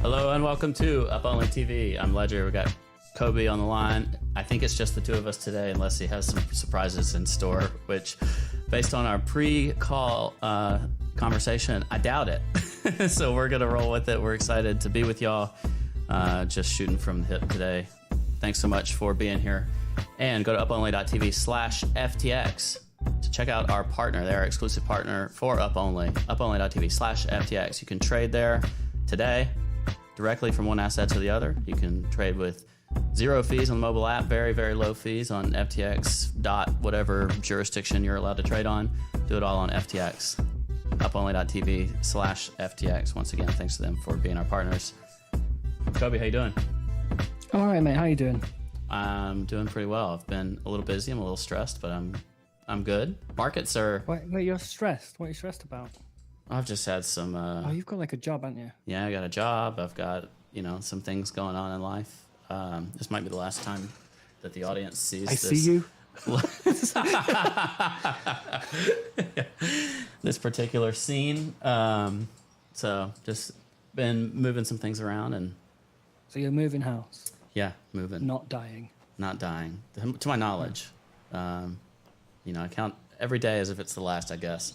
Hello and welcome to Up Only TV. I'm Ledger. We got Kobe on the line. I think it's just the two of us today, unless he has some surprises in store, which, based on our pre-call conversation, I doubt it. So we're gonna roll with it. We're excited to be with y'all. Just shooting from the hip today. Thanks so much for being here. And go to uponly.tv/FTX to check out our partner. They're our exclusive partner for Up Only. uponly.tv/FTX. You can trade there today directly from one asset to the other. You can trade with zero fees on the mobile app, very, very low fees on FTX dot whatever jurisdiction you're allowed to trade on. Do it all on FTX. uponly.tv/FTX. Once again, thanks to them for being our partners. Kobe, how you doing? All right, mate. How you doing? I'm doing pretty well. I've been a little busy. I'm a little stressed, but I'm good. Markets are... Wait, you're stressed. What are you stressed about? I've just had some... Oh, you've got like a job, haven't you? Yeah, I got a job. I've got, some things going on in life. This might be the last time that the audience sees I see you. This particular scene. So just been moving some things around and... So you're moving house? Yeah, moving. Not dying? Not dying, to my knowledge. I count every day as if it's the last, I guess.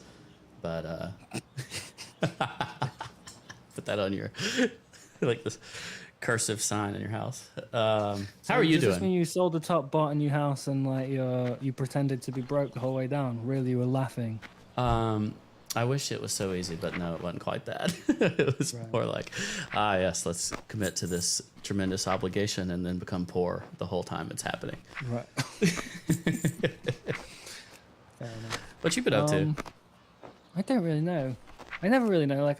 But put that on your, like this cursive sign in your house. How are you doing? Does this mean you sold the top, bought a new house, and like you pretended to be broke the whole way down? Really, you were laughing. I wish it was so easy, but no, it wasn't quite that. It was more like, yes, let's commit to this tremendous obligation and then become poor the whole time it's happening. Right. Fair enough. What you been up to? I don't really know. I never really know. Like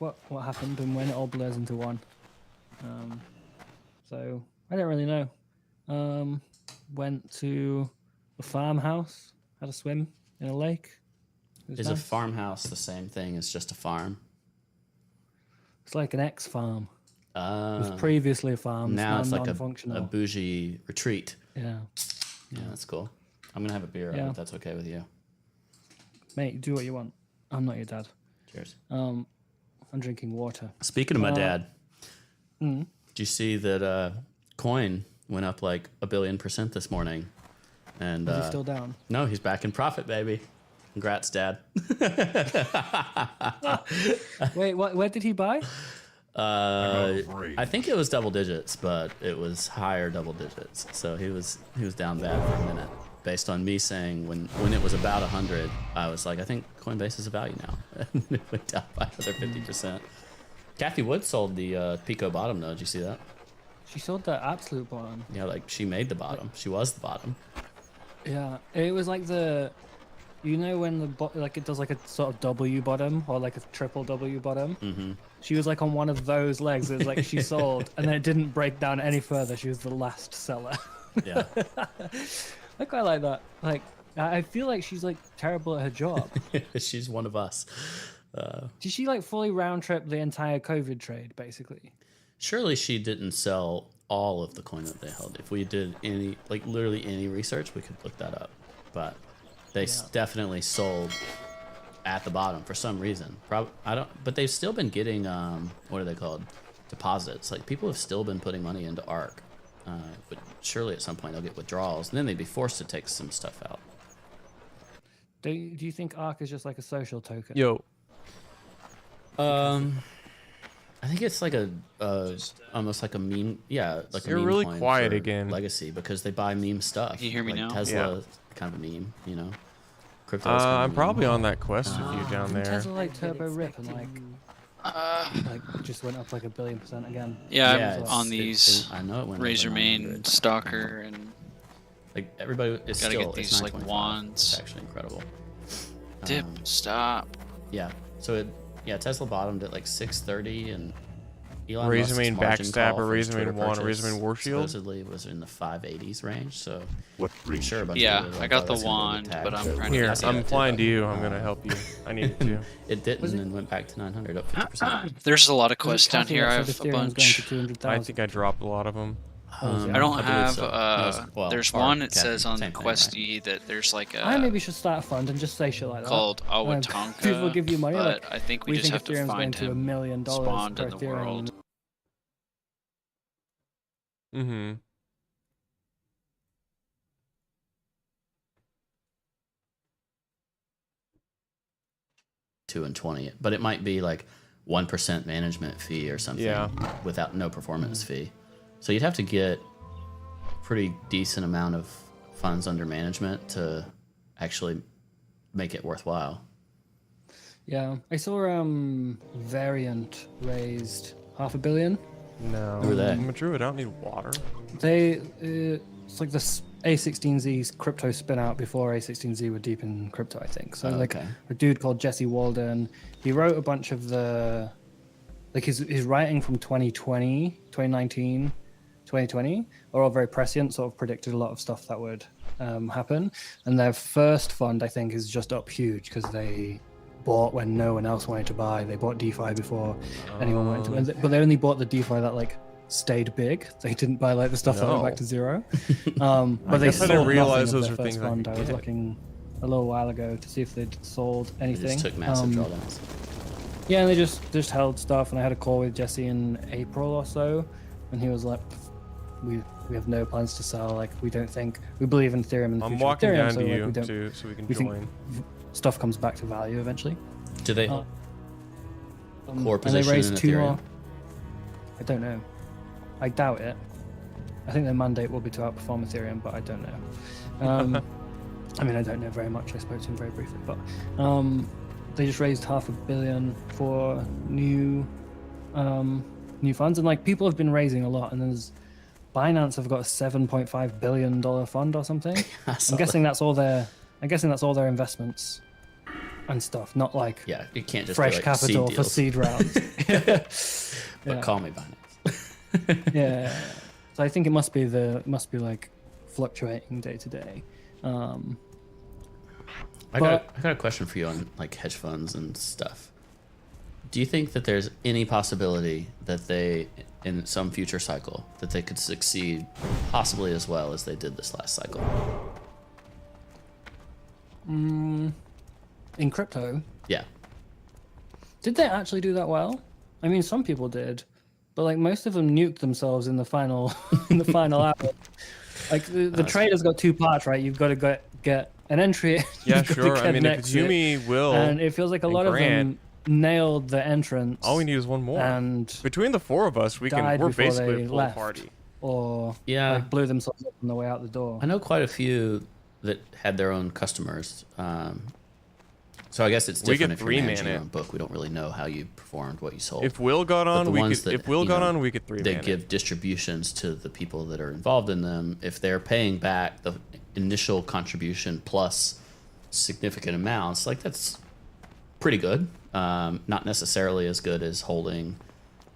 what happened and when it all blurs into one. So I don't really know. Went to the farmhouse. Had a swim in a lake. Is nice. A farmhouse the same thing as just a farm? It's like an ex-farm. It was previously a farm. Now it's like a bougie retreat. Yeah. Yeah, that's cool. I'm going to have a beer. I hope that's okay with you. Mate, do what you want. I'm not your dad. Cheers. I'm drinking water. Speaking of my dad, did you see that coin went up like 1 billion% this morning? And is he still down? No, he's back in profit, baby. Congrats, Dad. Wait, where did he buy? I think it was double digits, but it was higher double digits. So he was down bad for a minute. Based on me saying when it was about 100, I was like, I think Coinbase is a value now. And it went down by another 50%. Kathy Wood sold the Pico bottom, though. Did you see that? She sold the absolute bottom. Yeah, like she made the bottom. She was the bottom. Yeah, it was like when it does like a sort of W bottom or like a triple W bottom. Mm-hmm. She was like on one of those legs. It was like she sold, and then it didn't break down any further. She was the last seller. Yeah. I quite like that. Like, I feel like she's like terrible at her job. She's one of us. Did she like fully round trip the entire COVID trade, basically? Surely she didn't sell all of the coin that they held. If we did literally any research, we could look that up. But they definitely sold at the bottom for some reason. But they've still been getting what are they called? Deposits. Like people have still been putting money into ARK. But surely at some point they'll get withdrawals, and then they'd be forced to take some stuff out. Do you think ARK is just like a social token? Yo. I think it's like almost like a meme. Yeah, like You're a meme really coin quiet for again. Legacy because they buy meme stuff. Can you hear me now? Tesla, kind of a meme, Crypto. I'm probably on that quest with you down there. Tesla like turbo rip and like just went up like 1 billion% again. Yeah, I'm on these I know it went Razor over Main 900. Stalker and Like everybody is gotta still get these it's like 925. wands. It's actually incredible. Dip, stop. Yeah. So Tesla bottomed at like 630, and Elon Razor Musk's Main margin call Backstabber, for Razor Twitter Main 1, purchase Razor Main War Shield. supposedly was in the 580s range. So I'm sure a bunch Yeah, of people I got thought the that's gonna wand, be the but tag. I'm trying to Here, get I'm it. flying to you. I'm gonna help you. I need to. It didn't, and went back to 900, up 50%. There's a lot of quests down Kathy here. I that said have a Ethereum's going to bunch. 200,000. I think I dropped a lot of them. I don't believe have. so. No, well, there's or one. It Kathy, says on the same thing, Questy that there's like I a maybe should start a fund and just say shit like that. called People Awatonka. give you money. But like, I think we just think have to Ethereum's going find to $1 him million spawned per in the Ethereum. world. Mm-hmm. 2 and 20, but it might be like 1% management fee or something. Yeah. Without no performance fee. So you'd have to get pretty decent amount of funds under management to actually make it worthwhile. Yeah, I saw Variant raised $500 million. No. Who are they? I'm a druid. I don't need water. They it's like this A16Z's crypto spin out before A16Z were deep in crypto, I think. So like okay. a dude called Jesse Walden, he wrote a bunch of the like his writing from 2020, 2019, 2020 are all very prescient, sort of predicted a lot of stuff that would happen. And their first fund, I think, is just up huge because they bought when no one else wanted to buy. They bought DeFi before anyone wanted to, but they only bought the DeFi that like stayed big. They didn't buy like the stuff that went back to zero. But they guess I sold didn't realize nothing of those their are first things I fund. could I was get. looking a little while ago to see if they'd sold They anything. just took massive drawdowns. Yeah, and they just held stuff, and I had a call with Jesse in April or so, and he was like, we have no plans to sell. Like, we don't think we believe in Ethereum and the I'm future walking of Ethereum, down so to like, you we don't, too, so we can we think join. stuff comes back to value eventually. Do they Uh, core and they position raised in two Ethereum? more. I don't know. I doubt it. I think their mandate will be to outperform Ethereum, but I don't know. I mean, I don't know very much. I spoke to him very briefly, but they just raised $500 million for new funds, and like people have been raising a lot, and there's Binance have got a $7.5 billion fund or something. I'm guessing that's all their investments and stuff, not like Yeah, you can't just fresh do, like, capital seed for deals. seed rounds. But Yeah. call me Binance. Yeah. So I think it must be like fluctuating day to day. I got a question for you on like hedge funds and stuff. Do you think that there's any possibility that they, in some future cycle, that they could succeed possibly as well as they did this last cycle? In crypto, Yeah. did they actually do that well? I mean, some people did, but like most of them nuked themselves in the final hour. Like the trader's got two parts, right? You've got to get an entry. Yeah, you've got to sure. get I mean, an if it's exit, Yumi, Will, and it feels like a and lot of Grant, them nailed the entrance. all we need is one more. And Between the four of us, we're died before basically they a full left. party. or Yeah. like blew themselves up on the way out the door. I know quite a few that had their own customers. So I guess it's We different could if you're three-man managing your it. own book. We don't really know how you performed, what you sold. If Will got on, the we ones could. that, If Will you got know, on, we could three they man give it. distributions to the people that are involved in them. If they're paying back the initial contribution plus significant amounts, like that's pretty good. Not necessarily as good as holding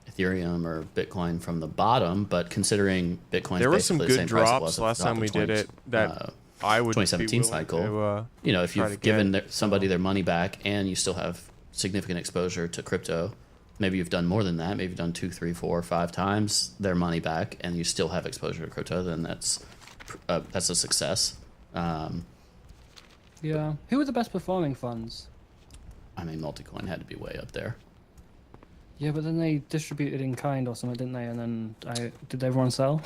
Ethereum or Bitcoin from the bottom, but considering Bitcoin's There were some basically the good same price it drops was at last the top time of we did it that I would 2017 be willing cycle. to, you know, if try you've to get. given somebody their money back and you still have significant exposure to crypto, maybe you've done more than that. Maybe you've done 2, 3, 4, 5 times their money back, and you still have exposure to crypto. Then that's a success. Yeah. Who were the best performing funds? I mean, Multicoin had to be way up there. Yeah, but then they distributed in kind or something, didn't they? And then did everyone sell?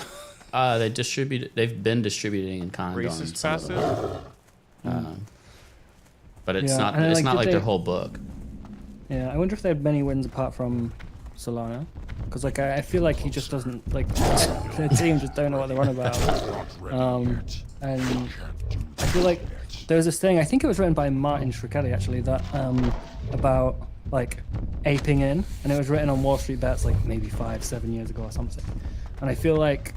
They've been distributing in kind on Racist some of passive. them. But it's Yeah, not. and then, It's like, not did like they- their whole book. Yeah, I wonder if they had many wins apart from Solana, because like I feel like he just doesn't like the team just don't know what they're on about. And I feel like there was this thing, I think it was written by Martin Shkreli actually, that about like aping in, and it was written on Wall Street Bets like maybe 5-7 years ago or something. And I feel like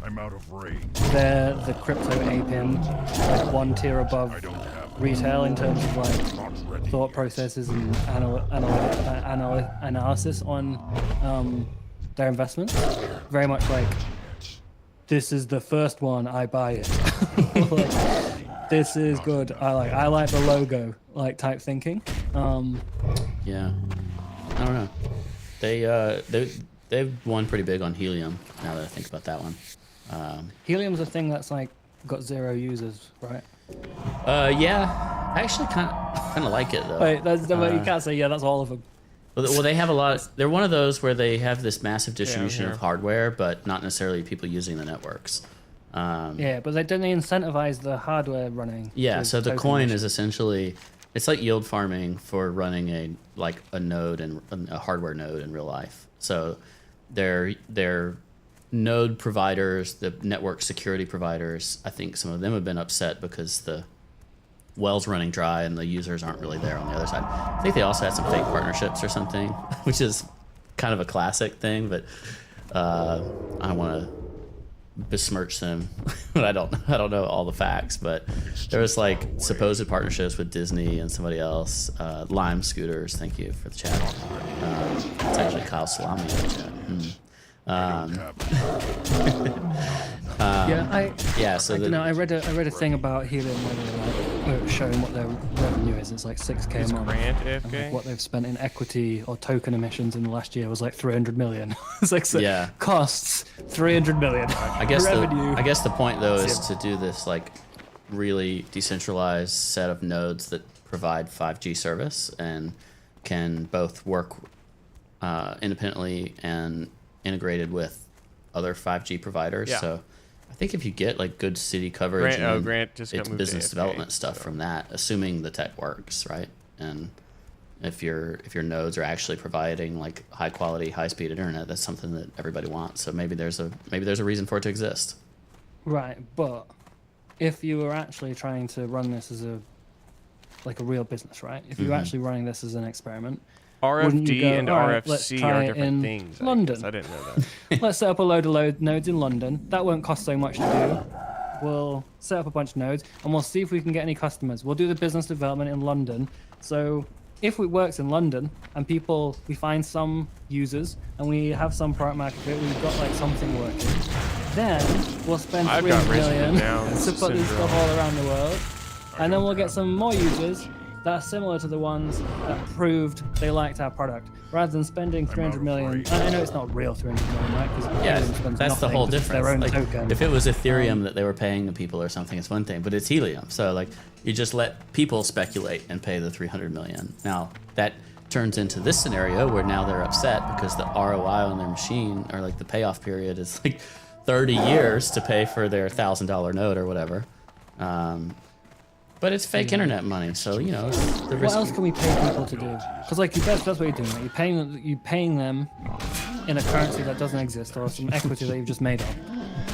I'm out of range. they're the crypto aping like one tier above I don't have retail in terms of like not ready. thought processes and analysis on their investments. Very much like, this is the first one, I buy it. Like, this is good. I like the logo, like type thinking. Yeah, I don't know. They've won pretty big on Helium. Now that I think about that one. Helium's a thing that's like got 0 users, right? Yeah, I actually kind of like it though. Wait, you can't say yeah. That's all of them. Well, they have a lot. They're one of those where they have this massive distribution here. of hardware, but not necessarily people using the networks. Yeah, but they incentivize the hardware running. Yeah, with so the token coin emission. is essentially it's like yield farming for running a node and a hardware node in real life. So they're node providers, the network security providers. I think some of them have been upset because the well's running dry and the users aren't really there on the other side. I think they also had some fake partnerships or something, which is kind of a classic thing, but I don't want to besmirch them. But I don't know all the facts, but there was like supposed partnerships with Disney and somebody else. Lime Scooters, thank you for the chat. It's actually Kyle Salami in the chat. So I read a thing about Helium where they were showing what their revenue is. It's like 6K Is a month. Grant And, AFK? like, what they've spent in equity or token emissions in the last year was like 300 million. It's like Yeah. costs 300 million. I guess revenue. the point though is to do this like really decentralized set of nodes that provide 5G service and can both work independently and integrated with other 5G providers. Yeah. So I think if you get like good city coverage and Grant just got it's moved to business AFK, development stuff so. from that, assuming the tech works, right? And if your nodes are actually providing like high quality, high speed internet, that's something that everybody wants. So maybe there's a reason for it to exist. Right, but if you were actually trying to run this as a real business, right? If you were actually running this as an experiment, wouldn't you RFD go, and "All right, let's RFC try are it different in things. London. I didn't know that. Let's set up a load of nodes in London. That won't cost so much to do. We'll set up a bunch of nodes and we'll see if we can get any customers. We'll do the business development in London. So if it works in London and we find some users and we have some product market fit, we've got like something working, then we'll spend I've got 300 million Downs to put this syndrome. stuff all around the world. And then we'll get some more users that are similar to the ones that proved they liked our product, rather than spending 300 million. And I know it's not real 300 million, right? Yeah, Because that's the whole difference. Their own Like, token. if it was Ethereum that they were paying the people or something, it's one thing, but it's Helium. So like you just let people speculate and pay the 300 million. Now that turns into this scenario where now they're upset because the ROI on their machine or like the payoff period is like 30 years to pay for their $1,000 node or whatever. But it's fake internet money, so you know. The What else can we pay people to do? Because like that's what you're doing. Like, you're paying them in a currency that doesn't exist or some equity that you've just made up,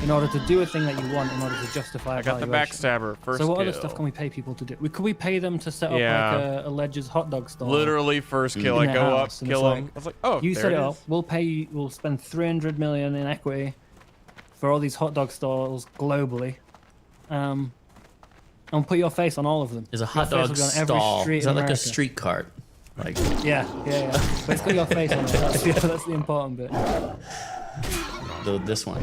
in order to do a thing that you want, in order to justify. I got the valuation. backstabber first. So what other kill. stuff can we pay people to do? Could we pay them to set up Yeah. like a Ledger's hot dog stall? Literally first kill. In I their go up, house, and kill it's him. like, I was like, oh, You there set it it up. is. We'll spend 300 million in equity for all these hot dog stalls globally. And put your face on all of them. Is a Your hot face will dog be on every stall. street Is in that like a America. street cart? Like Yeah. But it's got your face on it. That's the important bit. this one,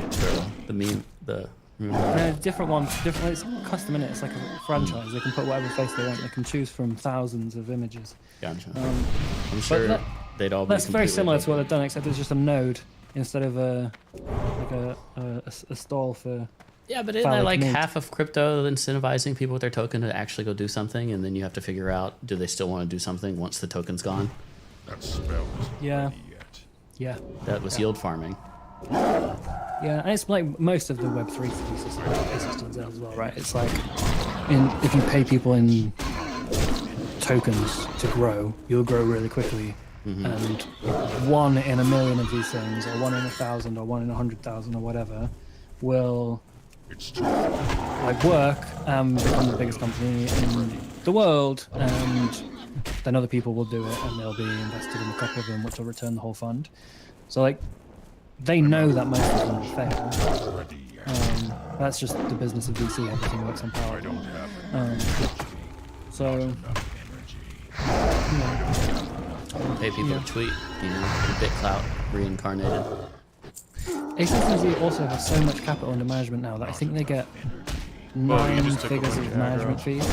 the meme, the. No, different ones. Different. It's custom in it. It's like a franchise. They can put whatever face they want. They can choose from thousands of images. Gotcha. I'm sure that- they'd all be. That's very completely similar to what different. they've done, except it's just a node instead of a stall for. Yeah, but isn't that valid like mood. half of crypto incentivizing people with their token to actually go do something, and then you have to figure out do they still want to do something once the token's gone? That spell isn't Yeah. ready yet. Yeah. That was yield farming. Yeah, and it's like most of the Web3 systems as well, right? It's like if you pay people in tokens to grow, you'll grow really quickly. And 1 in a million of these things, or 1 in 1,000, or 1 in 100,000, or whatever, will It's too like work and become the biggest company in the world, and then other people will do it, and they'll be invested in a couple of them, which will return the whole fund. So like, they know that most of them will fail. ready yet. That's just the business of VC. Everything works on power. I don't have So Pay people to tweet, you know, bit clout reincarnated. ACCZ also has so much capital under management now that I think they get you 9 just took a figures bunch of of management fees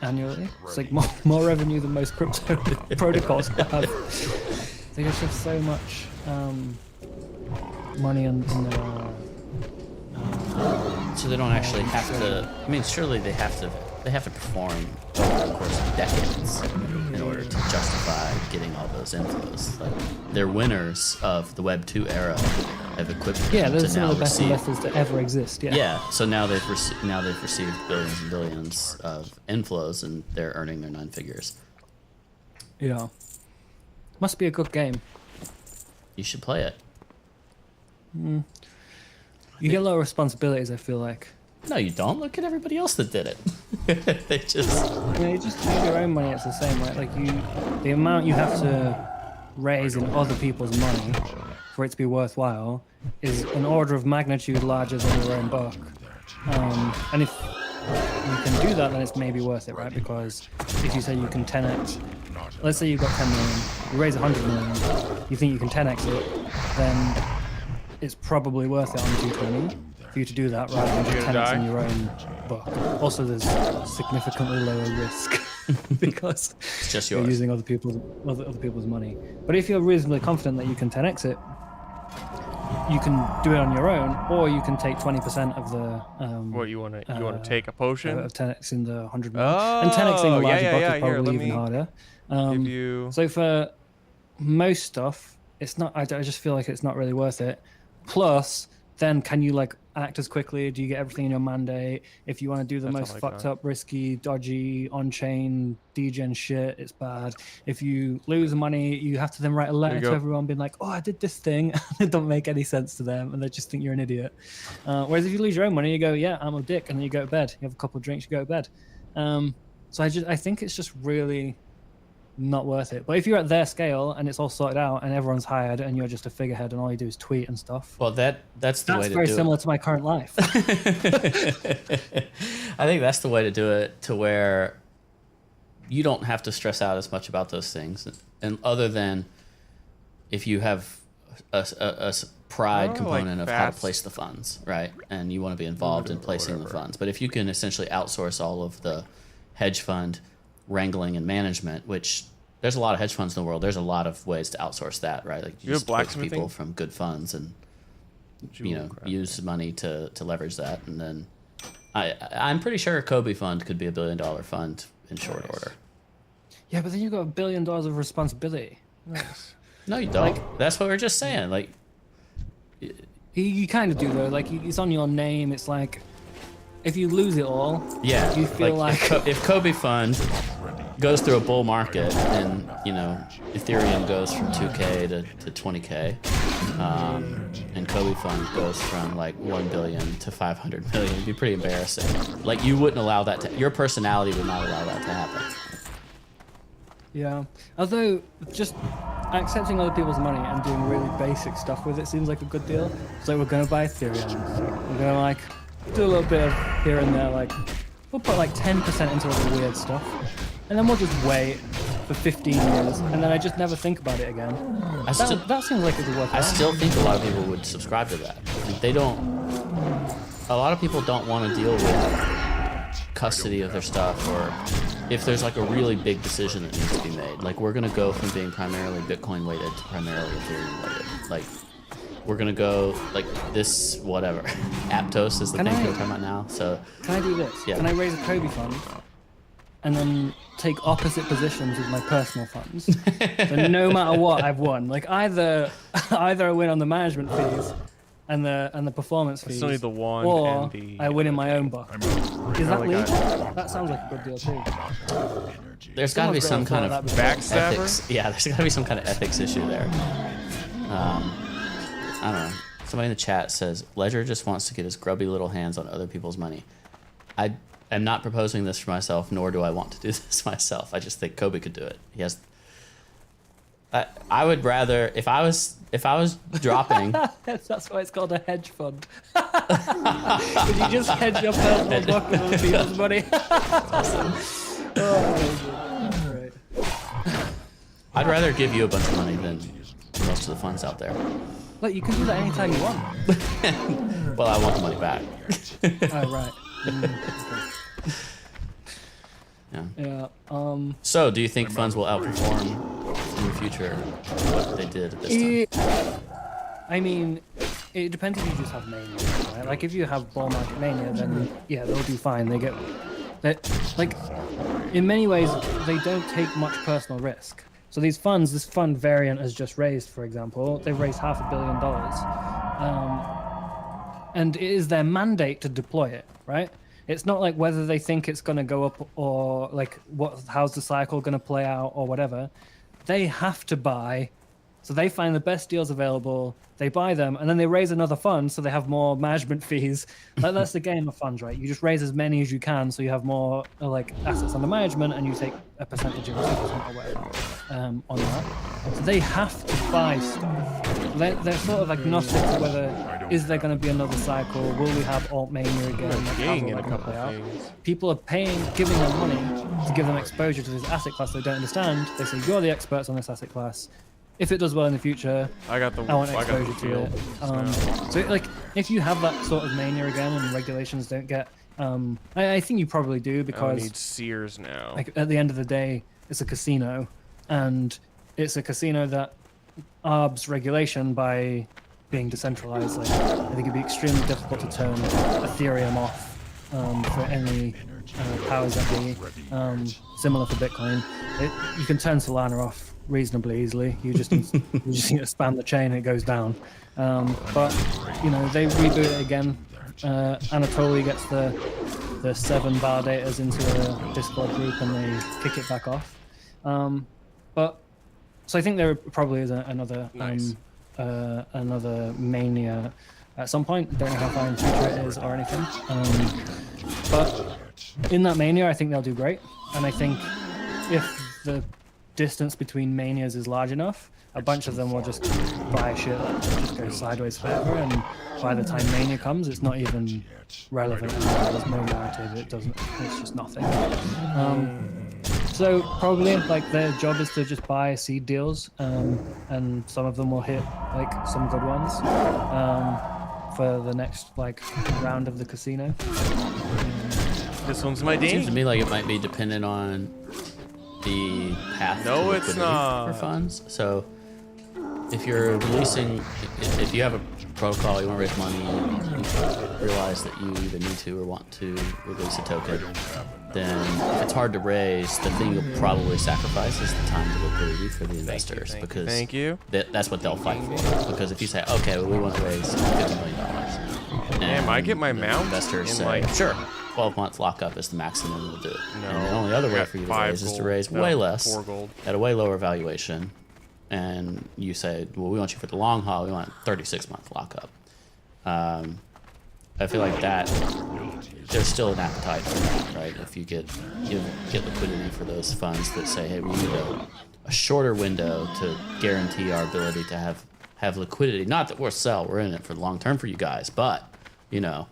annually. It's like more revenue than most crypto protocols have. I think it's just so much money in their. So they don't actually have to. I mean, surely they have to they have to perform over the course of decades in order to justify getting all those inflows. Like they're winners of the Web 2 era of equipment Yeah, to those are some now of the best receive. investors to ever exist. Yeah. Yeah, so now they've received billions and billions of inflows, and they're earning their 9 figures. Yeah. Must be a good game. You should play it. You get a lot of responsibilities, I feel like. No, you don't. Look at everybody else that did it. They just You just use your own money, it's the same, right? Like the amount you have to raise in other people's money for it to be worthwhile is an order of magnitude larger than your own buck. And if you can do that, then it's maybe worth it, right? Because if you say you can 10x, let's say you've got 10 million, you raise 100 million, you think you can 10x it, then it's probably worth it on 220 for you to do that rather than just 10x in your own buck. Also, there's significantly lower risk because it's just you're yours. using other people's money. But if you're reasonably confident that you can 10x it, you can do it on your own, or you can take 20% of the What you want to take a potion? of 10x in the 100 million. And 10x in a Oh, larger yeah, buck yeah, is probably let even me harder. Give you. So for most stuff, it's not. I just feel like it's not really worth it. Plus, then can you like act as quickly? Do you get everything in your mandate? If you want to do the That's most not like fucked that. up, risky, dodgy, on-chain, degen shit, it's bad. If you lose money, you have to then write a letter you to go. everyone being like, "Oh, I did this thing." It don't make any sense to them, and they just think you're an idiot. Whereas if you lose your own money, you go, "Yeah, I'm a dick," and then you go to bed. You have a couple of drinks, you go to bed. So I think it's just really not worth it. But if you're at their scale and it's all sorted out and everyone's hired and you're just a figurehead and all you do is tweet and stuff, Well, that's the way that's to very do similar to my current life. it. I think that's the way to do it, to where you don't have to stress out as much about those things, and other than if you have a pride Oh, component like of how to fats. place the funds, right? And you want to be involved in placing the funds. But if you can essentially outsource all of the hedge fund wrangling and management, which there's a lot of hedge funds in the world, there's a lot of ways to outsource that, right? Like You have just poach blacksmithing? people from good funds and use money to leverage that, and then I'm pretty sure a Kobe fund could be $1 billion fund in short order. Yeah, but then you've got $1 billion of responsibility. No, you don't. That's what we're just saying. Like, You kind of do though. Like it's on your name. It's like if you lose it all, yeah, you feel like if Kobe fund goes through a bull market and Ethereum goes from 2K to 20K, and Kobe fund goes from like 1 billion to 500 million, it'd be pretty embarrassing. Like you wouldn't allow that to. Your personality would not allow that to happen. yeah. Although just accepting other people's money and doing really basic stuff with it seems like a good deal. So we're gonna buy Ethereum. We're gonna like do a little bit of here and there. Like we'll put like 10% into all the weird stuff, and then we'll just wait for 15 years, and then I just never think about it again. That seems like it's worth. I still think a lot of people would subscribe to that. Like they don't. A lot of people don't want to deal with custody of their stuff, or if there's like a really big decision that needs to be made. Like we're gonna go from being primarily Bitcoin weighted to primarily Ethereum weighted. Like we're gonna go like this whatever. Aptos is the Can thing I- we're talking about now. So Can I do this? Yeah. Can I raise a Kobe fund and then take opposite positions with my personal funds? So no matter what, I've won. Like either I win on the management fees and the performance fees, still need the wand or and the I win in my own buck. Is that like legal? That sounds like a good deal too. there's got to be Someone's some gotta kind of thought that backstabber. ethics. Yeah, there's got to be some kind of ethics issue there. I don't know. Somebody in the chat says Ledger just wants to get his grubby little hands on other people's money. I am not proposing this for myself, nor do I want to do this myself. I just think Kobe could do it. He has. I would rather if I was dropping. That's why it's called a hedge fund. Because you just hedge your personal buck with other people's money. Oh, amazing. Right. I'd rather give you a bunch of money than most of the funds out there. Look, you can do that anytime you want. Well, I want the money back. Oh, right. Yeah. Yeah. So, do you think funds will outperform in the future what they did at this time? I mean, it depends if you just have mania, right? Like if you have bull market mania, then yeah, they'll do fine. They get That, like, in many ways, they don't take much personal risk. So these funds, this fund variant has just raised, for example, they've raised $500 million. And it is their mandate to deploy it, right? It's not like whether they think it's going to go up or like how's the cycle going to play out or whatever. They have to buy. So they find the best deals available, they buy them, and then they raise another fund so they have more management fees. Like, that's the game of funds, right? You just raise as many as you can so you have more like assets under management, and you take a percentage of 2% or whatever on that. So they have to buy stuff. They're sort of agnostic to whether is there going to be another cycle, will we have alt mania again? Like, how's King all in that a gonna couple play out? things. People are giving them money to give them exposure to this asset class they don't understand. They say, you're the experts on this asset class. If it does well in the future, I got the I want I got exposure the to field. it. So, like, if you have that sort of mania again and regulations don't get... I think you probably do, I because need Sears now. like, at the end of the day, it's a casino. And it's a casino that arbs regulation by being decentralized. Like, I think it'd be extremely difficult to turn Ethereum off for any powers that be. Similar for Bitcoin. You can turn Solana off reasonably easily. You just need to spam the chain and it goes down. But you know, they reboot it again. Anatoly gets the 7 validators into a Discord group and they kick it back off. But so I think there probably is another Nice. another mania at some point. Don't know how far in the future it is or anything. But in that mania, I think they'll do great. And I think if the distance between manias is large enough, a bunch of them will just buy shit that just goes sideways forever, and by the time mania comes, it's not even relevant anymore. There's no narrative. It's just nothing. So probably like their job is to just buy seed deals, and some of them will hit like some good ones for the next like round of the casino. This one's my Seems to ding. me like it might be dependent on the path No, to it's liquidity not. for funds. So if you're releasing, if you have a protocol, you want to raise money, you realize that you either need to or want to release a token, then if it's hard to raise, the thing you'll probably sacrifice is the time to liquidity for the investors, because Thank you. that's what they'll fight for. Because if you say, okay, well, we want to raise $50 million, Damn, I get my the mount investors in say, like sure, 12-month lockup is the maximum we'll do it. No, And the only other I way got for you to 5 raise is to gold. raise No, way less 4 gold. at a way lower valuation. And you say, well, we want you for the long haul. We want 36-month lockup. I feel like that there's still an appetite for that, right? If you get liquidity for those funds that say, hey, we need a shorter window to guarantee our ability to have liquidity. Not that we're we're in it for the long term for you guys, but you know,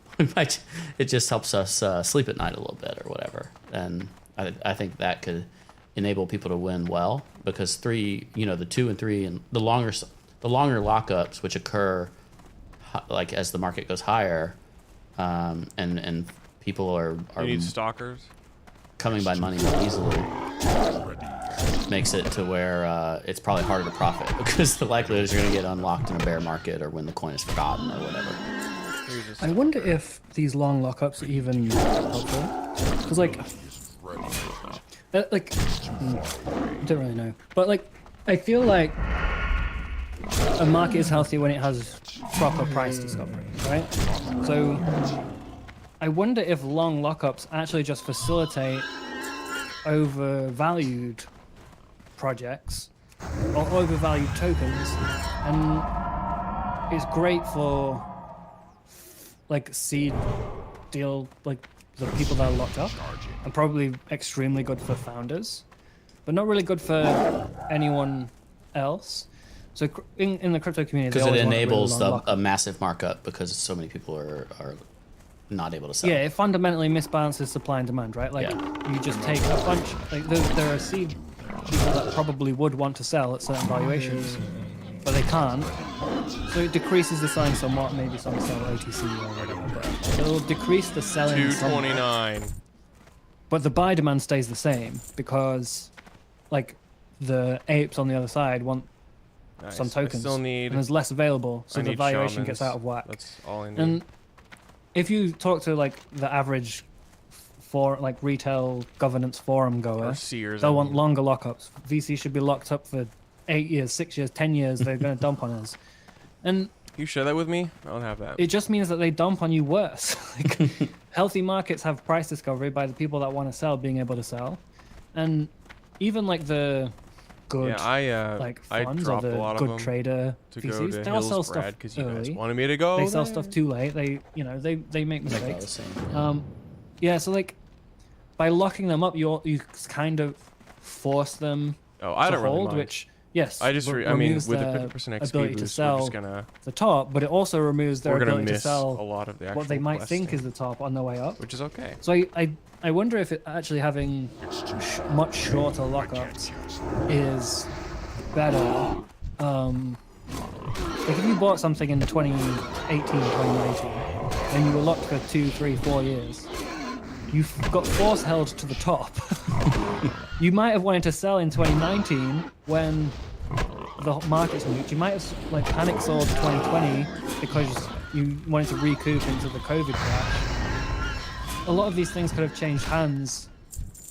it just helps us sleep at night a little bit or whatever. And I think that could enable people to win well, because the 2 and 3 and the longer lockups, which occur like as the market goes higher, and people are You need stalkers. coming by money more easily, makes it to where it's probably harder to profit, because the likelihood is you're going to get unlocked in a bear market or when the coin is forgotten or whatever. You're just- I wonder if these long lockups are even helpful. Because, like, I don't really know. But, like, I feel like a market is healthy when it has proper price discovery, right? So, I wonder if long lockups actually just facilitate overvalued projects or overvalued tokens, and it's great for like seed deal, like the people that are locked up, and probably extremely good for founders, but not really good for anyone else. So in the crypto community, Because they it always want really enables long a lockups. massive markup, because so many people are not able to sell. Yeah, it fundamentally misbalances supply and demand, right? Like, Yeah. you just take a bunch, like, there are seed people that probably would want to sell at certain valuations, but they can't. So it decreases the selling somewhat, maybe some sell OTC or whatever, but it'll decrease the selling somewhat. 229. But the buy demand stays the same, because, like, the apes on the other side want Nice. some tokens, I still need. and there's less available, so I the need valuation gets shamans. out of whack. That's all I need. And if you talk to like the average for like retail governance forum goer, Or seers. they'll I want mean. longer lockups. VC should be locked up for 8 years, 6 years, 10 years. They're going to dump on us, and You share that with me? I don't have that. it just means that they dump on you worse. Like, healthy markets have price discovery by the people that want to sell being able to sell, and even like the good yeah, like I funds or dropped a the lot of good them trader to go VCs, to they'll sell Hills stuff Brad because you guys early. wanted me to go. They sell there. stuff too late. They make Like I was mistakes. saying. Yeah, so like by locking them up, you kind of force them Oh, I to don't really hold, mind. which yes, I just, re- I mean, removes with the their 50% XP ability to boost, we're sell just gonna, the top, but it also removes their we're gonna ability to miss a sell lot of the actual what they might think is questing, the top on their way up. which is okay. So I wonder if it actually having much shorter lockups is better. Like if you bought something in 2018, 2019, and you were locked for 2, 3, 4 years, you've got force held to the top. You might have wanted to sell in 2019 when the market's moved. You might have like panic sold 2020 because you wanted to recoup into the COVID crash. A lot of these things could have changed hands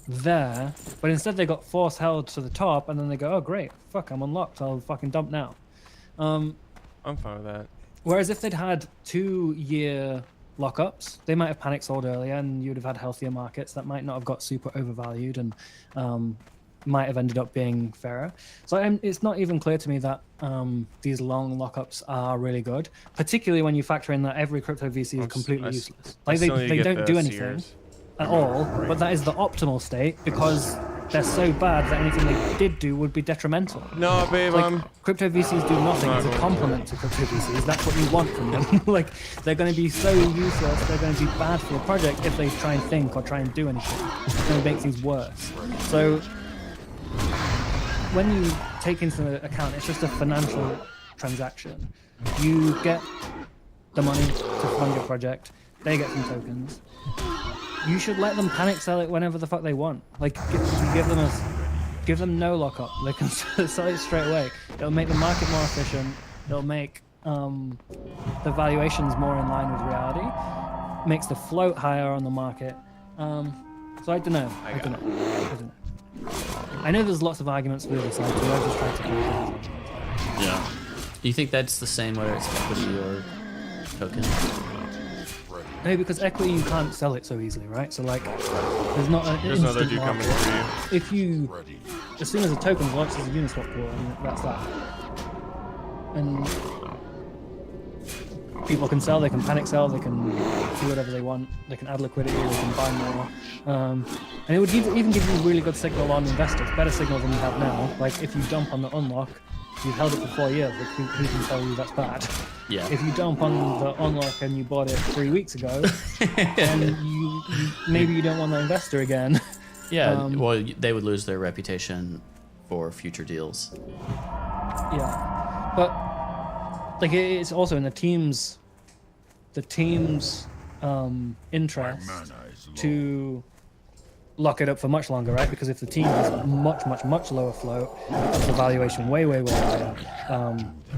there, but instead they got force held to the top, and then they go, "Oh great, fuck, I'm unlocked. I'll fucking dump now." I'm fine with that. Whereas if they'd had 2-year lockups, they might have panic sold earlier, and you would have had healthier markets that might not have got super overvalued and might have ended up being fairer. So it's not even clear to me that these long lockups are really good, particularly when you factor in that every crypto VC is completely useless. Like they don't do anything at all, but that is the optimal state because they're so bad that anything they did do would be detrimental. No, babe, Like, crypto VCs do nothing as a complement to crypto VCs. That's what you want from them. Like, they're going to be so useless, they're going to be bad for the project if they try and think or try and do anything. It's going to make things worse. So, when you take into account, it's just a financial transaction. You get the money to fund your project, they get some tokens. You should let them panic sell it whenever the fuck they want. Like, give them no lockup. They can sell it straight away. It'll make the market more efficient. It'll make the valuations more in line with reality. Makes the float higher on the market. So I don't know. I don't know. I know there's lots of arguments for the other side too. I just tried to come up with those. Yeah. Do you think that's the same whether it's equity or token? No, because equity you can't sell it so easily, right? So like, there's not an There's another instant dude coming market. for you. If you, Ready. as soon as a token launches a Uniswap pool, and that's that. And people can sell, they can panic sell, they can do whatever they want, they can add liquidity, they can buy more. And it would even give you a really good signal on investors, better signal than you have now. Like if you dump on the unlock, you've held it for 4 years, like who can tell you that's bad? Yeah. If you dump on the unlock and you bought it 3 weeks ago, then maybe you don't want the investor again. Yeah. Well, they would lose their reputation for future deals. Yeah, but like it's also in the team's interest Mana is low. to lock it up for much longer, right? Because if the team has much lower float, the valuation way higher,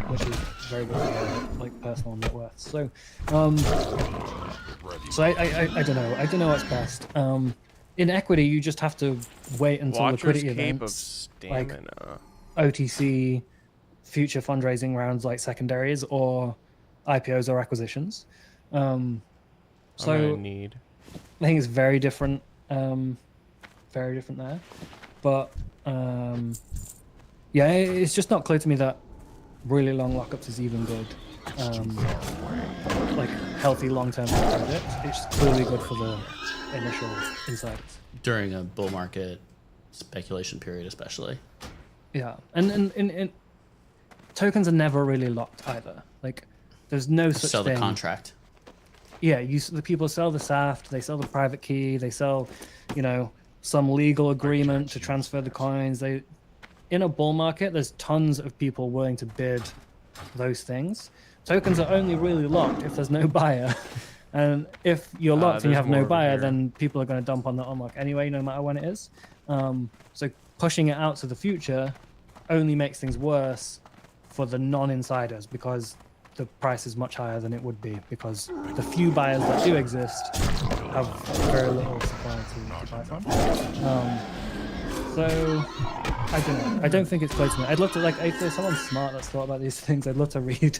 which is very good for their, like personal net worth. So, I don't know. I don't know what's best. In equity, you just have to wait until Watcher's liquidity Cape of events, like Stamina. OTC, future fundraising rounds like secondaries or IPOs or acquisitions. So I'm gonna need. I think it's very different there. But yeah, it's just not clear to me that really long lockups is even good. Like healthy long-term project. It's clearly good for the initial insiders. During a bull market speculation period, especially. Yeah, and tokens are never really locked either. Like, there's no such Sell thing. the contract. Yeah, the people sell the SAFT, they sell the private key, they sell, some legal agreement to transfer the coins. In a bull market, there's tons of people willing to bid those things. Tokens are only really locked if there's no buyer. And if you're locked and you there's have more no over buyer, here. then people are going to dump on the unlock anyway, no matter when it is. So pushing it out to the future only makes things worse for the non-insiders because the price is much higher than it would be because the few buyers that do exist have very little supply to buy from. So I don't know. I don't think it's close to me. I'd love to if there's someone smart that's thought about these things. I'd love to read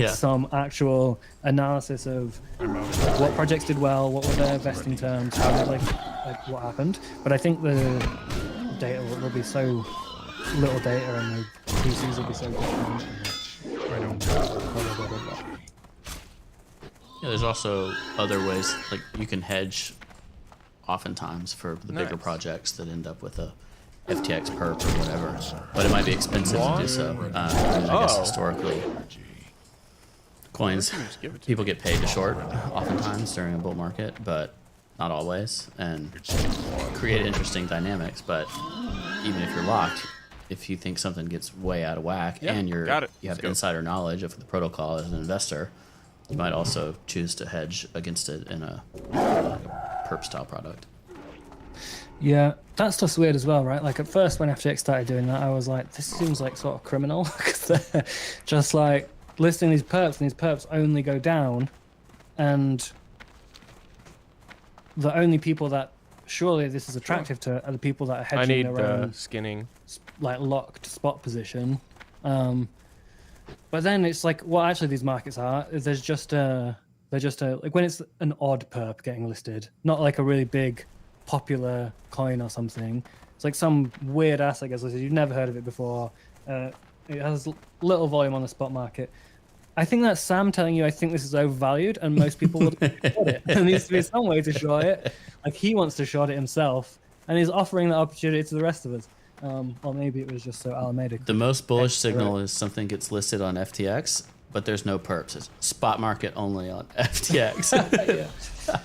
some actual analysis of what projects did well, what were their vesting terms, how did like what happened. But I think the data will be so little data, and the PCs will be so different. I don't know. Yeah, there's also other ways, like you can hedge oftentimes for the bigger projects that end up with a FTX perp or whatever, but it might be expensive to do so. I guess historically, coins, people get paid to short oftentimes during a bull market, but not always, and create interesting dynamics. But even if you're locked, if you think something gets way out of whack and you have insider knowledge of the protocol as an investor, you might also choose to hedge against it in a perp style product. Yeah, that stuff's weird as well, right? Like at first when FTX started doing that, I was like, this seems like sort of criminal because they're just like listing these perps, and these perps only go down, and the only people that surely this is attractive to are the people that are hedging their own skinning, like locked spot position. But then it's like what actually these markets are. They're just like when it's an odd perp getting listed, not like a really big popular coin or something. It's like some weird ass, I guess, listed. You've never heard of it before. It has little volume on the spot market. I think that's Sam telling you I think this is overvalued and most people would short it. There needs to be some way to short it. Like he wants to short it himself and he's offering that opportunity to the rest of us. Or maybe it was just so Alameda. The most bullish signal is something gets listed on FTX, but there's no perps. It's spot market only on FTX. Yeah.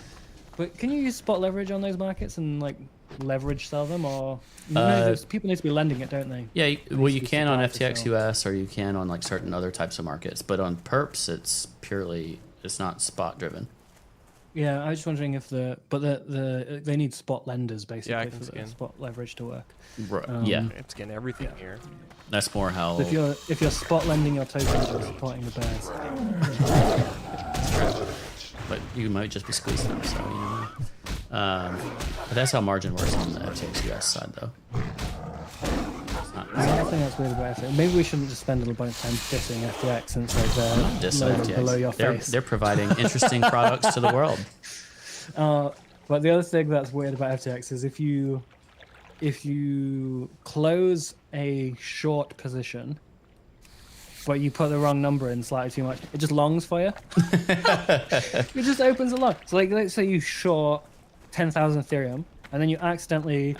But can you use spot leverage on those markets and like leverage sell them, or people need to be lending it, don't they? Yeah, well, you can on FTX US, or you can on like certain other types of markets. But on perps, it's not spot driven. Yeah, I was just wondering if they need spot lenders basically for skin. the spot leverage to work. Right. Yeah, It's skin everything here. that's more how. So if you're spot lending your tokens, you're supporting the bears. But you might just be squeezing them, so you know. But that's how margin works on the FTX US side, though. I think that's weird about FTX. Maybe we shouldn't just spend a little bunch of time dissing FTX since like they're below your face. They're providing interesting products to the world. But the other thing that's weird about FTX is if you close a short position, but you put the wrong number in slightly too much, it just longs for you. It just opens a long. So like, let's say you short 10,000 Ethereum, and then you accidentally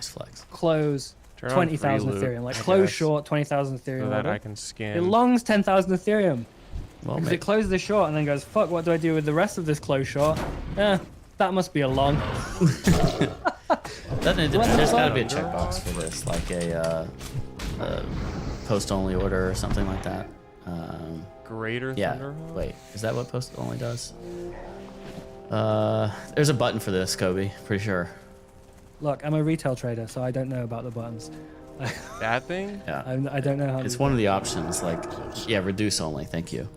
close 20,000 Ethereum. Like close short 20,000 Ethereum. So that I can scan. It longs 10,000 Ethereum. Well, Because it closes the short and then goes, fuck, what do I do with the rest of this closed short? That must be a long. There's got to be a checkbox for this, like a post-only order or something like that. Greater Yeah. Thunderhawk? Wait, is that what post-only does? There's a button for this, Kobe. Pretty sure. Look, I'm a retail trader, so I don't know about the buttons. That thing? Yeah. I don't know how. It's one of the options. Like, yeah, reduce only. Thank you.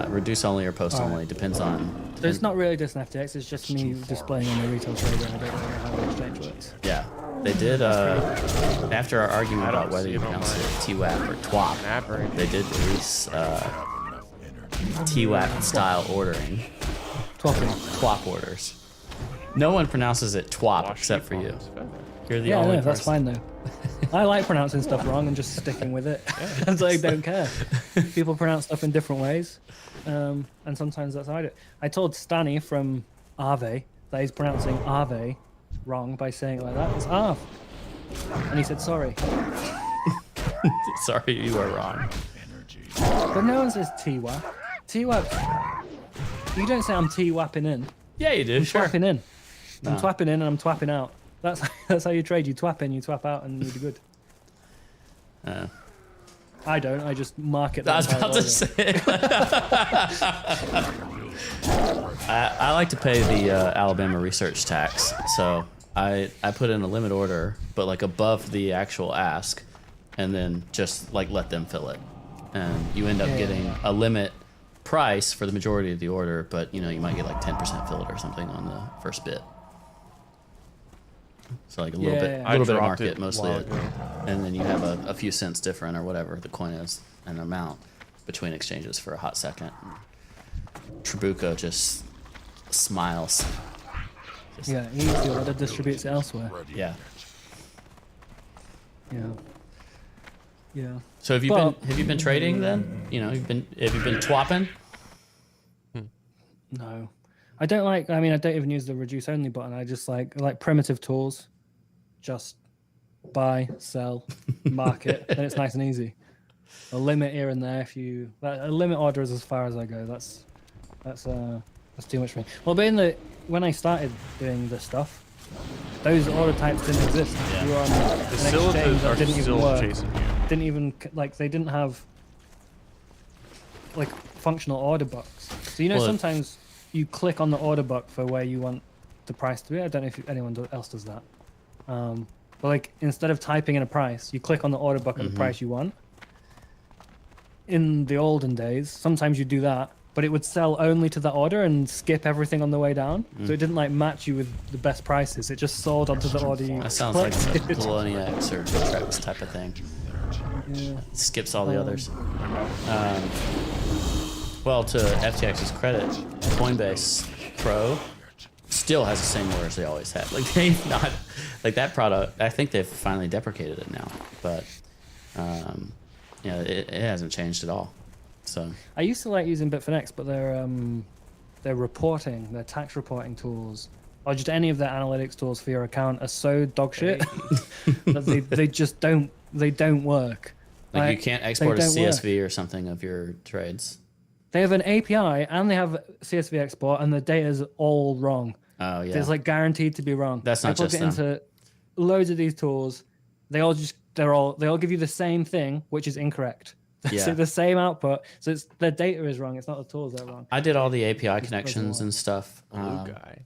Reduce only or post only depends on. So it's not really just an FTX. It's just me displaying on the retail trader. And I don't know how the exchange works. Yeah, they did. After our argument about whether you pronounce it TWAP or TWAP, they did release TWAP style ordering. TWAP orders. No one pronounces it TWAP except for you. You're the only person. That's fine though. I like pronouncing stuff wrong and just sticking with it. So I don't care. People pronounce stuff in different ways, and sometimes that's how I do it. I told Stanny from Arve that he's pronouncing Arve wrong by saying it like that. It's Arve, and he said sorry. Sorry, you are wrong. But no one says T-WAP. T-WAP. You don't say I'm T-WAPing in. Yeah, you do. I'm Sure. twapping in. I'm No. twapping in and I'm twapping out. That's how you trade. You twap in, you twap out, and you do good. I don't. I just market. I was about to say. I like to pay the Alabama research tax, so I put in a limit order, but like above the actual ask, and then just like let them fill it, and you end up getting a limit price for the majority of the order, but you might get like 10% filled or something on the first bit. So like a little bit, Yeah. a little bit of dropped market it mostly, a while ago. and then you have a few cents different or whatever the coin is, an amount between exchanges for a hot second. Trabuco just smiles. Yeah, easy order distributes it elsewhere. Ready. Yeah. Yeah. Yeah. So have you But- been trading then? Have you been twapping? No. I don't like, I mean, I don't even use the reduce only button. I just like primitive tools. Just buy, sell, market, and it's nice and easy. A limit here and there a limit order is as far as I go. That's too much for me. Well, but when I started doing this stuff, those order types didn't exist. Yeah. You were on The an exchange sylphs that are didn't even still work. chasing you. Didn't even they didn't have like functional order bucks. So Well, sometimes you click on the order buck for where you want the price to be. I don't know if anyone else does that. But like instead of typing in a price, you click on the order buck at the price you want. In the olden days, sometimes you do that, but it would sell only to that order and skip everything on the way down. So it didn't like match you with the best prices. It just sold onto the order you That sounds like a clicked. Poloniex or Trex type of thing. Yeah. Skips all the others. Well, to FTX's credit, Coinbase Pro still has the same orders they always had. Like they've not, like that product. I think they've finally deprecated it now, but it hasn't changed at all. So I used to like using Bitfinex, but their reporting, their tax reporting tools, or just any of their analytics tools for your account are so dog shit that they just don't work. like you can't export a don't work. CSV or something of your trades. They have an API and they have CSV export, and the data's all wrong. Oh yeah, It's like guaranteed to be wrong. That's not I plugged just it into loads of these tools. They all give you the same thing, which is incorrect. Yeah. So the same output. So it's their data is wrong. It's not the tools that are wrong. I did all the API connections why. and stuff Blue guy.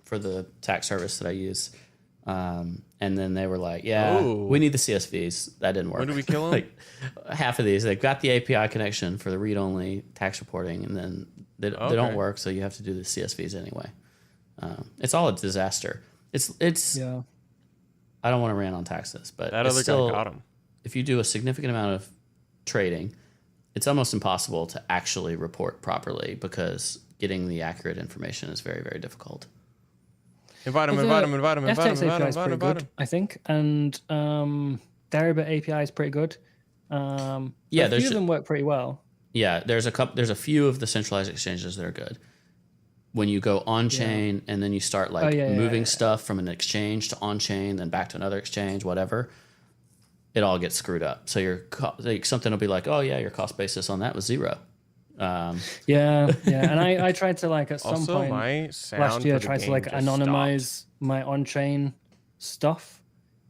for the tax service that I use. And then they were like, yeah, Oh. we need the CSVs. That didn't work. When did we kill 'em? Like half of these, they've got the API connection for the read-only tax reporting, and then they don't Okay. work, so you have to do the CSVs anyway. It's all a disaster. It's. Yeah. I don't want to rant on taxes, but That it's other still, guy got him. if you do a significant amount of trading, it's almost impossible to actually report properly because getting the accurate information is very, very difficult. Invite him, Well, invite the him, invite him, invite him, FTX invite him, API is invite him, pretty invite good, him. I think, and Deribit API is pretty good. Yeah, a there's few of them work pretty well. Yeah, there's a few of the centralized exchanges that are good. When you go on chain and then you start like moving stuff from an exchange to on chain, then back to another exchange, whatever, it all gets screwed up. So like something will be like, oh yeah, your cost basis on that was 0. Yeah, and I tried to like at some Also, point my sound last year for the tried to game like just anonymize stopped. my on-chain stuff,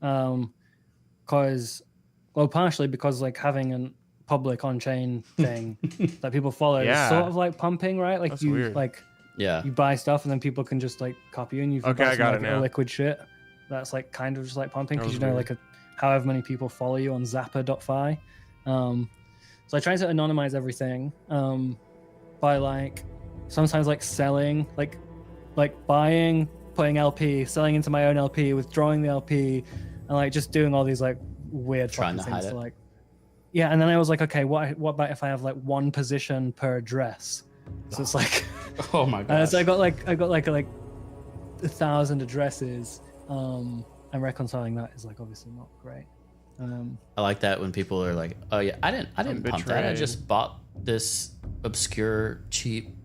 because partially because like having a public on-chain thing that people follow Yeah. is sort of like pumping, right? Like That's you weird. like Yeah, you buy stuff and then people can just like copy you, and you've Okay, I got it like now. liquid shit that's like kind of just like pumping, That because was you know weird. like however many people follow you on zapper.fi. So I try to anonymize everything by like sometimes like selling, like buying, putting LP, selling into my own LP, withdrawing the LP, and like just doing all these like weird Trying fucking to hide things it. like and then I was like, okay, what about if I have like one position per address? So it's like oh my gosh. so I got like 1,000 addresses, and reconciling that is like obviously not great. I like that when people are like, oh yeah, I didn't pump that. I betrayed. just bought this obscure, cheap,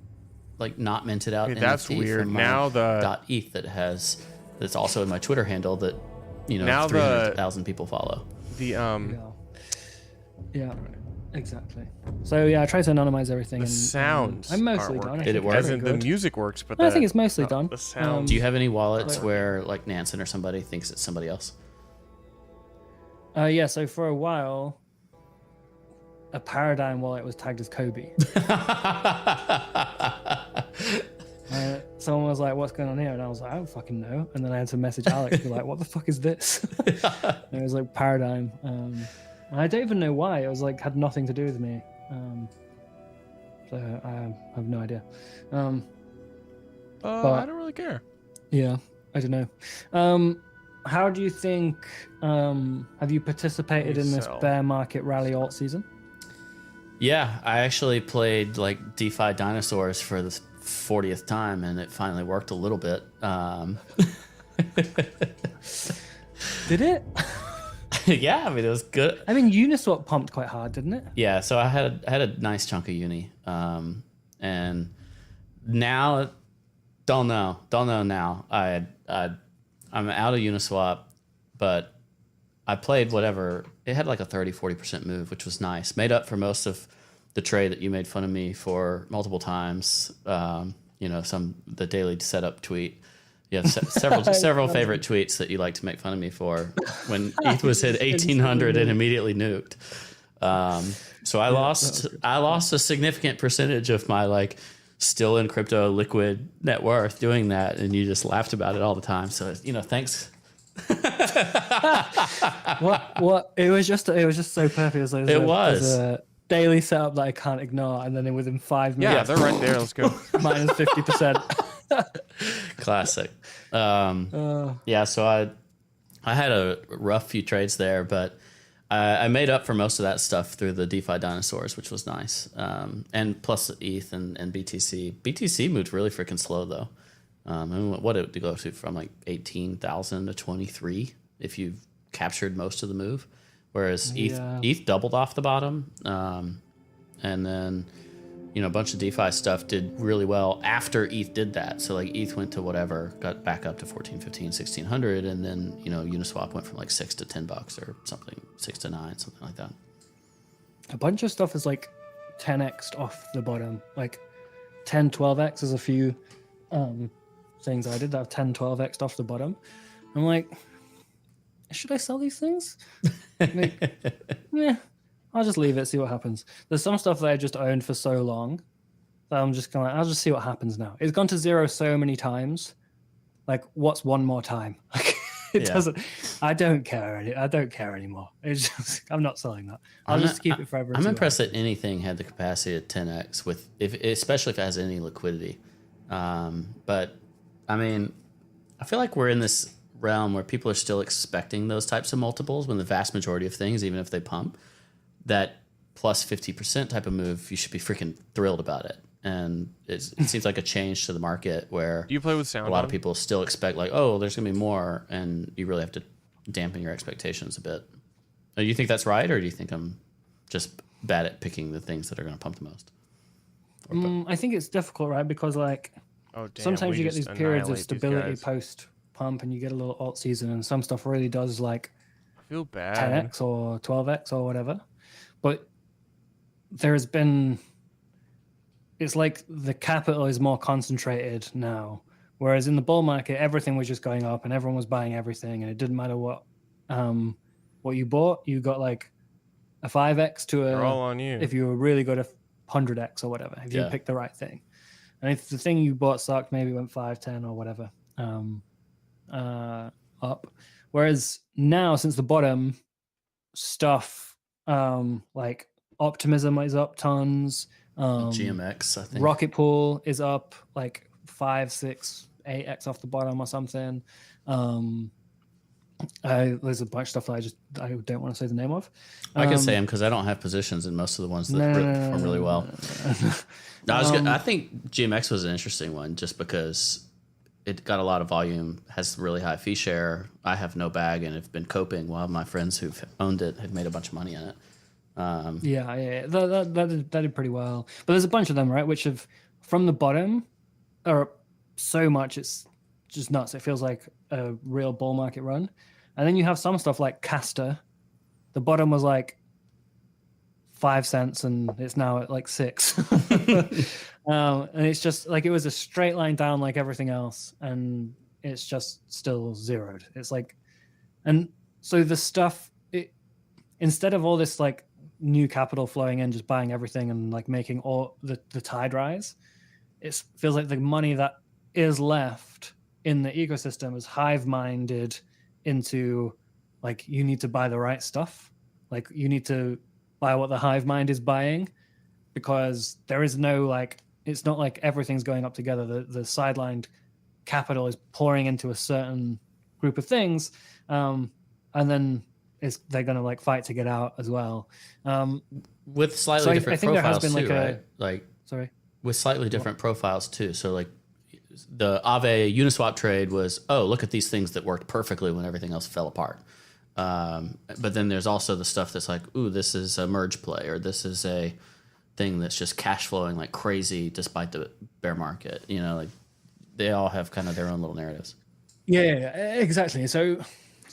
like not minted out Hey, that's NFT weird. from my Now .eth that's also in my Twitter handle that Now 300,000 people follow. Yeah, exactly. So yeah, I try to anonymize everything. The and, sounds I'm mostly aren't done. I working. Did it think work? it's As in pretty the good. music works, but I think it's mostly done. The sound. Do you have any wallets where like Nansen or somebody thinks it's somebody else? Yeah, so for a while, a Paradigm wallet was tagged as Kobe. Someone was like, "What's going on here?" And I was like, "I don't fucking know." And then I had to message Alex, be like, "What the fuck is this?" And it was like Paradigm. And I don't even know why. It was like had nothing to do with me. So So I have no idea. I don't really care. Yeah, I don't know. How do you think? Have you participated in this Sell. bear market rally alt season? Yeah, I actually played like DeFi Dinosaurs for the 40th time, and it finally worked a little bit. Did it? Yeah, I mean it was good. I mean, Uniswap pumped quite hard, didn't it? Yeah, so I had a nice chunk of uni, and now don't know now. I'm out of Uniswap, but I played whatever. It had like a 30-40% move, which was nice. Made up for most of the trade that you made fun of me for multiple times. The daily setup tweet. You have several favorite tweets that you like to make fun of me for when ETH was hit 1800 and immediately nuked. So I lost a significant percentage of my like still in crypto liquid net worth doing that, and you just laughed about it all the time. So thanks. What? It was just so perfect. It was a daily setup that I can't ignore, and then within 5 minutes, Yeah, they're right there. Let's go. minus 50%. Classic. Yeah, so I had a rough few trades there, but I made up for most of that stuff through the DeFi Dinosaurs, which was nice. And plus ETH and BTC. BTC moved really freaking slow though. What did it go to from like 18,000 to 23 if you captured most of the move, whereas ETH doubled off the bottom, and then a bunch of DeFi stuff did really well after ETH did that. So like ETH went to whatever, got back up to 14, 15, 1600, and then Uniswap went from like $6 to $10 or something, 6 to 9, something like that. A bunch of stuff is like 10x off the bottom, like 10, 12x. There's a few things I did that have 10, 12x off the bottom. I'm like, should I sell these things? Like, yeah, I'll just leave it, see what happens. There's some stuff that I just owned for so long that I'm just kind of, I'll just see what happens now. It's gone to zero so many times. Like, what's one more time? Like, it doesn't. I don't care. I don't care anymore. It's just, I'm not selling that. I'll just keep it forever. I'm impressed that anything had the capacity of 10x with, especially if it has any liquidity. But I mean, I feel like we're in this realm where people are still expecting those types of multiples when the vast majority of things, even if they pump, that plus 50% type of move, you should be freaking thrilled about it. And it seems like a change to the market where Do you play with sound a lot on? of people still expect like, oh, there's going to be more, and you really have to dampen your expectations a bit. Do you think that's right, or do you think I'm just bad at picking the things that are going to pump the most? I think it's difficult, right? Because like Oh, damn, sometimes we you get just these periods of annihilate these stability guys. post pump, and you get a little alt season, and some stuff really does like I feel bad. 10x or 12x or whatever. But there's been, it's like the capital is more concentrated now, whereas in the bull market everything was just going up and everyone was buying everything, and it didn't matter what you bought. You got like a 5x to They're all on you. if you were really good, a 100x or whatever, if you picked the right thing. And if the thing you bought sucked, maybe went 5, 10 or whatever up. Whereas now, since the bottom, stuff like Optimism is up tons. GMX, I think. Rocket Pool is up like 5, 6, 8x off the bottom or something. There's a bunch of stuff that I don't want to say the name of. I can say them because I don't have positions in most of the ones that perform really well. I think GMX was an interesting one just because it got a lot of volume, has really high fee share. I have no bag and have been coping while my friends who've owned it have made a bunch of money in it. Yeah. That did pretty well. But there's a bunch of them, right, which have from the bottom are so much it's just nuts. It feels like a real bull market run. And then you have some stuff like Castor. The bottom was like 5 cents and it's now at like 6. And it's just like it was a straight line down like everything else, and it's just still zeroed. It's like, and so the stuff, instead of all this like new capital flowing in, just buying everything and like making all the tide rise, it feels like the money that is left in the ecosystem is hive-minded into like, you need to buy the right stuff. Like you need to buy what the hive mind is buying. because there is no like, it's not like everything's going up together. The sidelined capital is pouring into a certain group of things, and then they're going to like fight to get out as well. With slightly So I different think there has profiles been, too, like, right? Like Sorry. with slightly different profiles too. So like the Aave Uniswap trade was, oh, look at these things that worked perfectly when everything else fell apart. But then there's also the stuff that's like, ooh, this is a merge play, or this is a thing that's just cash flowing like crazy despite the bear market. You know, like they all have kind of their own little narratives. Yeah, exactly. So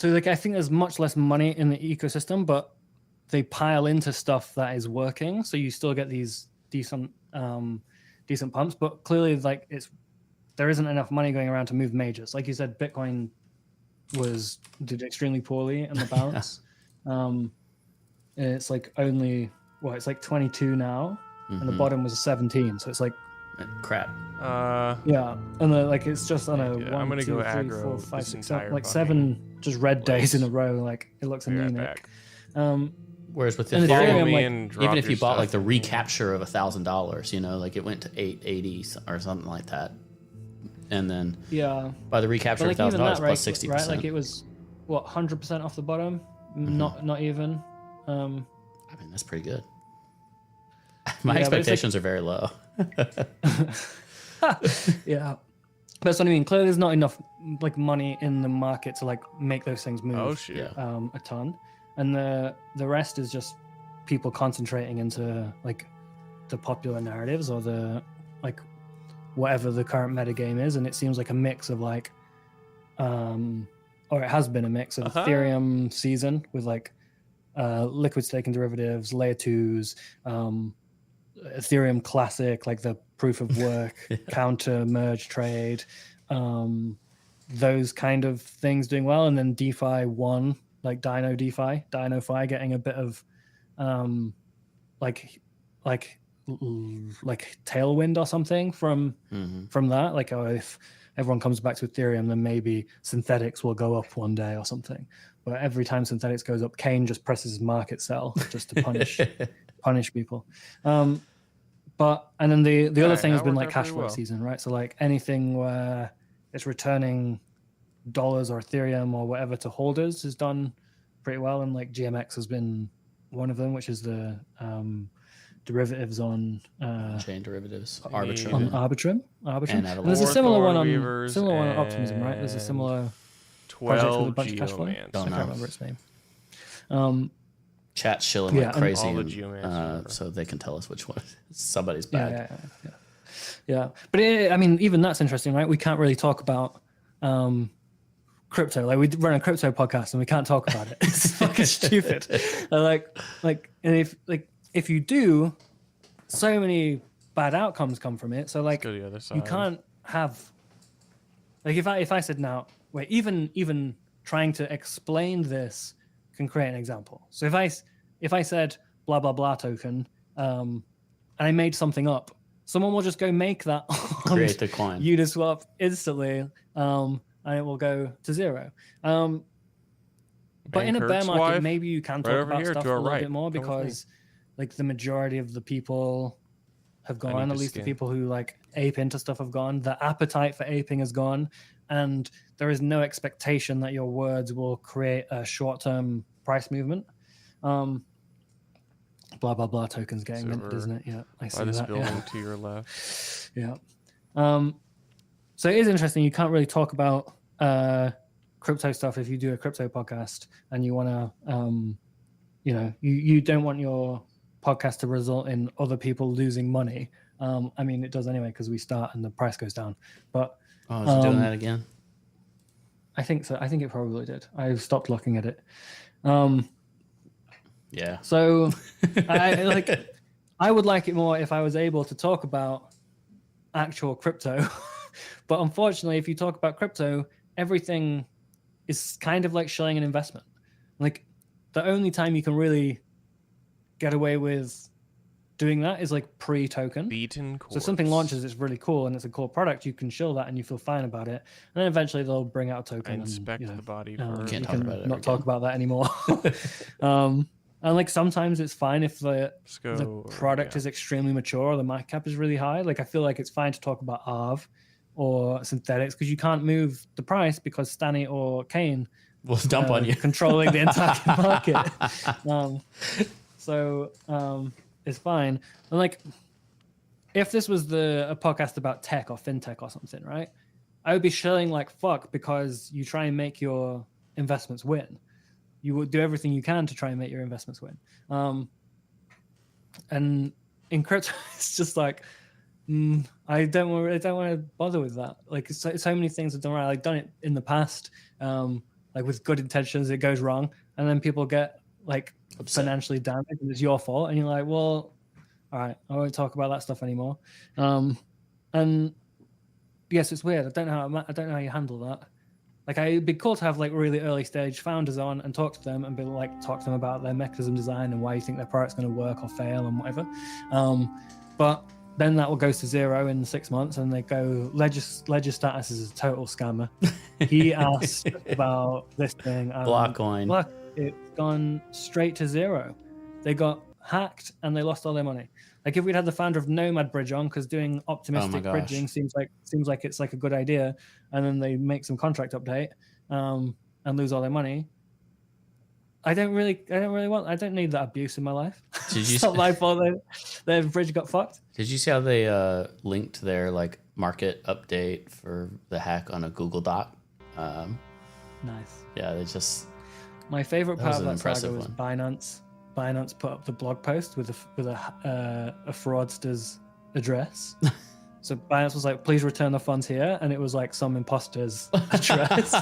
like I think there's much less money in the ecosystem, but they pile into stuff that is working. So you still get these decent pumps, but clearly like there isn't enough money going around to move majors. Like you said, Bitcoin did extremely poorly in the bounce. It's like it's like 22 now, and the bottom was 17. So it's like Crap. yeah, and like it's just on a Yeah, 1, I'm gonna 2, go 3, aggro 4, 5, this 6, entire 7, like fucking 7 just red days in a row. Like it looks Be right anemic. back. Whereas with And Ethereum, Ethereum, Follow me like, and drop even if your you bought like stuff. the recapture of $1,000, you know, like it went to 880 or something like that, and then Yeah, by the recapture but of like even $1,000 that, plus right? 60%. Right, like it was what 100% off the bottom. Not even. I mean, that's pretty good. My Yeah, but it's expectations are very low. Yeah, but that's what I mean. Clearly, there's not enough like money in the market to like make those things move. Oh shit. Yeah. A ton, and the rest is just people concentrating into like the popular narratives or the like whatever the current metagame is, and it seems like a mix of like or it has been a mix of Ethereum season with like liquid staking derivatives, layer 2s, Ethereum Classic, like the proof of work, counter merge trade, those kind of things doing well, and then DeFi 1, like Dino Fi getting a bit of like tailwind or something from that. Like, oh, if everyone comes back to Ethereum, then maybe synthetics will go up one day or something. But every time synthetics goes up, Kane just presses market sell just to punish people. But and then the other thing has that been worked like out cash pretty flow well. season, right? So like anything where it's returning dollars or Ethereum or whatever to holders has done pretty well, and like GMX has been one of them, which is the derivatives on Chain derivatives, on Arbitrum. Arbitrum. And And there's a Four similar one Thorn on Weavers Optimism, right? There's a and similar project with a 12 bunch of cash flow. Geomans. Don't I know. can't remember its name. Chat's shilling Yeah, like and crazy, all the and, geomancies so they can tell us which one somebody's bad. Yeah. But I mean, even that's interesting, right? We can't really talk about crypto. Like we run a crypto podcast and we can't talk about it. It's fucking stupid. And if you do, so many bad outcomes come from it. So like Go to the other side. you can't have like if I said now wait even trying to explain this can create an example. So if I said blah blah blah token and I made something up, someone will just go make that on Create the coin. Uniswap instantly, and it will go to zero. But in a bear Kurt's market, wife, maybe you can right talk over about here stuff to a our little right. bit more Come with me. because like the majority of the people have I gone, need at to least the skin. people who like ape into stuff have gone. The appetite for aping is gone, and there is no expectation that your words will create a short-term price movement. Blah blah blah tokens getting minted, over isn't it? Yeah, I see by this that. building Yeah. to your left. Yeah. So it is interesting. You can't really talk about crypto stuff if you do a crypto podcast and you want to, you don't want your podcast to result in other people losing money. I mean, it does anyway because we start and the price goes down. But Oh, is it doing that again? I think so. I think it probably did. I stopped looking at it. Yeah. So I would like it more if I was able to talk about actual crypto. But unfortunately, if you talk about crypto, everything is kind of like showing an investment. Like the only time you can really get away with doing that is like pre-token. Beaten course. So if something launches, it's really cool and it's a cool product, you can shill that and you feel fine about it. And then eventually they'll bring out a I token. inspect and, the body you first. Can't you talk can about it not ever talk again. about that anymore. And like sometimes it's fine if the go, product yeah. is extremely mature or the market cap is really high. Like I feel like it's fine to talk about ARV or synthetics because you can't move the price because Stanny or Kane We'll dump on you. controlling the entire market. So it's fine. And like if this was a podcast about tech or fintech or something, right? I would be shilling like fuck because you try and make your investments win. You would do everything you can to try and make your investments win. And in crypto, it's just like I don't want to bother with that. Like so many things have done right. I've done it in the past, like with good intentions, it goes wrong, and then people get like Upset. financially damaged, and it's your fault. And you're like, well, all right, I won't talk about that stuff anymore. And yes, it's weird. I don't know how you handle that. Like, it'd be cool to have like really early stage founders on and talk to them and talk to them about their mechanism design and why you think their product's going to work or fail and whatever. But then that will go to zero in 6 months, and they go, Ledger Status is a total scammer. He asked about this thing. Blockcoin. Look, it's gone straight to zero. They got hacked and they lost all their money. Like if we'd had the founder of Nomad Bridge on, because doing optimistic bridging seems like it's like a good idea, and then they make some contract update and lose all their money. I don't need that abuse in my life. It's not my fault their bridge got fucked. Did you see how they linked their like market update for the hack on a Google Doc? Nice. Yeah, they just. My favorite part of that saga was one. Binance. Binance put up the blog post with a fraudster's address. So Binance was like, please return the funds here. And it was like some imposter's address.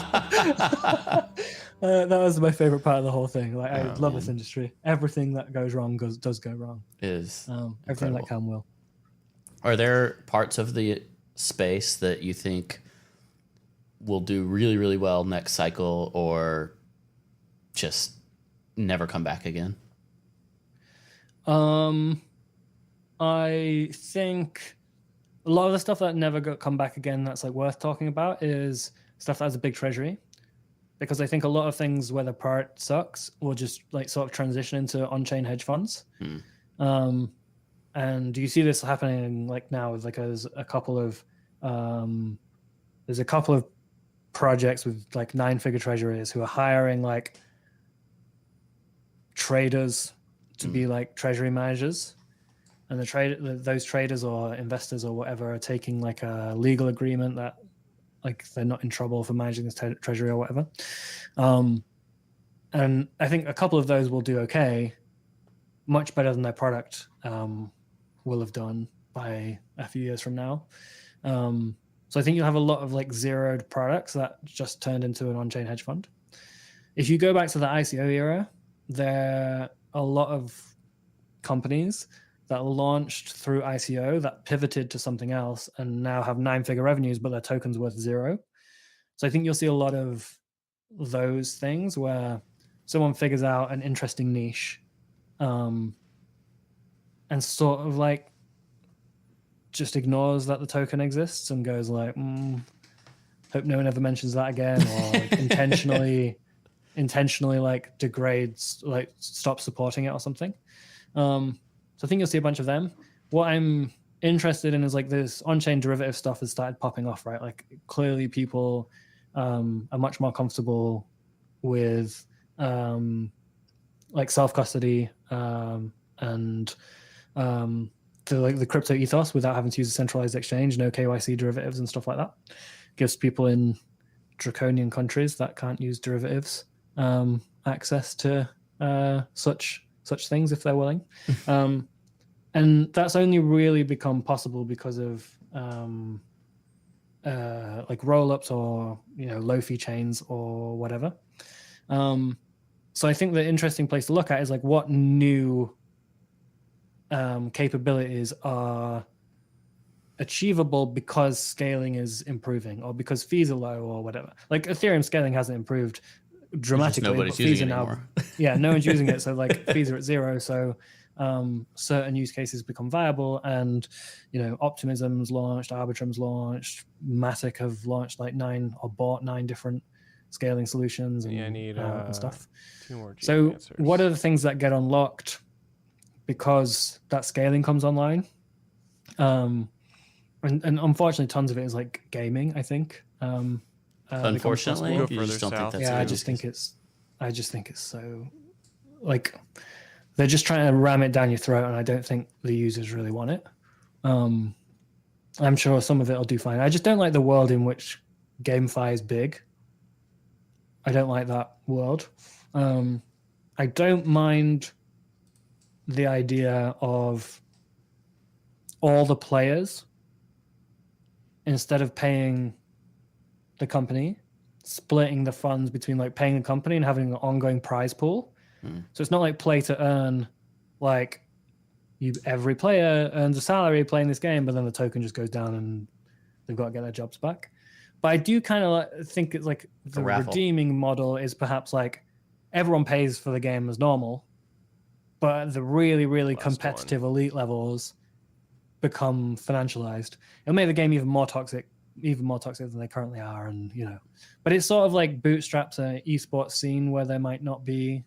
That was my favorite part of the whole thing. Like, I love this industry. Everything that goes wrong does go wrong. Is everything that can will. Are there parts of the space that you think will do really, really well next cycle or just never come back again? I think a lot of the stuff that never come back again that's like worth talking about is stuff that has a big treasury, because I think a lot of things where the part sucks will just like sort of transition into on-chain hedge funds. And you see this happening like now with like there's a couple of projects with like 9-figure treasuries who are hiring like traders to be like treasury managers, and those traders or investors or whatever are taking like a legal agreement that like they're not in trouble for managing this treasury or whatever. And I think a couple of those will do okay, much better than their product will have done by a few years from now. So I think you'll have a lot of like zeroed products that just turned into an on-chain hedge fund. If you go back to the ICO era, there are a lot of companies that launched through ICO that pivoted to something else and now have 9-figure revenues, but their token's worth 0. So I think you'll see a lot of those things where someone figures out an interesting niche and sort of like just ignores that the token exists and goes like, hope no one ever mentions that again, or like intentionally like degrades, like stop supporting it or something. So I think you'll see a bunch of them. What I'm interested in is like this on-chain derivative stuff has started popping off, right? Like clearly people are much more comfortable with like self-custody and the crypto ethos without having to use a centralized exchange, no KYC derivatives and stuff like that. Gives people in draconian countries that can't use derivatives access to such things if they're willing. And that's only really become possible because of like roll-ups or low-fee chains or whatever. So I think the interesting place to look at is like what new capabilities are achievable because scaling is improving or because fees are low or whatever. Like Ethereum scaling hasn't improved dramatically. Nobody's using it now, anymore. Yeah, no one's using it. So like fees are at 0. So certain use cases become viable, and Optimism's launched, Arbitrum's launched, Matic have launched like 9 or bought 9 different scaling solutions and, Yeah, I need and stuff. 2 more So geomancers. what are the things that get unlocked because that scaling comes online? And unfortunately, tons of it is like gaming, I think. Unfortunately, Go you further just don't think south. that's yeah, a I good just use think it's so like they're just trying to ram it down your throat, and I don't think the users really want it. I'm sure some of it will do fine. I just don't like the world in which GameFi is big. I don't like that world. I don't mind the idea of all the players, instead of paying the company, splitting the funds between like paying the company and having an ongoing prize pool. So it's not like play to earn, like every player earns a salary playing this game, but then the token just goes down and they've got to get their jobs back. But I do kind of think it's like the raffle. redeeming model is perhaps like everyone pays for the game as normal, but the really, really Last competitive elite levels become financialized. It'll make the game even more toxic than they currently are. And, but it's sort of like bootstraps an esports scene where there might not be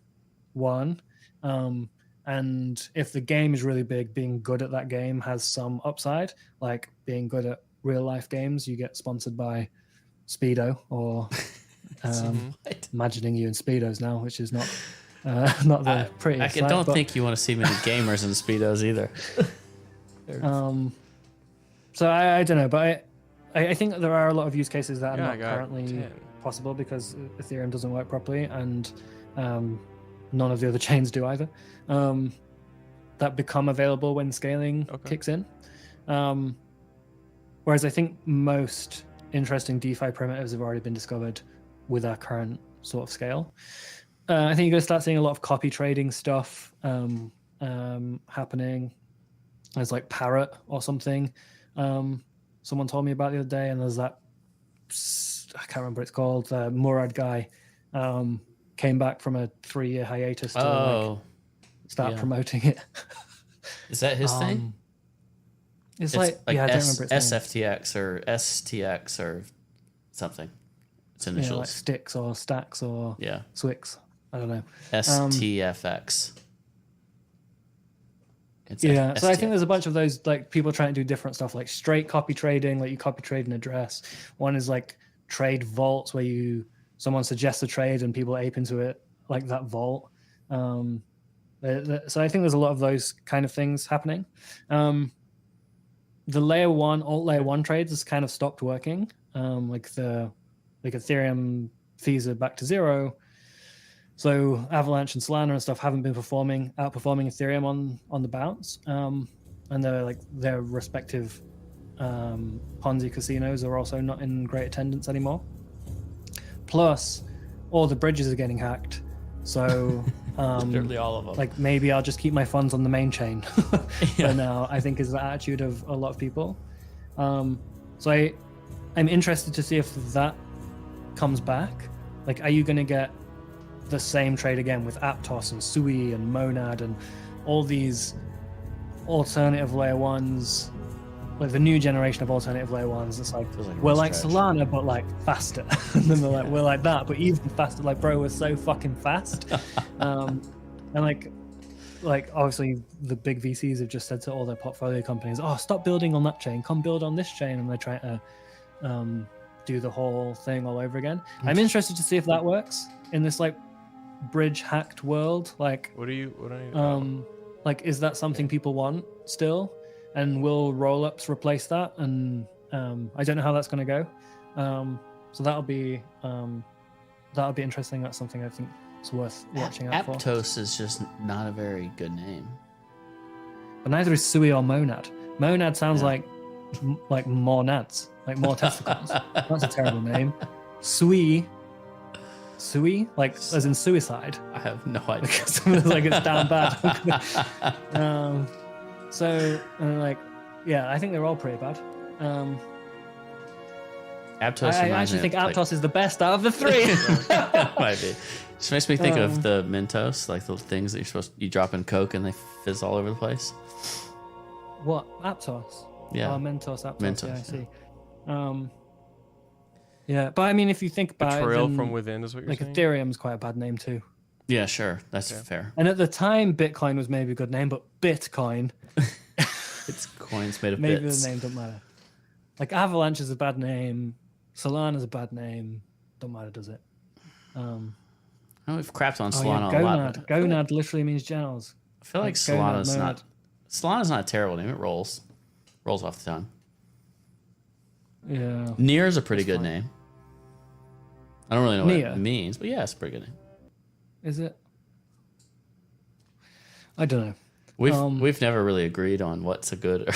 one. And if the game is really big, being good at that game has some upside, like being good at real life games. You get sponsored by Speedo or imagining you in Speedos now, which is not the prettiest. I don't think you want to see many gamers in Speedos either. So I don't know, but I think there are a lot of use cases that Yeah, are I not got currently 10. possible because Ethereum doesn't work properly, and none of the other chains do either. That become available when scaling kicks in. Whereas I think most interesting DeFi primitives have already been discovered with our current sort of scale. I think you're going to start seeing a lot of copy trading stuff happening. There's like Parrot or something. Someone told me about the other day, and there's that, I can't remember what it's called, Murad guy came back from a 3-year hiatus to start promoting it. Is that his thing? It's like I don't remember its name. SFTX or STX or something. It's initials. Like Sticks or Stacks or Swix. I don't know. STFX. So I think there's a bunch of those, like people trying to do different stuff, like straight copy trading, like you copy trade an address. One is like trade vaults, where someone suggests a trade and people ape into it, like that vault. So I think there's a lot of those kind of things happening. The alt layer one trades has kind of stopped working. Like Ethereum fees are back to zero. So Avalanche and Solana and stuff haven't been outperforming Ethereum on the bounce. And their respective Ponzi casinos are also not in great attendance anymore. Plus, all the bridges are getting hacked. So literally all of them. like maybe I'll just keep my funds on the main chain for now, I think is the attitude of a lot of people. So I'm interested to see if that comes back. Like, are you going to get the same trade again with Aptos and Sui and Monad and all these alternative layer ones, like the new generation of alternative layer ones? It's like, we're like Solana but like faster. And then they're like, we're like that but even faster. Like, bro, we're so fucking fast. And like obviously the big VCs have just said to all their portfolio companies, stop building on that chain, come build on this chain, and they're trying to do the whole thing all over again. I'm interested to see if that works in this like bridge hacked world. Like, What are you? like, is that something people want still? And will roll-ups replace that? And I don't know how that's going to go. So that'll be interesting. That's something I think is worth watching out for. Aptos is just not a very good name. But neither is Sui or Monad. Monad sounds like more nads, like more testicles. That's a terrible name. Sui, like as in suicide. I have no idea. Like it's down bad. I think they're all pretty bad. Aptos. I actually think Aptos is the best out of the three. Might be. Just makes me think of the Mentos, like the things that you drop in Coke and they fizz all over the place. What, Aptos? Yeah. Mentos, Aptos. Mentos, yeah, I see. Yeah, but I mean, if you think about Betrayal it, then, from within is what you're like saying. Ethereum's quite a bad name too. Yeah, sure. That's fair. And at the time, Bitcoin was maybe a good name, but Bitcoin, It's coins made of maybe bits. the name don't matter. Like Avalanche is a bad name. Solana's a bad name. Don't matter, does it? Oh, we've crapped on Oh Solana yeah, a lot. gonad. But Gonad literally means generals. I feel like gonad, Solana's monad. not a terrible name. It rolls off the tongue. Yeah. Near is a pretty good fine. name. I don't really know what Near? it means, but yeah, it's a pretty good name. Is it? I don't know. We've never really agreed on what's a good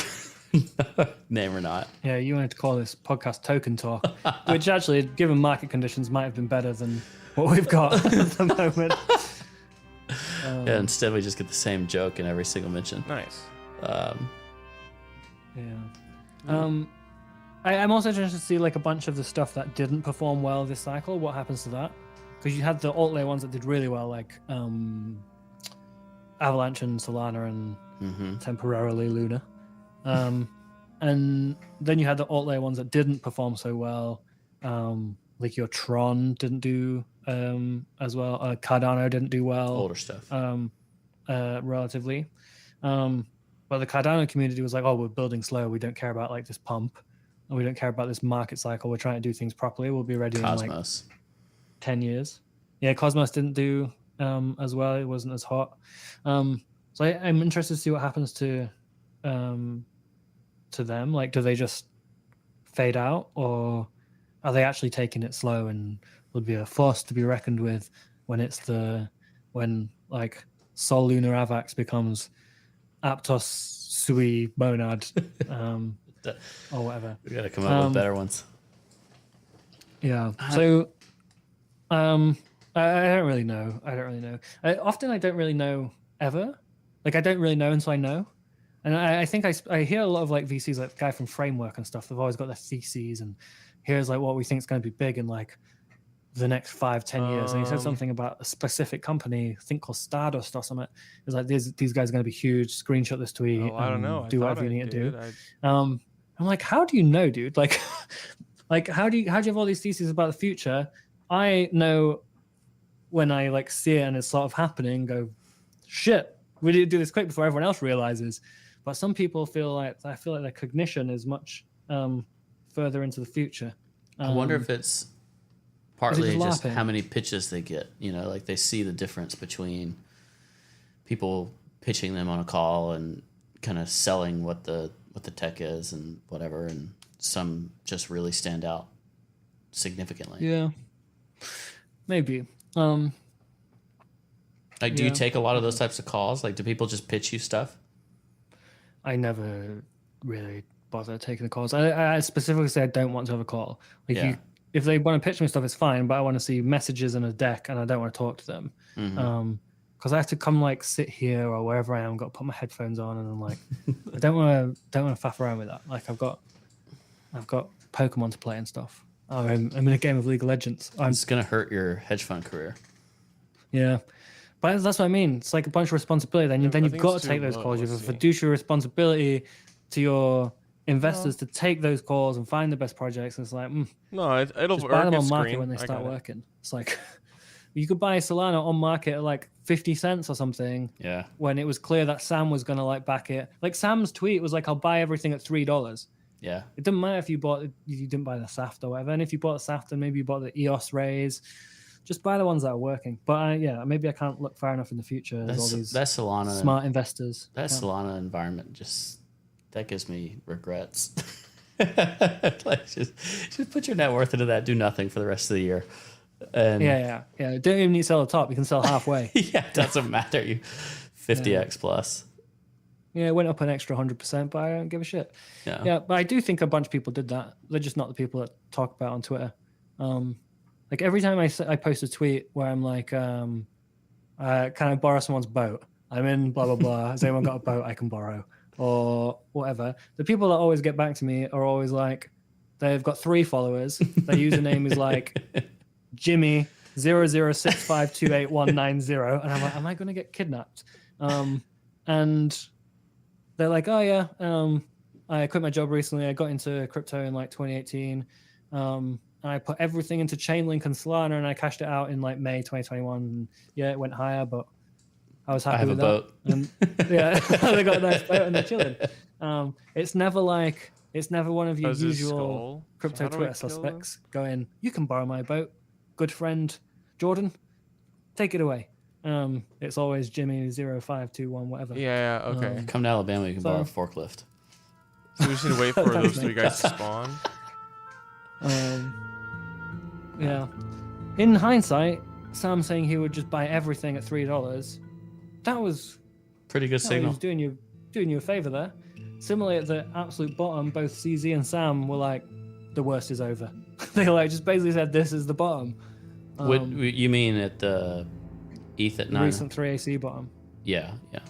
name or not. Yeah, you wanted to call this podcast Token Talk, which actually, given market conditions, might have been better than what we've got at the moment. Yeah, instead we just get the same joke in every single mention. Nice. Yeah. I'm also interested to see like a bunch of the stuff that didn't perform well this cycle. What happens to that? Because you had the alt layer ones that did really well, like Avalanche and Solana and temporarily Luna. And then you had the alt layer ones that didn't perform so well. Like your Tron didn't do as well. Cardano didn't do well. Older stuff. Relatively. But the Cardano community was like, oh, we're building slow. We don't care about like this pump. And we don't care about this market cycle. We're trying to do things properly. We'll be ready in like Cosmos. 10 years. Yeah, Cosmos didn't do as well. It wasn't as hot. So I'm interested to see what happens to them. Like, do they just fade out, or are they actually taking it slow and will be a force to be reckoned with when like Sol Lunar Avax becomes Aptos Sui Monad or whatever. We gotta come up with better ones. Yeah. So, I don't really know. I don't really know ever. Like, I don't really know until I know. And I think I hear a lot of like VCs, like the guy from Framework and stuff. They've always got their theses, and here's like what we think is going to be big in like the next 5-10 years. And he said something about a specific company, I think called Stardust or something. It's like these guys are going to be huge. Screenshot this tweet. Oh, I don't know. Do whatever you need to do. I'm like, how do you know, dude? Like, like how do you have all these theses about the future? I know when I like see it and it's sort of happening, go, shit, we need to do this quick before everyone else realizes. But some people feel like their cognition is much further into the future. I wonder if it's partly just laughing? how many pitches they get. You know, like they see the difference between people pitching them on a call and kind of selling what the tech is and whatever, and some just really stand out significantly. Yeah, maybe. Like, do you take a lot of those types of calls? Like, do people just pitch you stuff? I never really bother taking the calls. I specifically say I don't want to have a call. Like, Yeah. if they want to pitch me stuff, it's fine, but I want to see messages in a deck, and I don't want to talk to them. Because I have to come like sit here or wherever I am, got to put my headphones on, and I'm like, I don't want to faff around with that. Like, I've got Pokemon to play and stuff. I'm in a game of League of Legends. It's gonna hurt your hedge fund career. Yeah. But that's what I mean. It's like a bunch of responsibility. Then I you've think got it's to take too those low. calls. You have a Let's see. fiduciary responsibility to your investors to take those calls and find the best projects. And it's like, No, it'll just buy them work on market screen. when they I start got it. working. It's like, you could buy Solana on market at like 50 cents or something Yeah. when it was clear that Sam was going to like back it. Like Sam's tweet was like, I'll buy everything at $3. Yeah. It didn't matter if you didn't buy the SAFT or whatever. And if you bought the SAFT, then maybe you bought the EOS raise. Just buy the ones that are working. But maybe I can't look far enough in the future. There's all these That Solana smart investors. That Solana environment that gives me regrets. Like just put your net worth into that. Do nothing for the rest of the year. And Yeah. Don't even need to sell the top. You can sell halfway. yeah, it doesn't matter. You 50x plus. Yeah, it went up an extra 100%, but I don't give a shit. Yeah, but I do think a bunch of people did that. They're just not the people that talk about on Twitter. Like every time I post a tweet where I'm like, can I borrow someone's boat? I'm in blah, blah, blah. Has anyone got a boat I can borrow? Or whatever. The people that always get back to me are always like, they've got 3 followers. Their username is like Jimmy 0065289190. And I'm like, am I going to get kidnapped? And they're like, oh yeah, I quit my job recently. I got into crypto in like 2018. and I put everything into Chainlink and Solana, and I cashed it out in like May 2021. And yeah, it went higher, but I was happy I have with a that. boat. And yeah, they got a nice boat and they're chilling. It's never one of your Does his usual skull? crypto How do I Twitter kill him? suspects going, "You can borrow my boat, good friend Jordan, take it away." It's always Jimmy 0521 whatever. Yeah, okay. Come to Alabama, you can So- borrow a forklift. So we just need to wait for Thanks, those three mate. guys to spawn. Yeah. In hindsight, Sam saying he would just buy everything at $3. That was Pretty good he signal. was doing you a favor there. Similarly, at the absolute bottom, both CZ and Sam were like, "The worst is over." They like just basically said, "This is the bottom." What you mean at the ETH at The 9? recent 3AC bottom. Yeah. Yeah.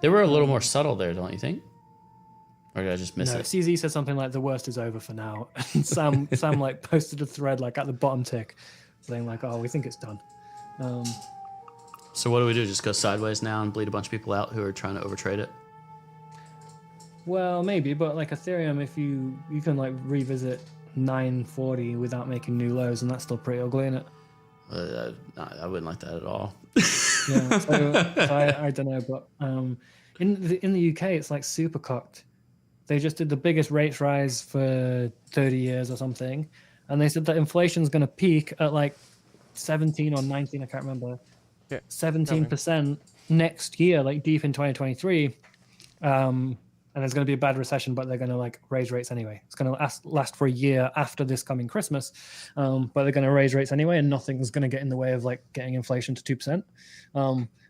They were a little more subtle there, don't you think? Or did I just miss No, it? CZ said something like, "The worst is over for now." And Sam like posted a thread like at the bottom tick, saying like, "Oh, we think it's done." So what do we do? Just go sideways now and bleed a bunch of people out who are trying to overtrade it? Well, maybe, but like Ethereum, if you can like revisit 940 without making new lows, and that's still pretty ugly, isn't it? I wouldn't like that at all. Yeah, so I don't know, but in the UK, it's like super cocked. They just did the biggest rates rise for 30 years or something, and they said that inflation's going to peak at like 17 or 19, I can't remember, Yeah, 17% next year, like deep in 2023. And there's going to be a bad recession, but they're going to like raise rates anyway. It's going to last for a year after this coming Christmas, but they're going to raise rates anyway, and nothing's going to get in the way of like getting inflation to 2%.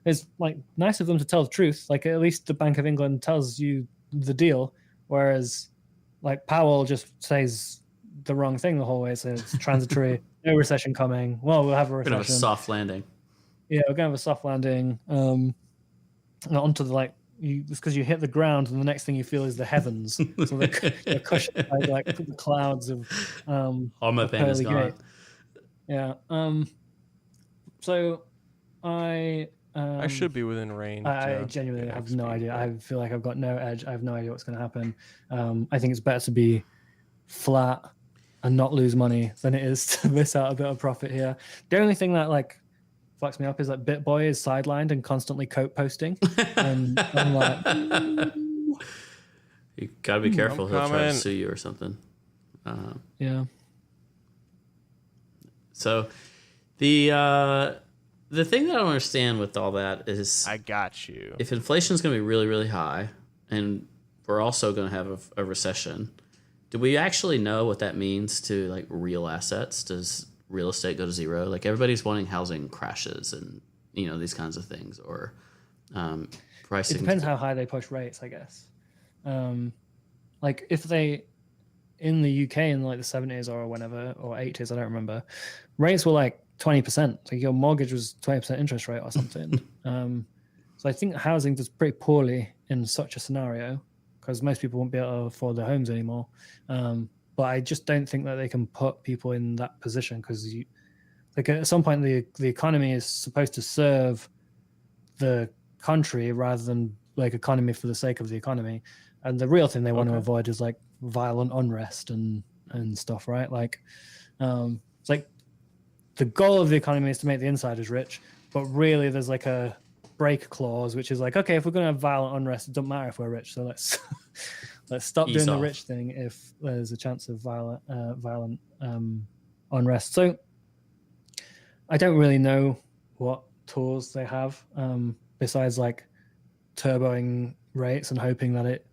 It's like nice of them to tell the truth. Like at least the Bank of England tells you the deal, whereas like Powell just says the wrong thing the whole way. So it's transitory, no recession coming. Well, we'll have a Bit of a recession. soft landing. Yeah, we're going to have a soft landing. Onto the like. It's because you hit the ground, and the next thing you feel is the heavens. So they're cushioned by like the clouds of All my of pain is pearly gone. gate. Yeah. So I I should be within range. I genuinely have no idea. I feel like I've got no edge. I have no idea what's going to happen. I think it's better to be flat and not lose money than it is to miss out a bit of profit here. The only thing that like fucks me up is that BitBoy is sidelined and constantly coat posting, and I'm like, You gotta be careful. I'm He'll try to coming. sue you or something. yeah. So the thing that I don't understand with all that is I got you. if inflation is going to be really, really high, and we're also going to have a recession, do we actually know what that means to like real assets? Does real estate go to zero? Like everybody's wanting housing crashes and these kinds of things, or pricing. It depends how high they push rates, I guess. Like if they in the UK in like the 70s or whenever or 80s, I don't remember, rates were like 20%. Like your mortgage was 20% interest rate or something. So I think housing does pretty poorly in such a scenario because most people won't be able to afford their homes anymore. But I just don't think that they can put people in that position because like at some point the economy is supposed to serve the country rather than like economy for the sake of the economy. And the real thing they want to avoid is like violent unrest and stuff, right? Like it's like the goal of the economy is to make the insiders rich, but really there's like a break clause which is like, okay, if we're going to have violent unrest, it doesn't matter if we're rich, so let's stop Ease doing off. the rich thing if there's a chance of violent unrest. So I don't really know what tools they have besides like turboing rates and hoping that it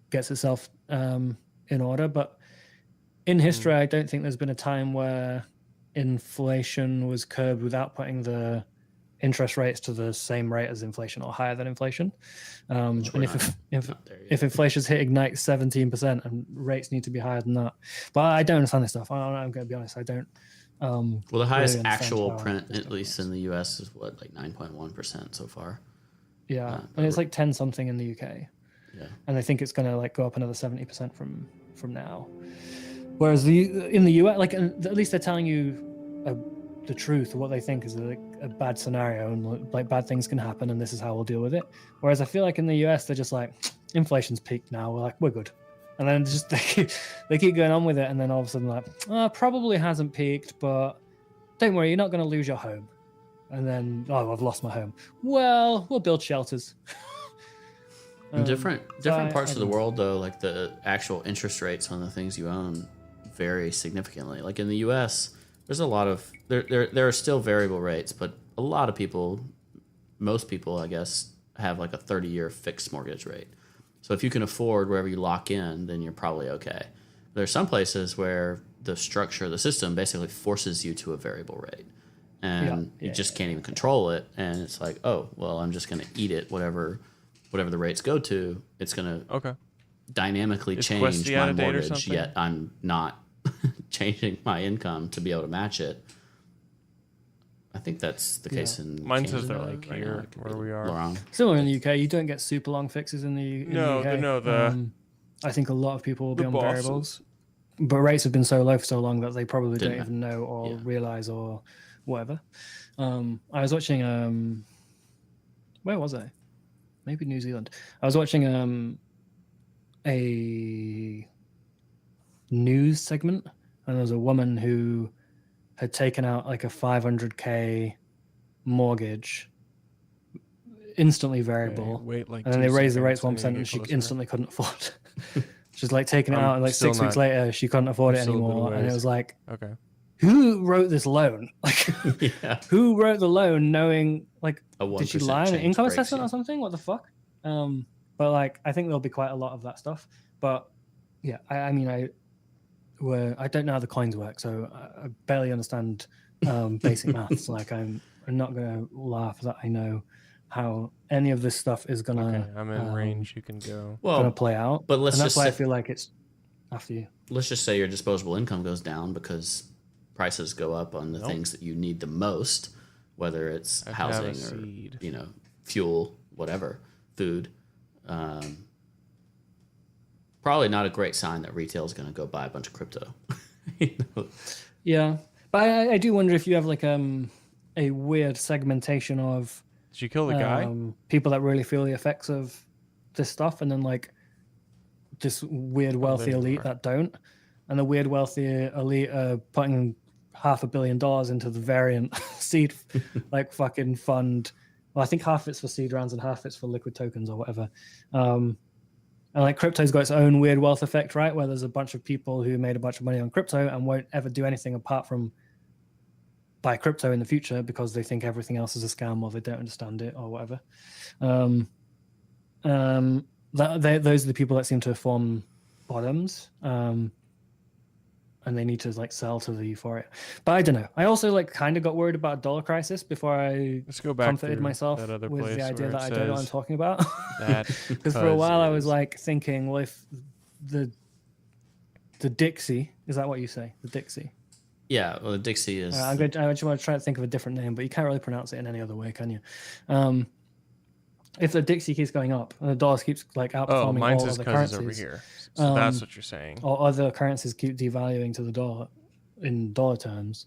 gets itself in order. But in history, I don't think there's been a time where inflation was curbed without putting the interest rates to the same rate as inflation or higher than inflation. And if inflation's hit ignite 17% and rates need to be higher than that. But I don't understand this stuff. I'm going to be honest. I don't. Well, the highest really understand actual how print, this at stuff least works. in the U.S., is what, like 9.1% so far. Yeah, and it's like 10 something in the UK. Yeah. And I think it's going to like go up another 70% from now. Whereas in the US, like at least they're telling you the truth of what they think is like a bad scenario and like bad things can happen and this is how we'll deal with it. Whereas I feel like in the US they're just like inflation's peaked now. We're good. And then just they keep going on with it, and then all of a sudden like, probably hasn't peaked, but don't worry, you're not going to lose your home. And then, I've lost my home. Well, we'll build shelters. In different parts I of the don't know. world, though, like the actual interest rates on the things you own vary significantly. Like in the U.S., there's a lot of there are still variable rates, but a lot of people, most people, I guess, have like a 30-year fixed mortgage rate. So if you can afford wherever you lock in, then you're probably okay. There are some places where the structure of the system basically forces you to a variable rate, and you just can't even control it. And it's like, oh, well, I'm just going to eat it, whatever the rates go to. It's going to Okay. dynamically Is change Questy my out of date or mortgage, something? yet I'm not changing my income to be able to match it. I think that's the case in Mine Canada says they're like right here now. I could where be we are. wrong. Similar in the UK, you don't get super long fixes in the UK. I think a lot of people will be The on bosses. variables, but rates have been so low for so long that they probably Didn't don't even know or yeah. realize or whatever. I was watching where was I? Maybe New Zealand. I was watching a news segment, and there was a woman who had taken out like a 500k mortgage, instantly variable, Wait, like and then 2 they raised the seconds, rates I 1%, need to and get she closer. instantly couldn't afford. She's like taking it I'm out, and like still 6 weeks not- later, she couldn't afford I'm it still a bit anymore, and it ways. was like, Okay. who wrote this loan? Like, Yeah. who wrote the loan knowing like A did she 1% lie on an change income breaks assessment you. or something? What the fuck? But like I think there'll be quite a lot of that stuff. But yeah, I mean I don't know how the coins work, so I barely understand basic maths. Like I'm not gonna laugh that I know how any of this stuff is gonna Okay, I'm in range. You can go. gonna Well, play out. but let's and that's just why I say, feel like it's after you. let's just say your disposable income goes down because prices go up on the things that you need the most, whether it's I have a housing or seed. fuel, whatever, food. Probably not a great sign that retail is going to go buy a bunch of crypto. Yeah, but I do wonder if you have like a weird segmentation of Did you kill the guy? people that really feel the effects of this stuff, and then like this weird wealthy there you elite are. that don't, and the weird wealthy elite are putting $500 million into the variant seed like fucking fund. Well, I think half it's for seed rounds and half it's for liquid tokens or whatever. And like crypto's got its own weird wealth effect, right? Where there's a bunch of people who made a bunch of money on crypto and won't ever do anything apart from buy crypto in the future because they think everything else is a scam or they don't understand it or whatever. Those are the people that seem to form bottoms. And they need to like sell to the euphoria. But I don't know. I also like kind of got worried about a dollar crisis before I Let's go back comforted through myself that other with place the idea where that it I don't know what I'm says talking about. that Because for a while I was is- like thinking, well, if the Dixie, is that what you say? The Dixie. Yeah, well, the Dixie is. I just want to try to think of a different name, but you can't really pronounce it in any other way, can you? If the Dixie keeps going up and the dollar keeps like Oh, outperforming mine all says other because currencies, it's over here. So that's what you're saying. or other currencies keep devaluing to the dollar in dollar terms,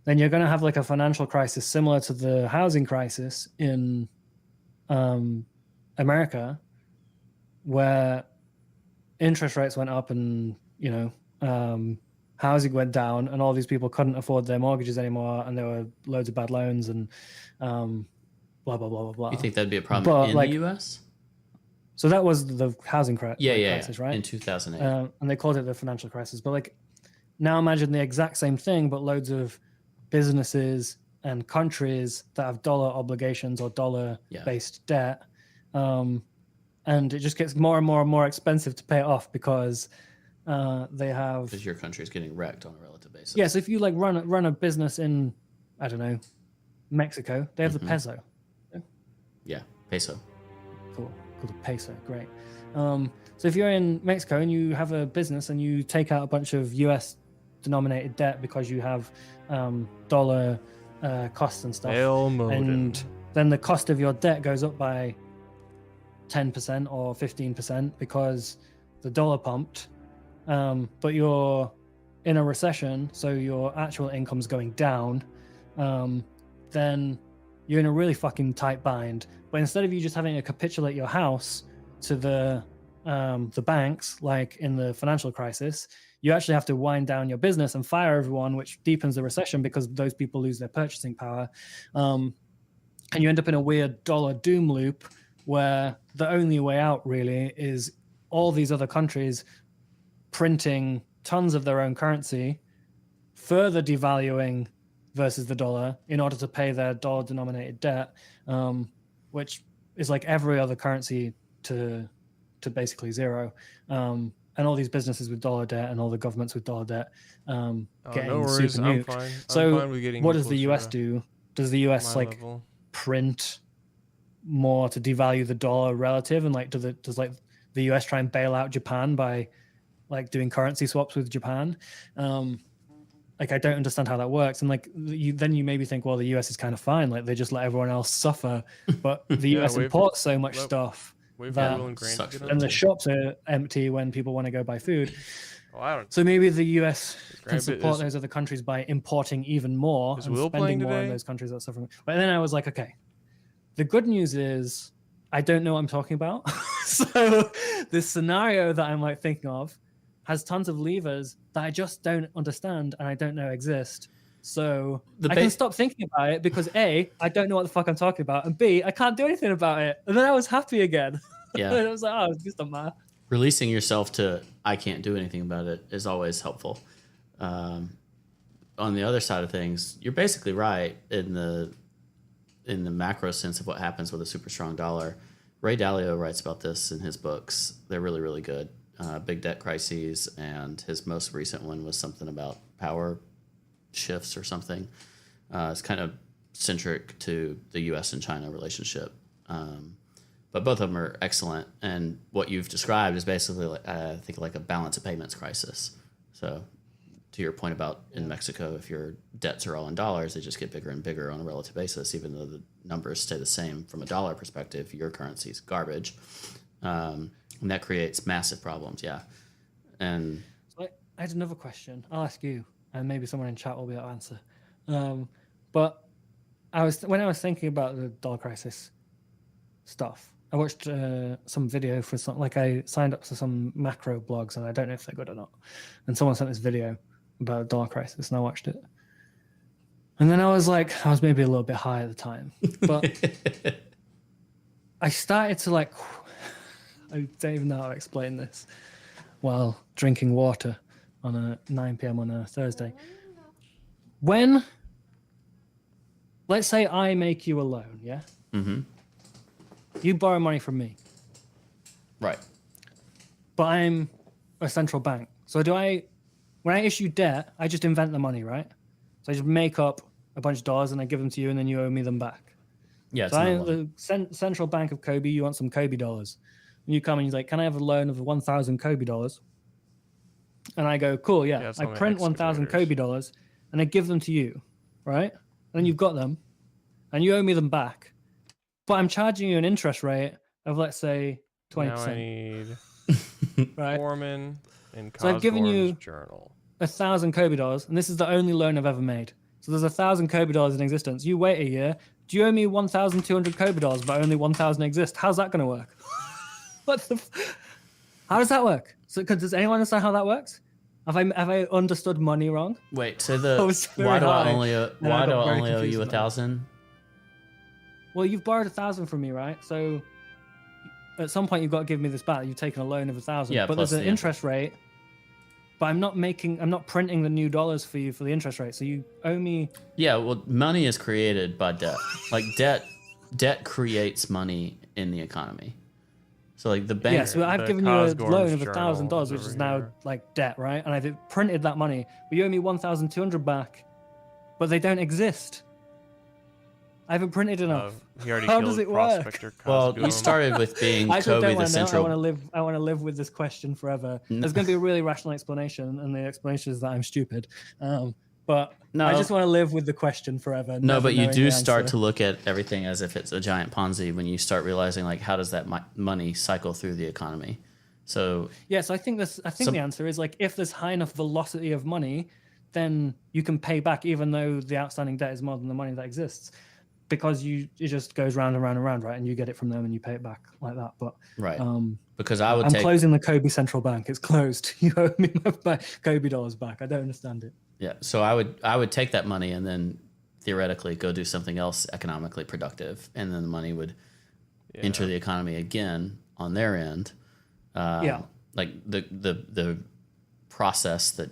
then you're going to have like a financial crisis similar to the housing crisis in America, where interest rates went up and housing went down and all these people couldn't afford their mortgages anymore and there were loads of bad loans and blah blah blah blah blah. You think that'd be a problem But, in like, the U.S.? So that was the housing Yeah, crisis, right? in 2008. And they called it the financial crisis. But like now imagine the exact same thing, but loads of businesses and countries that have dollar obligations or dollar-based debt. And it just gets more and more and more expensive to pay it off because they have... Because your country is getting wrecked on a relative basis. Yeah, so if you like run a business in, I don't know, Mexico, they have the peso. Yeah, peso. Cool. Called a peso. Great. So if you're in Mexico and you have a business and you take out a bunch of US denominated debt because you have dollar costs and stuff, and then the cost of your debt goes up by 10% or 15% because the dollar pumped, but you're in a recession, so your actual income's going down, then you're in a really fucking tight bind. But instead of you just having to capitulate your house to the the banks, like in the financial crisis, you actually have to wind down your business and fire everyone, which deepens the recession because those people lose their purchasing power. And you end up in a weird dollar doom loop where the only way out really is all these other countries printing tons of their own currency, further devaluing versus the dollar in order to pay their dollar denominated debt, which is like every other currency to basically zero. And all these businesses with dollar debt and all the governments with dollar debt getting no worries. super I'm nuked. fine. So I'm fine with getting what does the closer US to do? Does the US my like level. print more to devalue the dollar relative, and like does like the US try and bail out Japan by like doing currency swaps with Japan? Like I don't understand how that works, and like then you maybe think, well, the US is kind of fine, like they just let everyone else suffer, but the Yeah, US imports so much look, stuff Wait that- for Will and Grant sucks to for get and on. the shops are empty when people want to go buy food. Oh, I don't. So maybe the US can Grant, support is- those other countries by importing even more Is and Will spending playing more in today? those countries that are suffering. But then I was like, okay, the good news is I don't know what I'm talking about. So this scenario that I'm like thinking of has tons of levers that I just don't understand and I don't know exist. So I can stop thinking about it because A, I don't know what the fuck I'm talking about, and B, I can't do anything about it. And then I was happy again. Yeah. And I was like, oh, it's just a math. Releasing yourself to I can't do anything about it is always helpful. On the other side of things, you're basically right in the macro sense of what happens with a super strong dollar. Ray Dalio writes about this in his books. They're really, really good. Big Debt Crises, and his most recent one was something about power shifts or something. It's kind of centric to the U.S. and China relationship. But both of them are excellent. And what you've described is basically, like, I think, like a balance of payments crisis. So to your point about in Mexico, if your debts are all in dollars, they just get bigger and bigger on a relative basis, even though the numbers stay the same from a dollar perspective. Your currency is garbage. And that creates massive problems, yeah. And So I had another question. I'll ask you, and maybe someone in chat will be able to answer. But when I was thinking about the dollar crisis stuff, I watched some video for some, like I signed up to some macro blogs, and I don't know if they're good or not. And someone sent this video about a dollar crisis, and I watched it. And then I was like, I was maybe a little bit high at the time, but I started to like, I don't even know how to explain this, while drinking water on a 9 p.m. on a Thursday. When, let's say I make you a loan, yeah? mm-hmm. You borrow money from me, Right. but I'm a central bank. So when I issue debt, I just invent the money, right? So I just make up a bunch of dollars and I give them to you, and then you owe me them back. Yeah, it's So not I'm a loan. the central bank of Kobe. You want some Kobe dollars. And you come and you're like, can I have a loan of 1,000 Kobe dollars? And I go, cool, yeah. it's I only print 1,000 excavators. Kobe dollars and I give them to you, right? And then you've got them and you owe me them back. But I'm charging you an interest rate of, let's say, 20%. Now I need right? Foreman and So I've given Cosgorn's you- journal. 1,000 Kobe dollars, and this is the only loan I've ever made. So there's 1,000 Kobe dollars in existence. You wait a year. Do you owe me 1,200 Kobe dollars, but only 1,000 exist? How's that going to work? What the? How does that work? So, does anyone understand how that works? Have I understood money wrong? Wait, say I was very why do I high, only I why do got I very only owe confused you about it. 1,000? Well, you've borrowed 1,000 from me, right? So at some point you've got to give me this back. You've taken a loan of 1,000, Yeah, but plus there's an the interest rate. But I'm not printing the new dollars for you for the interest rate. So you owe me. Yeah, well, money is created by debt. Like debt creates money in the economy. So like the bank. Yeah, so I've the given you a Cosgorn's loan of journal $1,000, is which over is now here. like debt, right? And I've printed that money, but you owe me 1,200 back, but they don't exist. I haven't printed enough. He already How killed does it work? Prospector Well, Cosgorn. you started with being I just Kobe don't the want to know. central. I want to live with this question forever. There's going to be a really rational explanation, and the explanation is that I'm stupid. But No. I just want to live with the question forever. No, never but you knowing do the start answer. to look at everything as if it's a giant Ponzi when you start realizing like how does that money cycle through the economy. So Yes, I think Some- the answer is like if there's high enough velocity of money, then you can pay back even though the outstanding debt is more than the money that exists. because it just goes round and round and round, right? And you get it from them and you pay it back like that. But Right. Because I would I'm take closing the Kobe Central Bank. It's closed. You owe me my Kobe dollars back. I don't understand it. yeah. So I would take that money and then theoretically go do something else economically productive, and then the money would enter the economy again on their end. Like the process that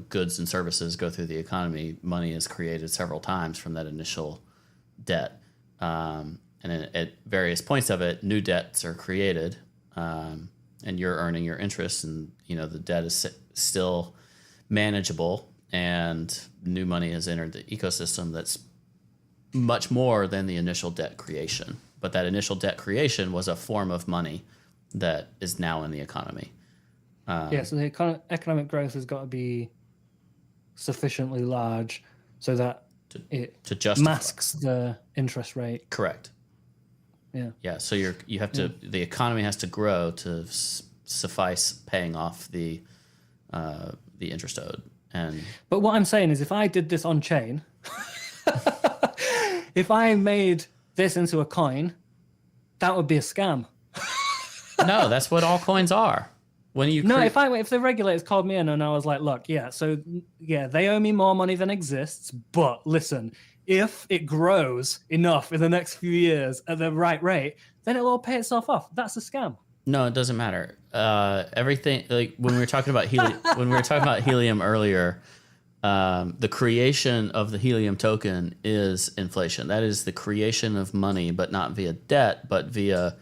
goods and services go through the economy, money is created several times from that initial debt, and at various points of it, new debts are created, and you're earning your interest, and the debt is still manageable, and new money has entered the ecosystem that's much more than the initial debt creation. But that initial debt creation was a form of money that is now in the economy. So the economic growth has got to be sufficiently large so that it to justify. masks the interest rate. Correct. Yeah. Yeah. So you have to. The economy has to grow to suffice paying off the interest owed. But what I'm saying is, if I did this on chain, if I made this into a coin, that would be a scam. No, that's what all coins are. When you if the regulators called me in and I was like, look, they owe me more money than exists, but listen, if it grows enough in the next few years at the right rate, then it'll all pay itself off. That's a scam. No, it doesn't matter. Everything, like when we were talking about helium earlier, the creation of the helium token is inflation. That is the creation of money, but not via debt, but via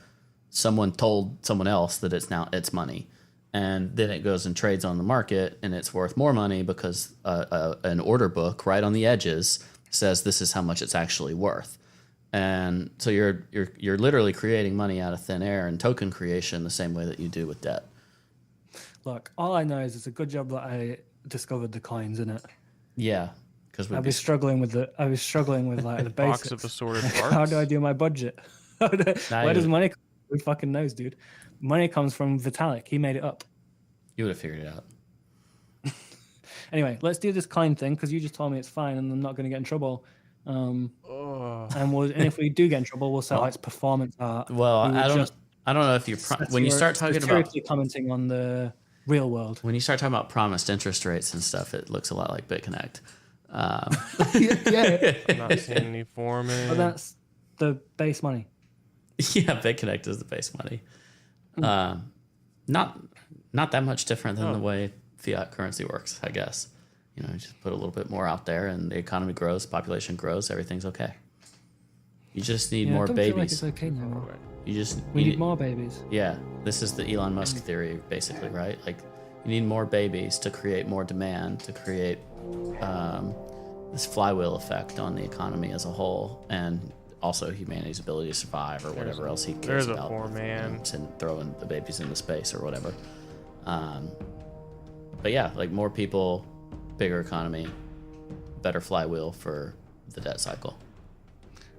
someone told someone else that it's money. And then it goes and trades on the market, and it's worth more money because an order book right on the edges says this is how much it's actually worth. And so you're literally creating money out of thin air and token creation the same way that you do with debt. Look, all I know is it's a good job that I discovered the coins in it. Yeah, because I was struggling with like the Box basics. of assorted How parts. do I do my budget? Where does money come from? Who fucking knows, dude? Money comes from Vitalik. He made it up. You would have figured it out. Anyway, let's do this coin thing because you just told me it's fine and I'm not going to get in trouble. And if we do get in trouble, we'll say it's performance art. Well, I don't know if you when you start talking about commenting on the real world. When you start talking about promised interest rates and stuff, it looks a lot like BitConnect. Yeah. I'm not seeing any forming. But that's the base money. Yeah, BitConnect is the base money. Not that much different than the way fiat currency works, I guess. You just put a little bit more out there, and the economy grows, population grows, everything's okay. You just need more I don't babies. feel like it's okay now. We need more babies. Yeah, this is the Elon Musk theory, basically, right? Like, you need more babies to create more demand, to create this flywheel effect on the economy as a whole, and also humanity's ability to survive, or whatever else he cares There's about. a poor man. And throwing the babies into space or whatever. But yeah, like more people, bigger economy, better flywheel for the debt cycle.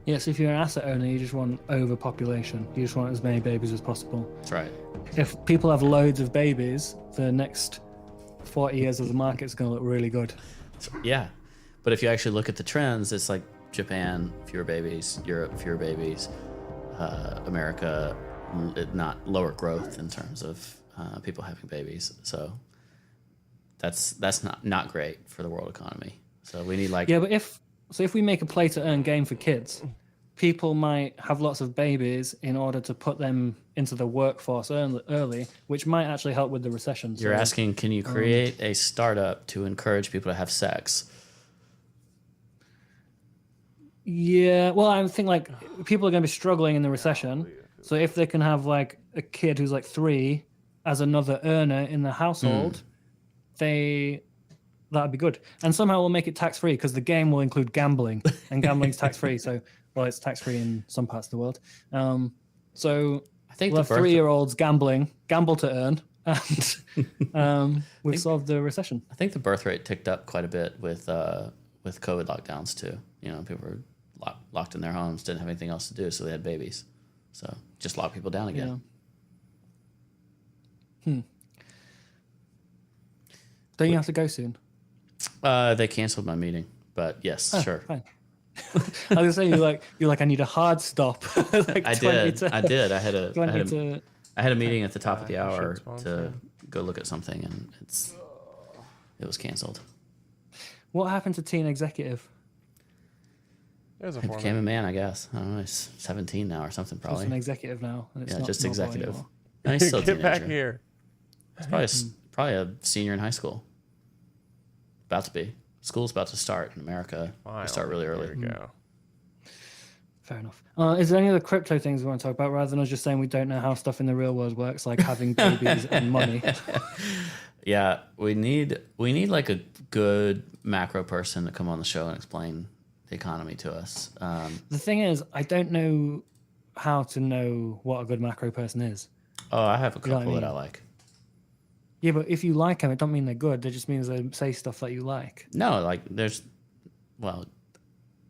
Yeah, so if you're an asset owner, you just want overpopulation. You just want as many babies as possible. That's right. If people have loads of babies, the next 40 years of the market's going to look really good. Yeah. But if you actually look at the trends, it's like Japan, fewer babies, Europe, fewer babies, America, not lower growth in terms of people having babies. So that's not great for the world economy. So we need like... Yeah, but if we make a play to earn game for kids, people might have lots of babies in order to put them into the workforce early, which might actually help with the recession. You're asking, can you create a startup to encourage people to have sex? Yeah, well, I think like people are going to be struggling in the recession. So if they can have like a kid who's like 3 as another earner in the household, that'd be good. And somehow we'll make it tax-free because the game will include gambling, and gambling's tax-free. So, well, it's tax-free in some parts of the world. So I think we'll have 3-year-olds gamble to earn, and we've solved the recession. I think the birth rate ticked up quite a bit with COVID lockdowns too. People were locked in their homes, didn't have anything else to do, so they had babies. So just lock people down again. Yeah. Don't you have to go soon? They canceled my meeting, but yes, sure. Fine. I was gonna say you're like I need a hard stop. Like I 20 did. to- I did. I had 20 to I had a meeting at the top of the you should hour sponsor. to go look at something, and it was canceled. What happened to Teen Executive? There's a I format. became a man, I guess. I don't know. He's 17 now or something, It's probably. an executive now. And it's Yeah, not just normal executive. anymore. No, he's still a Get back teenager. here. He's probably a senior in high school. About to be. School's about to start in America. They start really early. There we go. Fair enough. Is there any other crypto things we want to talk about rather than us just saying we don't know how stuff in the real world works, like having babies and money? Yeah, we need like a good macro person to come on the show and explain the economy to us. The thing is, I don't know how to know what a good macro person is. Oh, I have a You know what I couple that I mean? like. Yeah, but if you like them, it don't mean they're good. It just means they say stuff that you like. No, like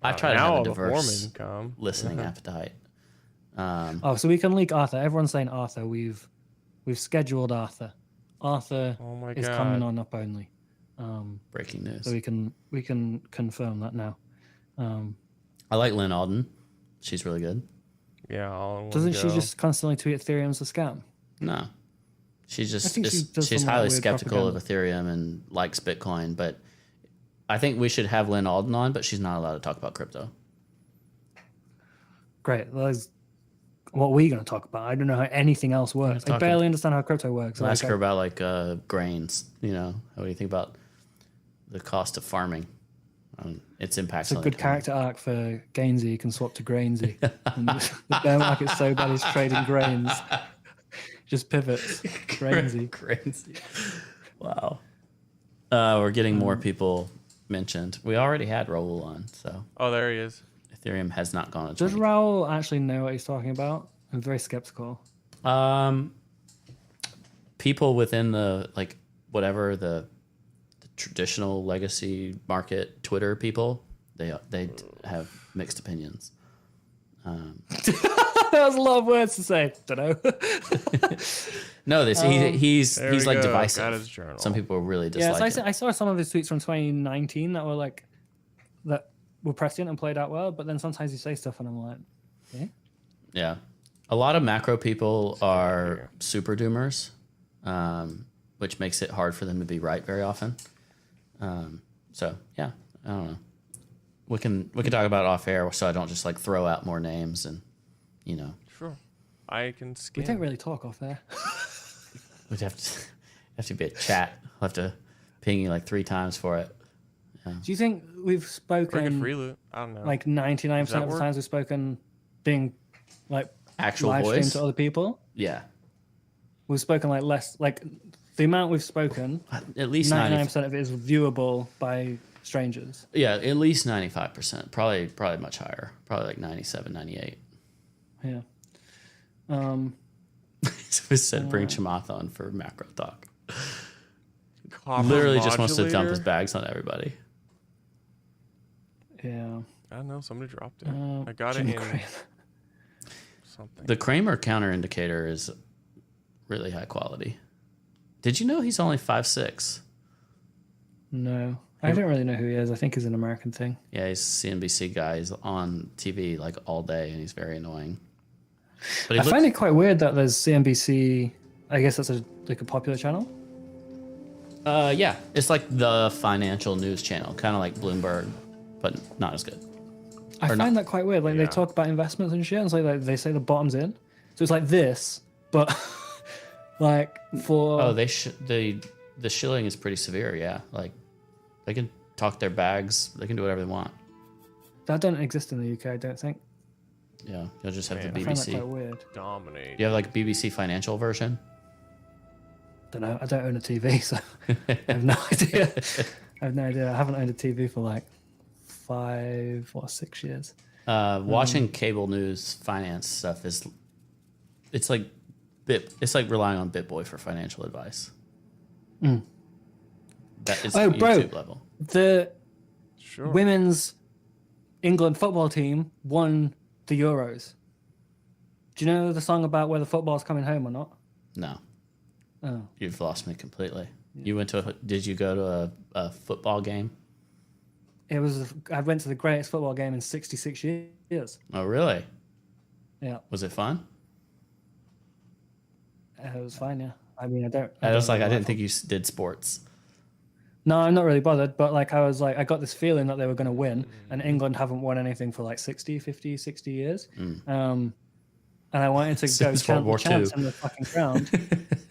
I try to now have a all the diverse foremen come. listening appetite. Oh, so we can leak Arthur. Everyone's saying Arthur. We've scheduled Arthur. Arthur Oh my is god. coming on Up Only. Breaking news. So we can confirm that now. I like Lynn Alden. She's really good. Yeah, all in one Doesn't she go. just constantly tweet Ethereum's a scam? No, she's just think she does she's some highly weird skeptical of Ethereum and likes Bitcoin. But I think we should have Lynn Alden on, but she's not allowed to talk about crypto. Great. That's what we're going to talk about. I don't know how anything else works. I talk barely understand how crypto works. Ask Like, her about like grains. You know, what do you think about the cost of farming? Its impact. it's a on the good economy. character arc for Gainsey. You can swap to Grainsy. And the bear market's so bad he's trading grains. Just pivots. Grainsy. Grains. Wow. We're getting more people mentioned. We already had Raul on, so Oh, there he is. Ethereum has not gone to Does 20. Raul actually know what he's talking about? I'm very skeptical. People within the like whatever the traditional legacy market Twitter people, they have mixed opinions. That was a lot of words to say. Don't know. No, he's There like we go. Got divisive. his journal. Some people really Yeah, dislike so it. I saw some of his tweets from 2019 that were like that were prescient and played out well, but then sometimes you say stuff and I'm like, Yeah. A lot of macro people are super doomers, which makes it hard for them to be right very often. So yeah, I don't know. We can talk about it off air so I don't just like throw out more names and Sure. I can we scan. don't really talk off there. we'd have to be a chat. I'll have to ping you like 3 times for it. Do you think we've Or get spoken free loot. I don't know. like 99% Does that of the work? times we've spoken being like Actual live streamed voice. to other people? Yeah. We've spoken like less, like the amount we've spoken, At least 99% of it is viewable by strangers. Yeah, at least 95%. Probably much higher. Probably like 97, 98. Yeah. So we said bring Chamath on for macro talk. Copper Literally just wants to dump modulator? his bags on everybody. Yeah. I don't know. Somebody dropped it. Um, I got Jim it in Crane. something. The Kramer counter indicator is really high quality. Did you know he's only 5'6"? No. I don't really know who he is. I think he's an American thing. Yeah, he's a CNBC guy. He's on TV like all day, and he's very annoying. But he I find it quite weird that there's CNBC. I guess that's a popular channel. yeah, it's like the financial news channel, kind of like Bloomberg, but not as good. I Or find not. that quite weird. Like Yeah. they talk about investments and shit, and so like they say the bottom's in. So it's like this, but like for Oh, the shilling is pretty severe. Yeah, like they can talk their bags. They can do whatever they want. that don't exist in the UK. I don't think. Yeah, you'll just have Man, the I find that BBC. quite weird. Dominate. You have like BBC financial version. Don't know. I don't own a TV, so I have no idea. I have no idea. I haven't owned a TV for like 5 or 6 years. Watching cable news finance stuff it's like relying on BitBoy for financial advice. That is Oh, bro. YouTube level. The Sure. women's England football team won the Euros. Do you know the song about whether football's coming home or not? No, Oh. you've lost me completely. Did you go to a football game? I went to the greatest football game in 66 years. Oh, really? Yeah, Was it fun? it was fine. Yeah, I mean, I don't. I was like, I really didn't think you did sports. No, I'm not really bothered, but like I got this feeling that they were going to win, and England haven't won anything for like 60 years. And I wanted to go Since World chant War the chants II. in the fucking ground.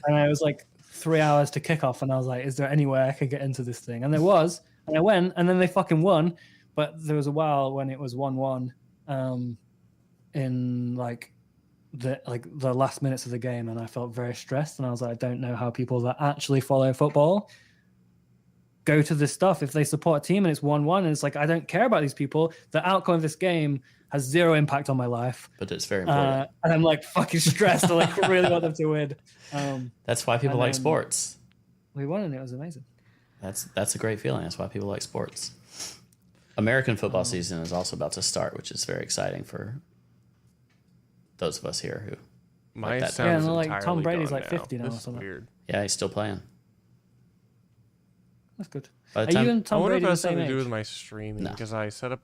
And I was like 3 hours to kick off, and I was like, is there any way I could get into this thing? And there was, and I went, and then they fucking won. But there was a while when it was 1-1 in like the last minutes of the game, and I felt very stressed, and I was like, I don't know how people that actually follow football go to this stuff if they support a team and it's 1-1, and it's like, I don't care about these people. The outcome of this game has zero impact on my life, But it's very important. and I'm like fucking stressed. I like really want them to win. That's why people and like then- sports. We won, and it was amazing. That's a great feeling. That's why people like sports. American football season is also about to start, which is very exciting for those of us here who. My that. sound Yeah, is and, like, entirely Tom Brady's, gone like, 50 now or This is something. weird. Yeah, he's still playing. That's good. By Are the time, you and I Tom wonder if Brady it the has same something to do age? with my streaming No. because I set up.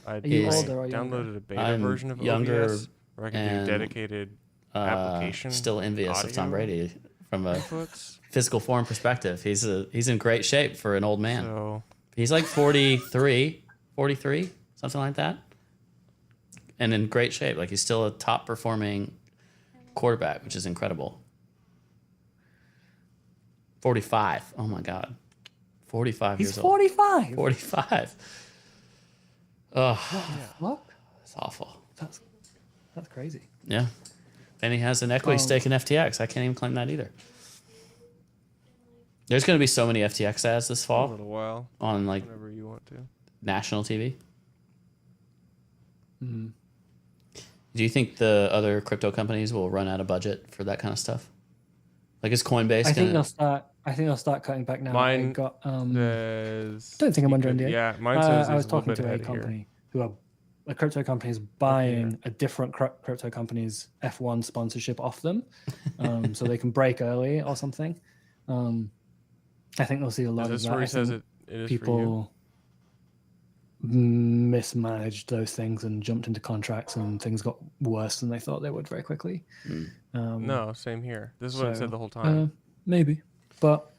I you Is- older or younger? downloaded a beta I'm version of younger OBS where I can and, do dedicated application. still envious of Tom audio Brady from a inputs. physical form perspective. He's in great shape for an old man. So He's like 43, something like that. And in great shape. Like, he's still a top performing quarterback, which is incredible. 45. Oh my God. 45 He's years old. 45. 45. Oh, What? it's awful. That's crazy. Yeah. And he has an equity stake in FTX. I can't even claim that either. There's going to be so many FTX ads this a fall little while, on like whenever you want to. national TV. Mm-hmm. Do you think the other crypto companies will run out of budget for that kind of stuff? Like, is Coinbase I think going they'll to... start. I think they'll start cutting back now. Mine I got. There's, Don't think I'm you under could- NDA. Yeah, mine says I was he's a little talking bit to a ahead here. company a crypto company is buying a different crypto company's F1 sponsorship off them, so they can break early or something. I think we'll see a lot Is of this that. where I he says think it is for you? people mismanaged those things and jumped into contracts, and things got worse than they thought they would very quickly. No, same here. This is what it so, said the whole time. Maybe, but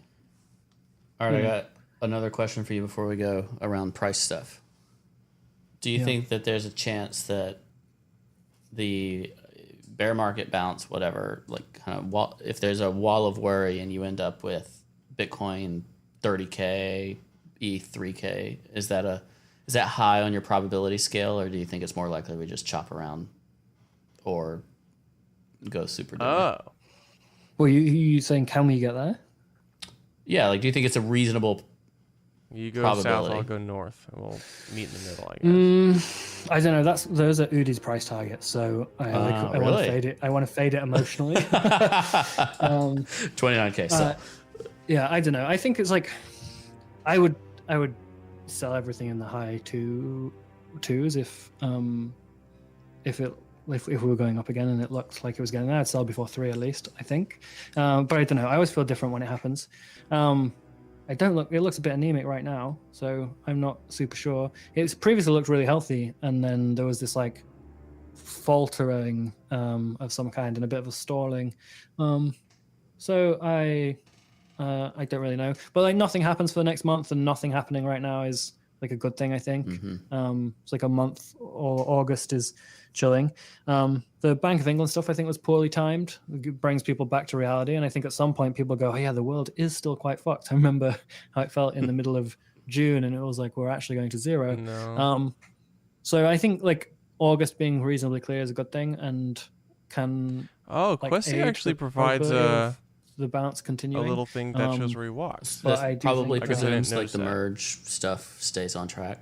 All right, I got another question for you before we go around price stuff. Do you Yeah. think that there's a chance that the bear market bounce, whatever, like kind of if there's a wall of worry and you end up with Bitcoin 30K, ETH 3K, is that high on your probability scale, or do you think it's more likely we just chop around or go super duper? Oh, well, you saying can we get there? Yeah, like, do you think it's a reasonable... you go south, Probability. I'll go north, and we'll meet in the middle, I guess. I don't know. Those are Udi's price targets, so I want to really? fade it. I want to fade it emotionally. 29K, so... Yeah, I don't know. I think it's like I would sell everything in the high twos if we were going up again and it looked like it was getting there. I'd sell before 3 at least, I think. But I don't know. I always feel different when it happens. It looks a bit anemic right now, so I'm not super sure. It's previously looked really healthy, and then there was this like faltering of some kind and a bit of a stalling. So I don't really know, but like nothing happens for the next month, and nothing happening right now is like a good thing, I think. It's like a month, or August is chilling. The Bank of England stuff I think was poorly timed. It brings people back to reality, and I think at some point people go, oh yeah, the world is still quite fucked. I remember how it felt in the middle of June, and it was like we're actually going to zero. No. So I think like August being reasonably clear is a good thing, and can Oh, like Questy aid actually the provides probability a of the bounce continuing. little thing that shows where he walks. But That I do probably think I guess I didn't presumes like the notice that. merge stuff stays on track.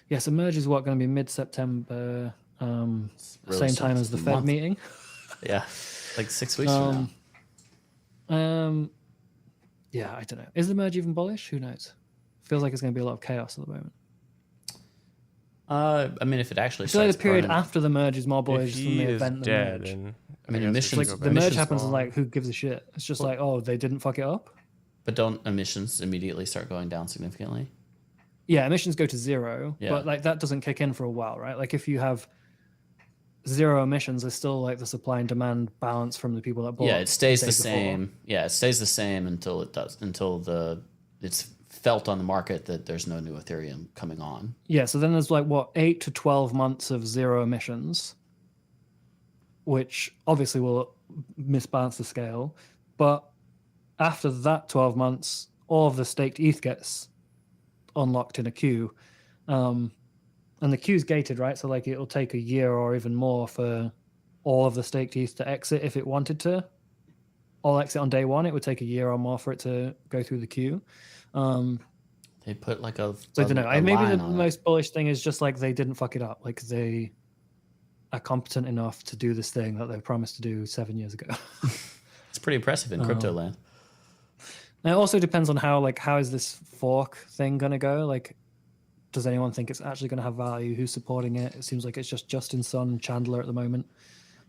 Yes, Emerge is what going to be mid-September, Really same time soon. as the A Fed month. meeting. Yeah, like 6 weeks from now. Yeah, I don't know. Is the merge even bullish? Who knows? Feels like it's going to be a lot of chaos at the moment. I mean, if it actually I feel like starts the period burning- after the merge is more If bullish than he the is event than dead, merge. and I mean, guess we emissions- should Like go the back merge to happens and small. like who gives a shit? It's just like, oh, they didn't fuck it up. But don't emissions immediately start going down significantly? Yeah, emissions go to zero, Yeah. but like that doesn't kick in for a while, right? Like if you have zero emissions, there's still like the supply and demand balance from the people that bought. Yeah, it stays day the before. same. Yeah, it stays the same until it's felt on the market that there's no new Ethereum coming on. Yeah, so then there's like what 8 to 12 months of zero emissions, which obviously will misbalance the scale. But after that 12 months, all of the staked ETH gets unlocked in a queue. And the queue's gated, right? So like it'll take a year or even more for all of the staked ETH to exit if it wanted to. All exit on day one, it would take a year or more for it to go through the queue. They put like a So I don't know. a Maybe line the on it. most bullish thing is just like they didn't fuck it up. Like they are competent enough to do this thing that they promised to do 7 years ago. It's pretty impressive in crypto land. And it also depends on how is this fork thing gonna go? Like, does anyone think it's actually gonna have value? Who's supporting it? It seems like it's just Justin Sun and Chandler at the moment.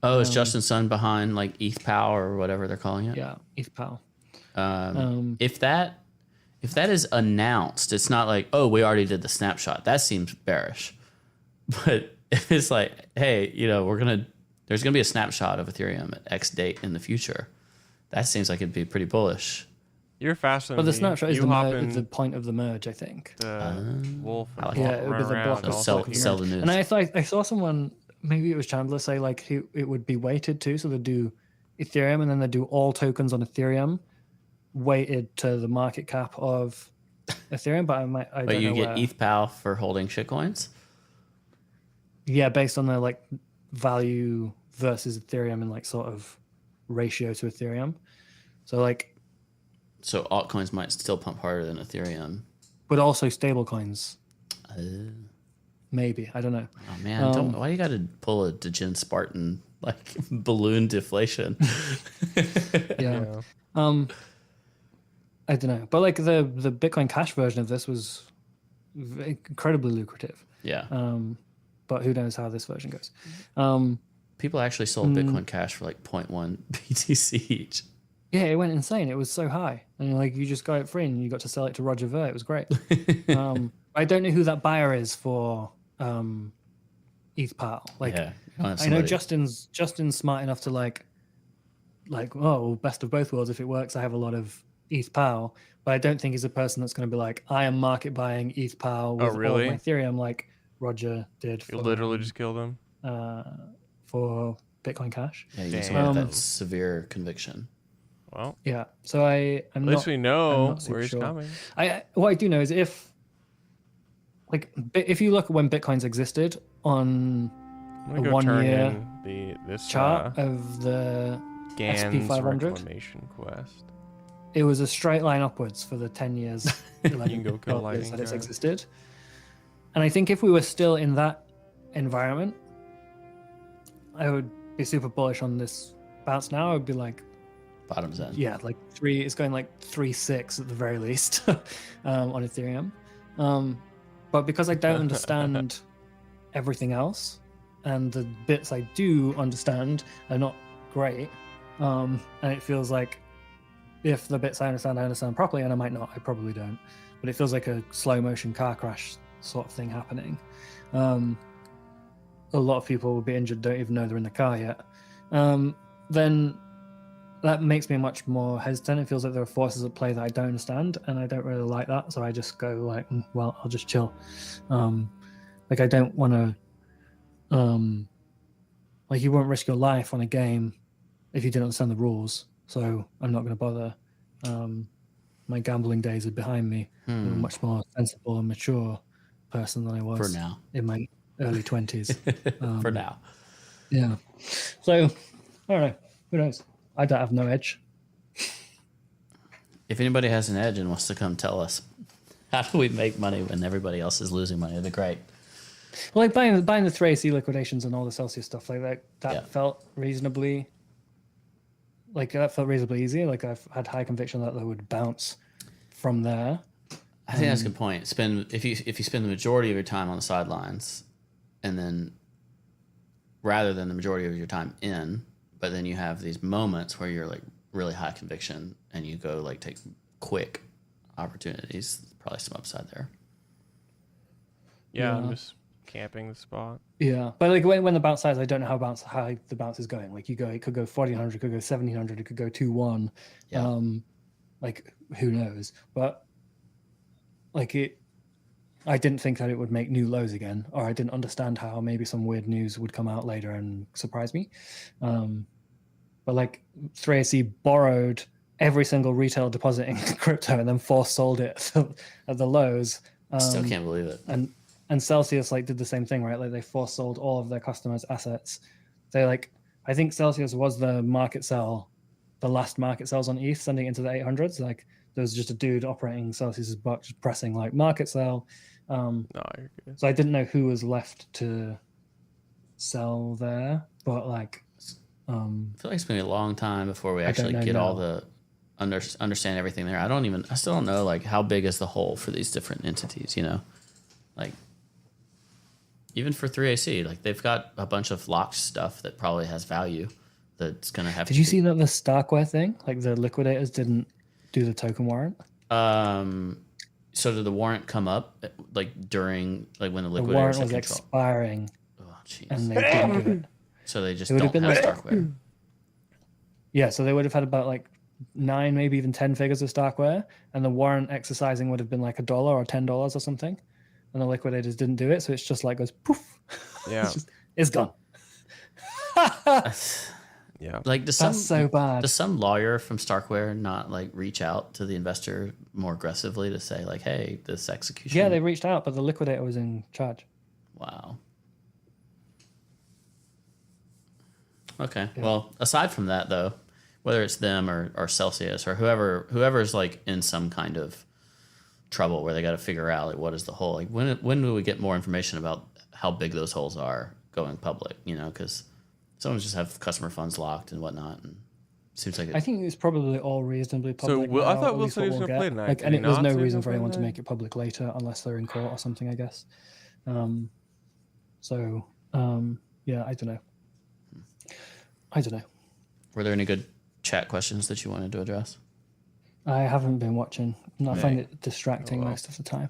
Oh, is Justin Sun behind like ETH or whatever they're calling it? Yeah, ETH-POW. If that is announced, it's not like, oh, we already did the snapshot. That seems bearish. But if it's like, hey, there's gonna be a snapshot of Ethereum at X date in the future, that seems like it'd be pretty bullish. You're faster than But the me. snapshot is You hop in the point of the merge, I think. the wolf and I like walk Yeah, it would be the around block and of also sell hear. the news. And I thought I saw someone, maybe it was Chandler, say like it would be weighted too. So they'd do Ethereum and then they'd do all tokens on Ethereum weighted to the market cap of Ethereum. But I But don't you know get where. ETH for holding shitcoins. Yeah, based on the like value versus Ethereum and like sort of ratio to Ethereum. So like, So altcoins might still pump harder than Ethereum. but also stable coins. Oh Maybe. I don't know. man, why you got to pull a Degen Spartan like balloon deflation? Yeah. Yeah. I don't know. But like the Bitcoin Cash version of this was incredibly lucrative. Yeah, But who knows how this version goes. people actually sold Bitcoin Cash for like 0.1 BTC each. Yeah, it went insane. It was so high. And like you just got it free and you got to sell it to Roger Ver. It was great. I don't know who that buyer is for ETH-POW. Like Yeah, you don't have I know somebody- Justin's smart enough to like oh, best of both worlds. If it works, I have a lot of ETH-POW. But I don't think he's a person that's going to be like, I am market buying ETH-POW with all really? of my Ethereum like Roger did You for, literally just killed him. for Bitcoin Cash. Yeah, you Damn. have that severe conviction. Well, Yeah. So I'm at least we know not super where he's sure. coming. What I do know is if you look at when Bitcoins existed on I'm gonna a go 1 turn year in this chart of the Gans SP500. reclamation quest. it was a straight line upwards for the 10 years, 11 go kill 12 years lightning that it's giants. existed. And I think if we were still in that environment, I would be super bullish on this bounce now. I would be like, Bottoms end. yeah, like it's going like 3.6 at the very least on Ethereum. But because I don't understand everything else, and the bits I do understand are not great, and it feels like if the bits I understand properly, and I might not, I probably don't, but it feels like a slow motion car crash sort of thing happening. A lot of people will be injured, don't even know they're in the car yet. Then that makes me much more hesitant. It feels like there are forces at play that I don't understand, and I don't really like that. So I just go like, well, I'll just chill. Like I don't want to. Like you won't risk your life on a game if you didn't understand the rules. So I'm not going to bother. My gambling days are behind me. I'm a much more sensible and mature person than I was For now. in my early 20s. For now. Yeah. So I don't know. Who knows? I don't have no edge. If anybody has an edge and wants to come tell us, how do we make money when everybody else is losing money? It'd be great. Well, like buying the 3AC liquidations and all the Celsius stuff like that Yeah. felt reasonably easy. Like I've had high conviction that they would bounce from there. I think that's a good point. If you spend the majority of your time on the sidelines, and then rather than the majority of your time in, but then you have these moments where you're like really high conviction and you go like take quick opportunities. Probably some upside there. Yeah, I'm Yeah. just camping the spot. Yeah, but like when the bounce size, I don't know how the bounce is going. Like it could go 1400, it could go 1700, it could go 2-1. Yeah. Like who knows? But like I didn't think that it would make new lows again, or I didn't understand how maybe some weird news would come out later and surprise me. But like 3AC borrowed every single retail deposit in crypto and then force sold it at the lows. Still can't believe it. And Celsius like did the same thing, right? Like they force sold all of their customers' assets. They like, I think Celsius was the last market sells on ETH, sending it into the 800s. Like there was just a dude operating Celsius's buck, just pressing like market sell. No, you're good. So I didn't know who was left to sell there, but like, I feel like it's been a long time before we actually know get all now. the understand everything there. I still don't know like how big is the hole for these different entities, you know? Like even for 3AC, like they've got a bunch of locked stuff that probably has value that's going to have did you see that the Starkware thing, like the liquidators didn't do the token warrant? So did the warrant come up like during like when the The liquidators warrant had was control? expiring Oh, jeez. and they didn't do it. So they just It would don't have have been like- Starkware. Yeah, so they would have had about like 9, maybe even 10 figures of Starkware, and the warrant exercising would have been like $1 or $10 or something. And the liquidators didn't do it, so it's just like goes poof. Yeah. It's gone. Yeah. Like does That's so bad. Does some lawyer from Starkware not like reach out to the investor more aggressively to say like, hey, this execution? Yeah, they reached out, but the liquidator was in charge. Wow. Okay. Well, aside from that though, whether it's them or Celsius or whoever's like in some kind of trouble where they got to figure out like what is the hole, like when do we get more information about how big those holes are going public, you know, because some just have customer funds locked and whatnot, and it seems like I think it's probably all reasonably public. Will- I now, thought at Will least said he what was we'll gonna play get. tonight. Like, Did and he there's not no say he was reason gonna for play anyone to tonight? make it public later unless they're in court or something, I guess. So yeah, I don't know. Were there any good chat questions that you wanted to address? I haven't been watching. I find it distracting Oh, well. most of the time.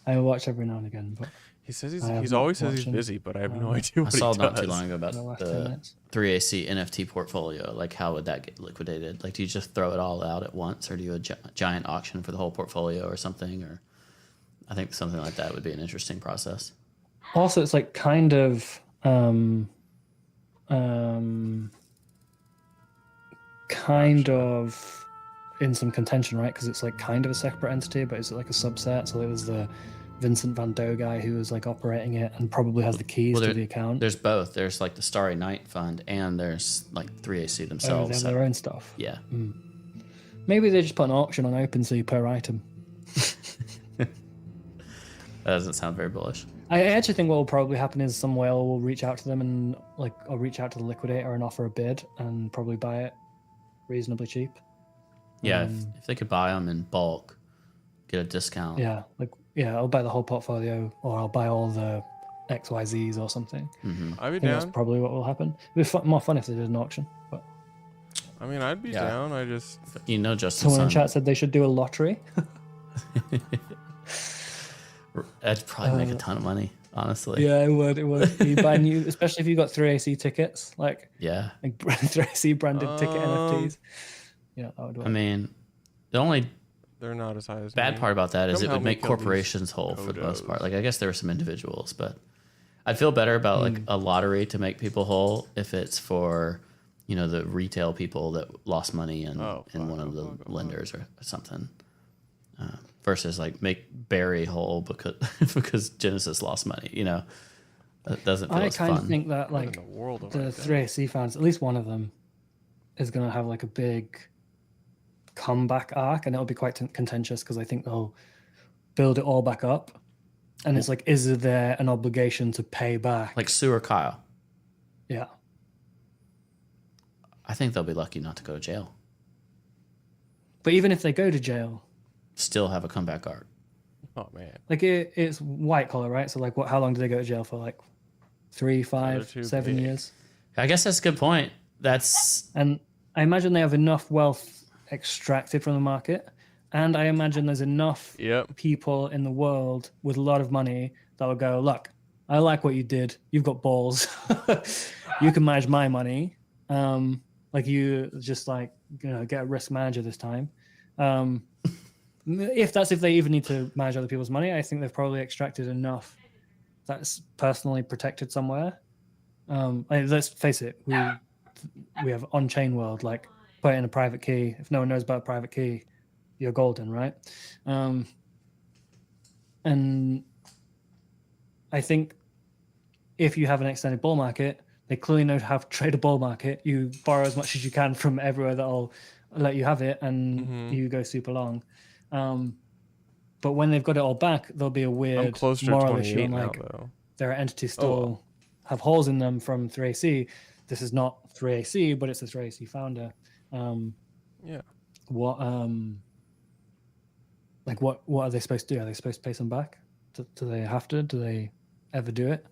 I watch every now and again, but He says I have he's not always says he's watched busy, but I have no um, idea I what saw he not does. too long ago about the last 10 the minutes. 3AC NFT portfolio. Like, how would that get liquidated? Like, do you just throw it all out at once, or do you do a giant auction for the whole portfolio or something? Or I think something like that would be an interesting process. Also, it's like kind of in some contention, right? Because it's like kind of a separate entity, but it's like a subset. So there was the Vincent Van Doe guy who was like operating it and probably has the keys Well, to the account. There's both. There's like the Starry Night Fund, and there's like 3AC Oh, they themselves. have their own stuff. Yeah. Maybe they just put an auction on OpenSea per item. That doesn't sound very bullish. I actually think what will probably happen is some whale will reach out to them and like, or reach out to the liquidator and offer a bid and probably buy it reasonably cheap. Yeah, if they could buy them in bulk, get a discount. Yeah, like I'll buy the whole portfolio, or I'll buy all the XYZs or something. I'd be I think that's down. probably what will happen. It'd be more fun if they did an auction. But I mean, I'd be Yeah. down. I just You know, Justin someone in Sun, chat said they should do a lottery. that'd probably make a ton of money, honestly. Yeah, it would. It would. You buy new, especially if you got 3AC tickets, like Yeah. 3AC branded ticket NFTs. Yeah, that would work. I mean, the only they're not as high as bad me. part about that is Come it help would me make kill these corporations whole for the most kodos. part. Like, I guess there were some individuals, but I'd feel better about like a lottery to make people whole if it's for, you know, the retail people that lost money in one of the lenders or something. Versus like make Barry whole because Genesis lost money, you know. That doesn't feel I as kind fun. of think that What in like the world have the I done? 3AC fans, at least one of them, is going to have like a big comeback arc, and it'll be quite contentious because I think they'll build it all back up. And it's like, is there an obligation to pay back? Like Sue or Kyle. Yeah. I think they'll be lucky not to go to jail. But even if they go to jail, Still have a comeback arc. Oh man, like it's white collar, right? So like, how long do they go to jail for? Like 3, 5, too 7 big. years? I guess that's a good point. That's And I imagine they have enough wealth extracted from the market And I imagine there's enough Yep. people in the world with a lot of money that will go, look, I like what you did. You've got balls. You can manage my money. Like you just like, get a risk manager this time. If they even need to manage other people's money, I think they've probably extracted enough that's personally protected somewhere. Let's face it, we have on-chain world, like put in a private key. If no one knows about a private key, you're golden, right? And I think if you have an extended bull market, they clearly know how to trade a bull market. You borrow as much as you can from everywhere that'll let you have it, and you go super long. But when they've got it all back, there'll be a I'm weird closer to moral issue 28 on now, like though. their entities still have holes in them from 3AC. This is not 3AC, but it's the 3AC founder. Yeah. What are they supposed to do? Are they supposed to pay some back? Do they have to? Do they ever do it?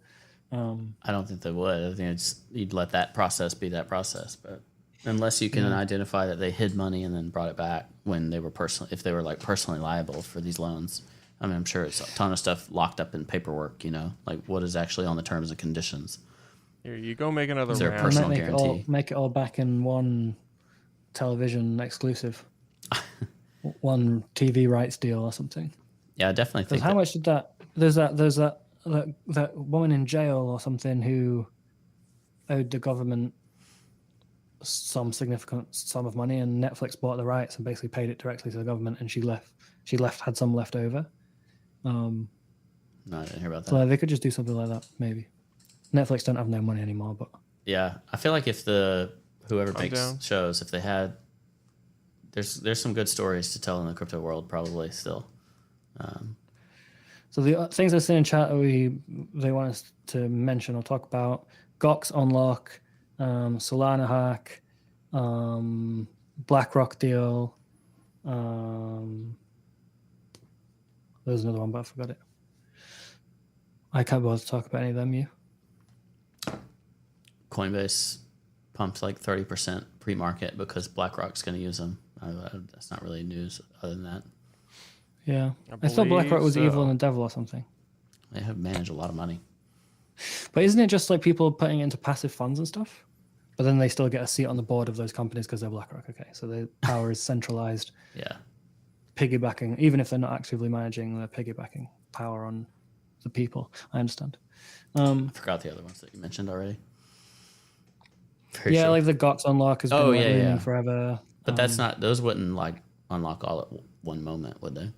I don't think they would. I think you'd let that process be that process, but unless you can identify that they hid money and then brought it back when they were if they were like personally liable for these loans. I mean, I'm sure it's a ton of stuff locked up in paperwork, like what is actually on the terms and conditions. Here you go, make another Is there a round. personal make guarantee? make it all back in one television exclusive, one TV rights deal or something. Yeah, I definitely think How much did that? There's that woman in jail or something who owed the government some significant sum of money, and Netflix bought the rights and basically paid it directly to the government, and she had some left over. No, I didn't hear about that. So they could just do something like that, maybe. Netflix don't have no money anymore, but Yeah, I feel like if whoever Calm makes down. shows, if they had, there's some good stories to tell in the crypto world probably still. so the things I see in chat they want us to mention or talk about: Gox unlock, Solana hack, BlackRock deal. There's another one, but I forgot it. I can't bother to talk about any of them. You? Coinbase pumped like 30% pre-market because BlackRock's going to use them. That's not really news other than that. Yeah, I thought BlackRock was evil and the devil or something. They have managed a lot of money. But isn't it just like people putting it into passive funds and stuff? But then they still get a seat on the board of those companies because they're BlackRock. Okay, so the power is centralized, Yeah. piggybacking, even if they're not actively managing, they're piggybacking power on the people. I understand. I forgot the other ones that you mentioned already. Very Yeah, sure. like the GOTS unlock has been Oh, like yeah, looming yeah. forever. But that's not, those wouldn't like unlock all at one moment, would they?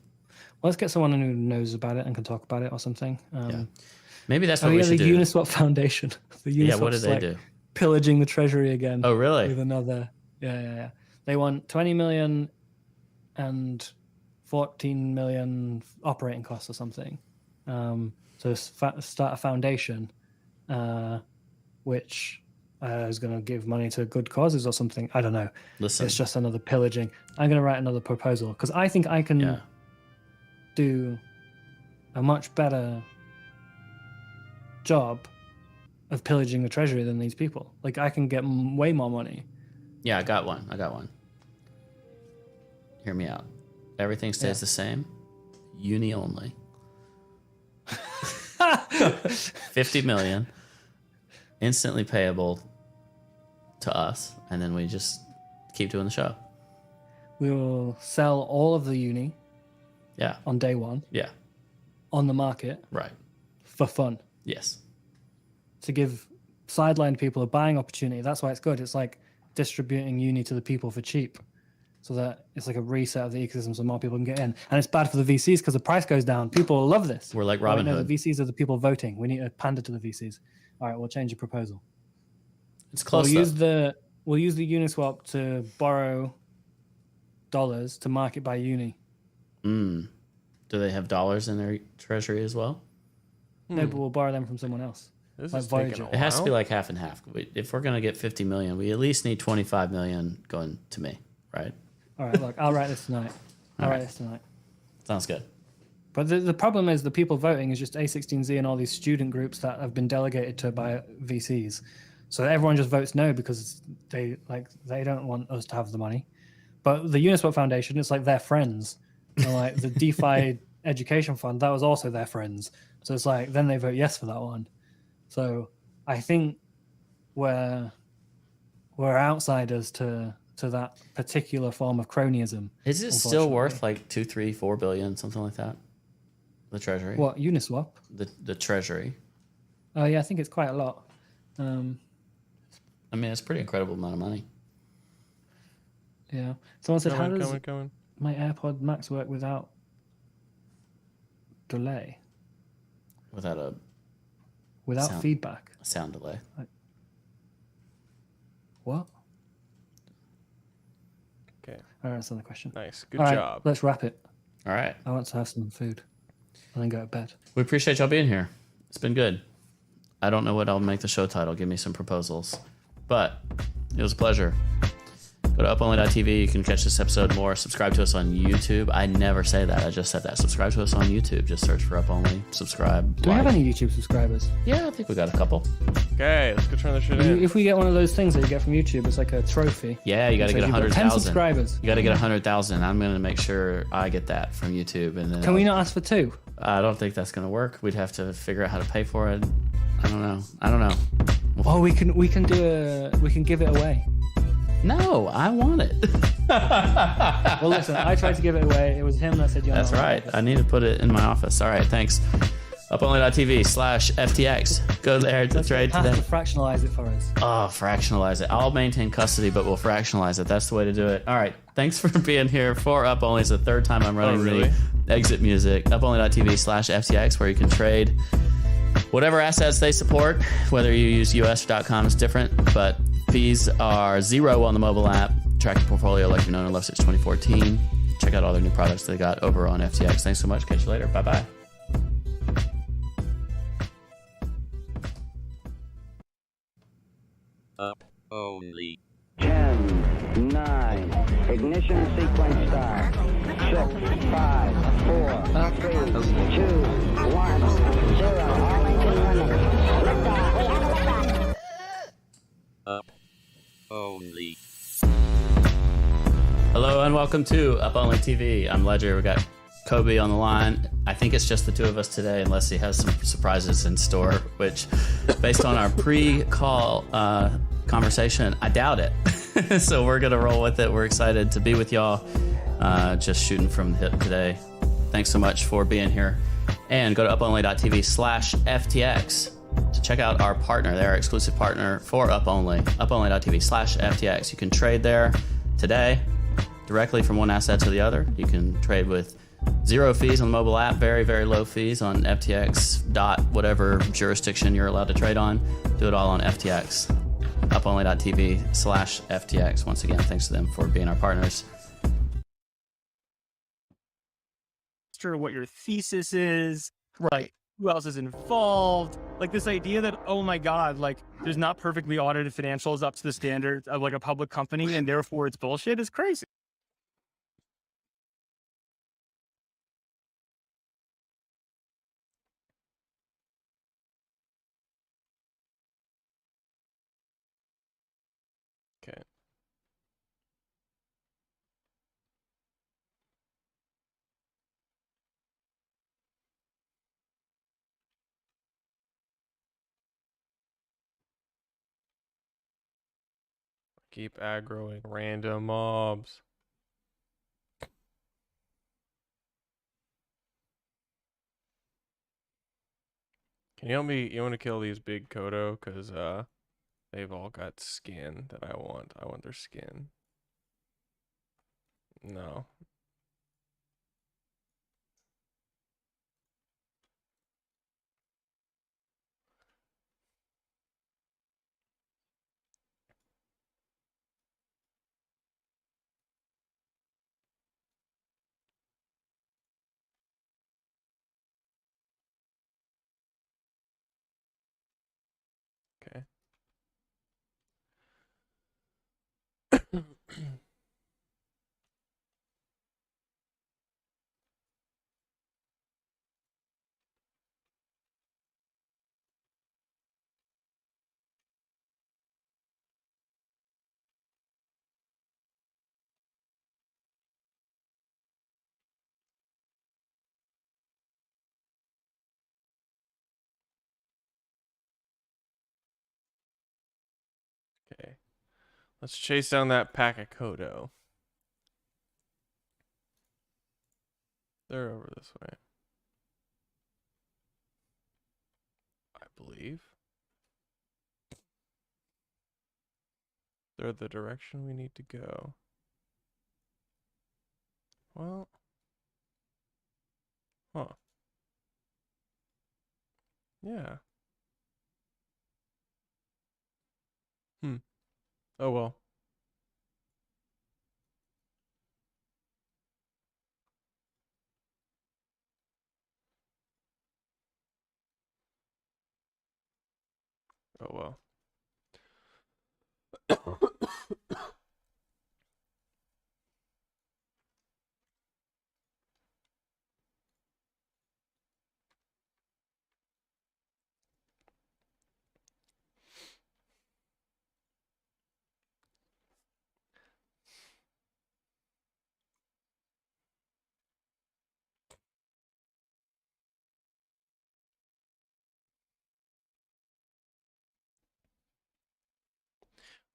Let's get someone who knows about it and can talk about it or something. Yeah. Maybe that's Oh what we yeah, the should do. Uniswap Foundation. The Uniswap's Yeah, what did they like do? pillaging the treasury again. Oh, really? With another, yeah. They want 20 million and 14 million operating costs or something. So start a foundation, which is going to give money to good causes or something. I don't know. Listen. It's just another pillaging. I'm going to write another proposal because I think I can Yeah. do a much better job of pillaging the treasury than these people. Like I can get way more money. Yeah, I got one. Hear me out. Everything stays Yeah. the same. Uni only. 50 million instantly payable to us, and then we just keep doing the show. We will sell all of the uni Yeah. on day one Yeah. on the market Right. for fun Yes. to give sidelined people a buying opportunity. That's why it's good. It's like distributing uni to the people for cheap so that it's like a reset of the ecosystem so more people can get in. And it's bad for the VCs because the price goes down. People love this. We're like Oh, wait, Robin no, Hood. the VCs are the people voting. We need to pander to the VCs. All right, we'll change the proposal. It's close We'll though. use the Uniswap to borrow dollars to market buy uni. Do they have dollars in their treasury as well? No, but we'll borrow them from someone else. This Like is taking Voyager. a It has to be while. like half and half. If we're going to get 50 million, we at least need 25 million going to me, right? All right, look, I'll write this tonight. Sounds good. But the problem is the people voting is just A16Z and all these student groups that have been delegated to by VCs. So everyone just votes no because they don't want us to have the money. But the Uniswap Foundation, it's like their friends And like the DeFi education fund, that was also their friends. So it's like then they vote yes for that one. So I think we're outsiders to that particular form of cronyism. Is it still worth unfortunately. like 2, 3, 4 billion, something like that? The treasury. What, Uniswap? The treasury. Oh yeah, I think it's quite a lot. I mean, it's a pretty incredible amount of money. Yeah. Someone said, "How does Coming. my AirPod Max work without delay, Without a without Sound. feedback?" sound delay. What? Okay. All right, that's another question. Nice. Good All right, job. let's wrap it. All right. I want to have some food and then go to bed. We appreciate y'all being here. It's been good. I don't know what I'll make the show title. Give me some proposals. But it was a pleasure. Go to uponly.tv. You can catch this episode more. Subscribe to us on YouTube. I never say that. I just said that. Subscribe to us on YouTube. Just search for Up Only. Subscribe. Do we have any YouTube subscribers? Yeah, I think we got a couple. Okay, let's go turn this shit in. If we get one of those things that you get from YouTube, it's like a trophy. Yeah, you got to So get you've got 10 100,000. subscribers. You got to get 100,000. I'm going to make sure I get that from YouTube. And then Can we not ask for 2? I don't think that's going to work. We'd have to figure out how to pay for it. I don't know. Oh, we can give it away. No, I want it. Well, listen, I tried to give it away. It was him that said you're That's not right. allowed. I need to put it in my office. All right, thanks. Uponly.tv/FTX. Go there to trade Have today. to fractionalize it for us. Oh, fractionalize it. I'll maintain custody, but we'll fractionalize it. That's the way to do it. All right. Thanks for being here for Up Only. It's the third time I'm running really? the exit music. Uponly.tv/FTX, where you can trade whatever assets they support. Whether you use US.com is different, but fees are 0 on the mobile app. Track your portfolio like you've known and loved since 2014. Check out all their new products they got over on FTX. Thanks so much. Catch you later. Bye-bye. Up only. 10, 9, ignition sequence start. 6, 5, 4, 3, 2, 1, 0. All engine running. Liftoff. We have a liftoff. Up only. Hello and welcome to Up Only TV. I'm Ledger. We got Kobe on the line. I think it's just the two of us today, unless he has some surprises in store, which, based on our pre-call conversation, I doubt it. So we're going to roll with it. We're excited to be with y'all. Just shooting from the hip today. Thanks so much for being here. And go to uponly.tv/FTX to check out our partner. They're our exclusive partner for Up Only. Uponly.tv/FTX. You can trade there today directly from one asset to the other. You can trade with 0 fees on the mobile app, very, very low fees on FTX whatever jurisdiction you're allowed to trade on. Do it all on FTX. Uponly.tv/FTX. Once again, thanks to them for being our partners. What your thesis is, right? Who else is involved? Like this idea that, oh my God, like there's not perfectly audited financials up to the standards of like a public company and therefore it's bullshit is crazy. Okay. Keep aggroing random mobs. Can you help me? You want to kill these big Kodo? Because they've all got skin that I want. I want their skin. No. Okay. Let's chase down that pack of Kodo. They're over this way, I believe. They're the direction we need to go. Well, huh. Yeah. Oh well. Oh well.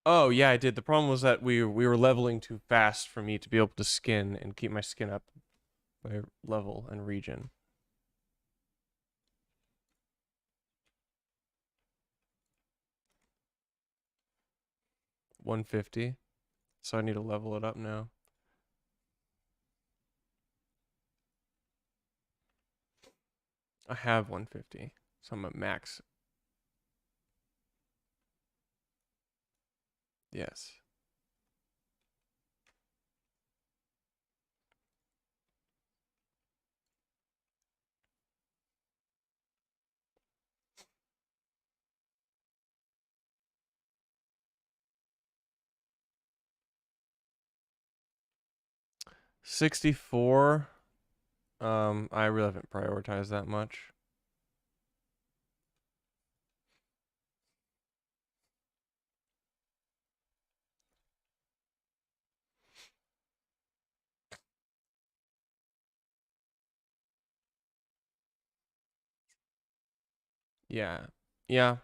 Oh yeah, I did. The problem was that we were leveling too fast for me to be able to skin and keep my skin up by level and region. $150. So I need to level it up now. I have 150. So I'm at max. Yes. $64. I really haven't prioritized that much. Yeah. Yeah.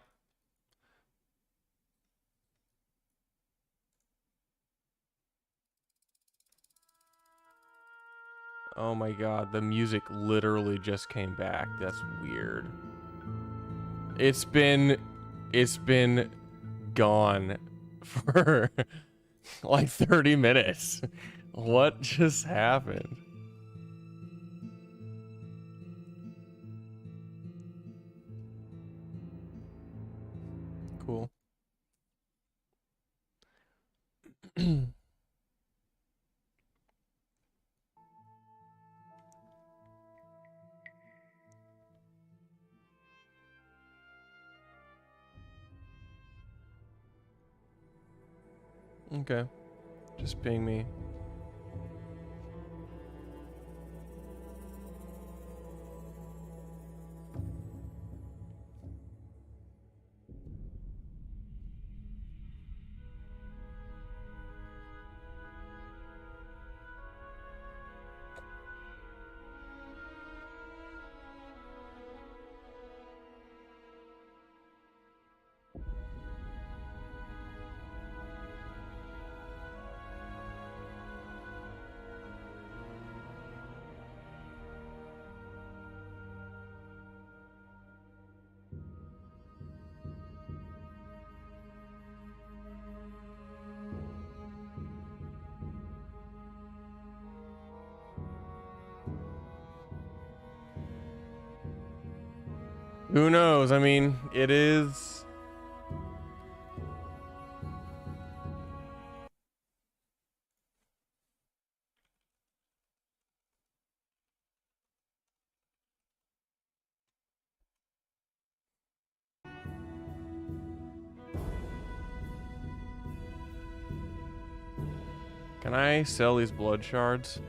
Oh my god, the music literally just came back. That's weird. It's been gone for like 30 minutes. What just happened? Cool. Okay. Just ping me. Who knows? I mean, it is. Can I sell these blood shards?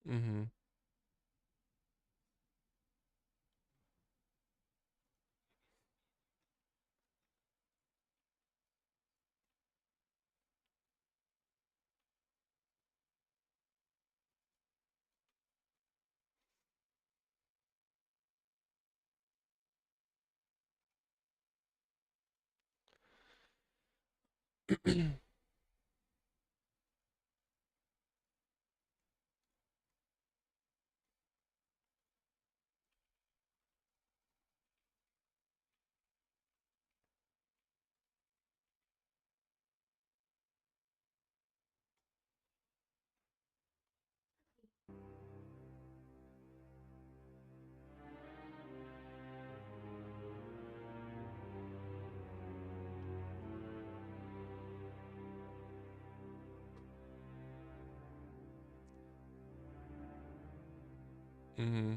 Mm-hmm. Mm-hmm.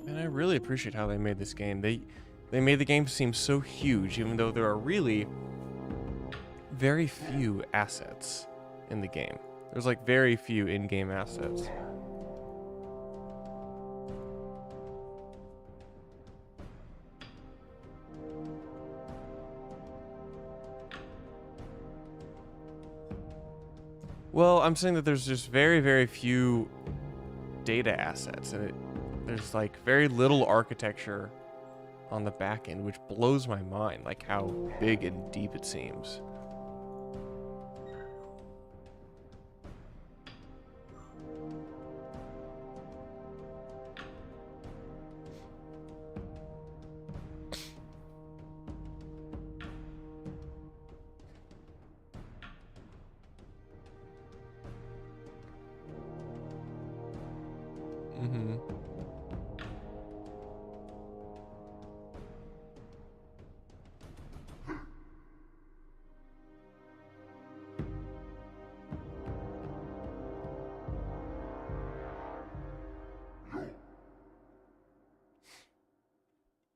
And I really appreciate how they made this game. They made the game seem so huge, even though there are really very few assets in the game. There's like very few in-game assets. Well, I'm saying that there's just very, very few data assets, and there's like very little architecture on the back end, which blows my mind, like how big and deep it seems. Mm-hmm.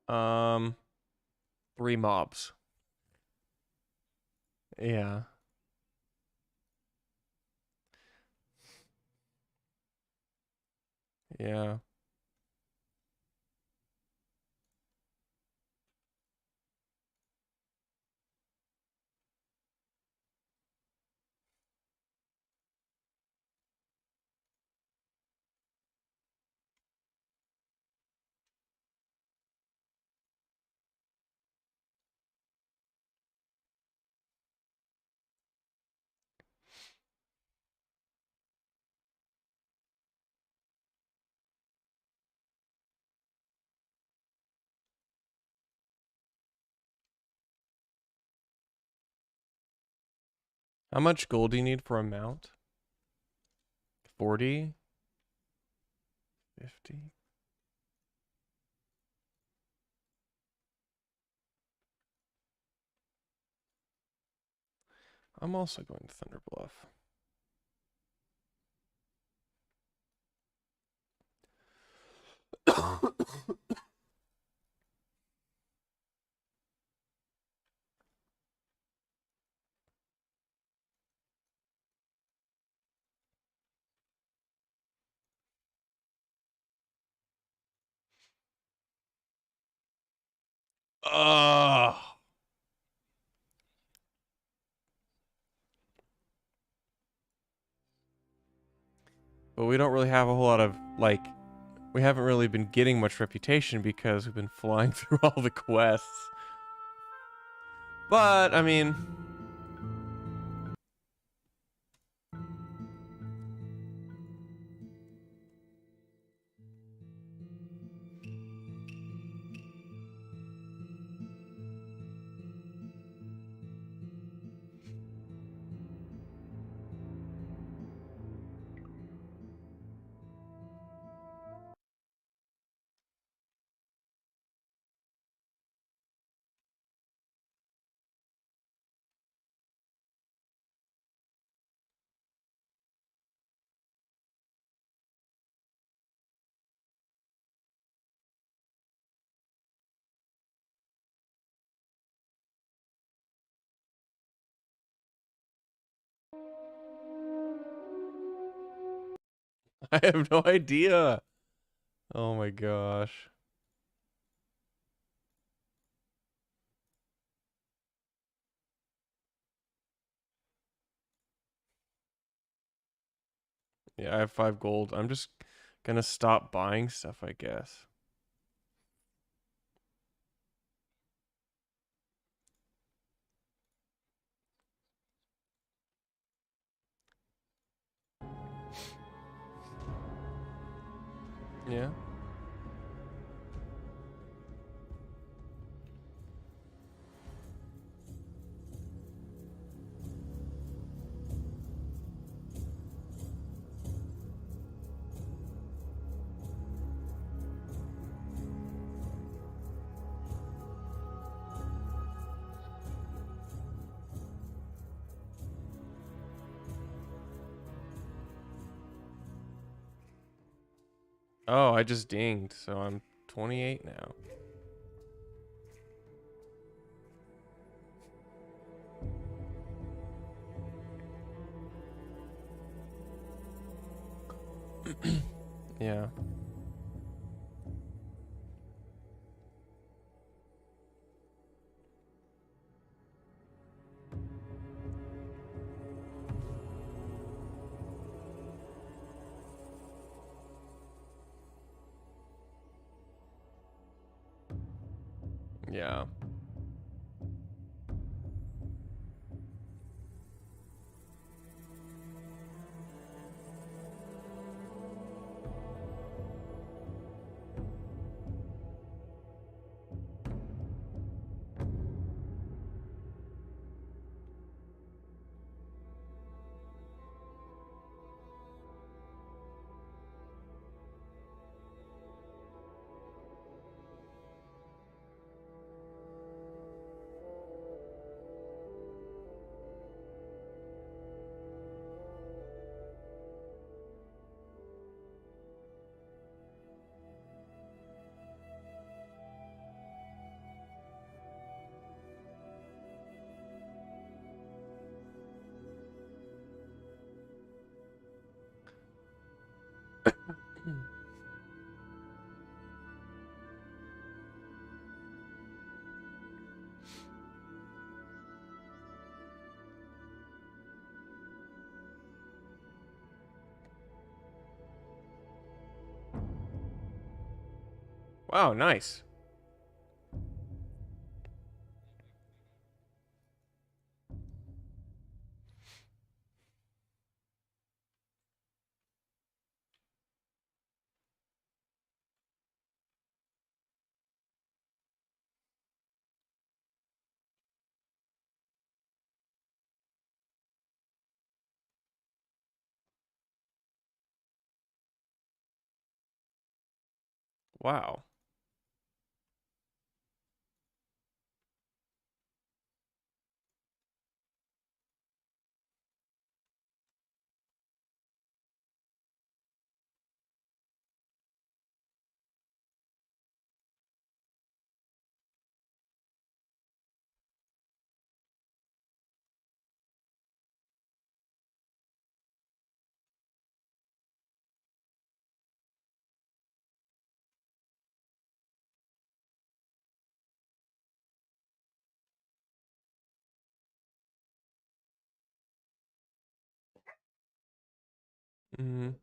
Um, 3 mobs. Yeah. Yeah. How much gold do you need for a mount? 40? 50? I'm also going to Thunder Bluff. Ugh. But we don't really have a whole lot of, like, we haven't really been getting much reputation because we've been flying through all the quests. But, I mean, I have no idea. Oh my gosh. Yeah, I have 5 gold. I'm just gonna stop buying stuff, I guess. Yeah. Oh, I just dinged, so I'm 28 now. Yeah. Yeah. Wow, nice. Wow. Mhm.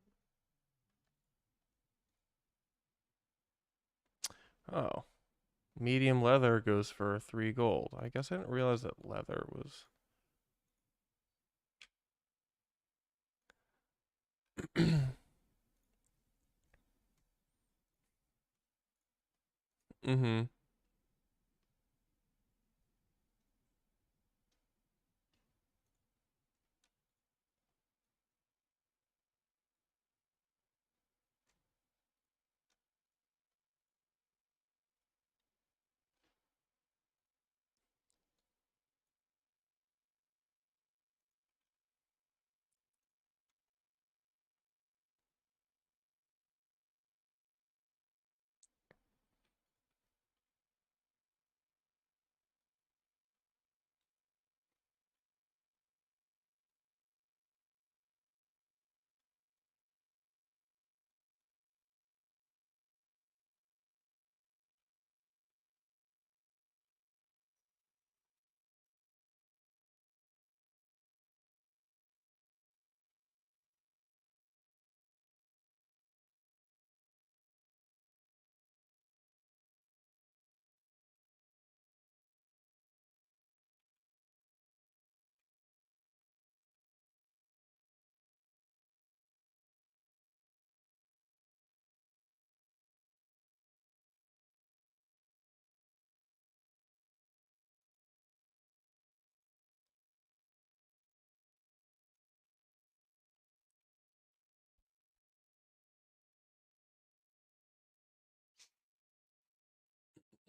Oh. Medium leather goes for 3 gold. I guess I didn't realize that leather was Mhm.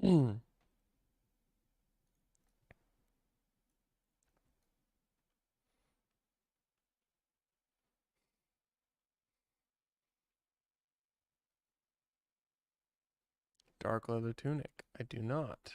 Mm. Dark leather tunic. I do not.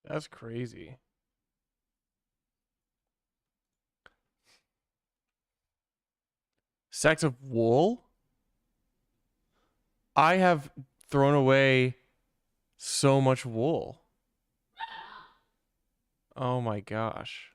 That's crazy. Sacks of wool? I have thrown away so much wool. Oh my gosh.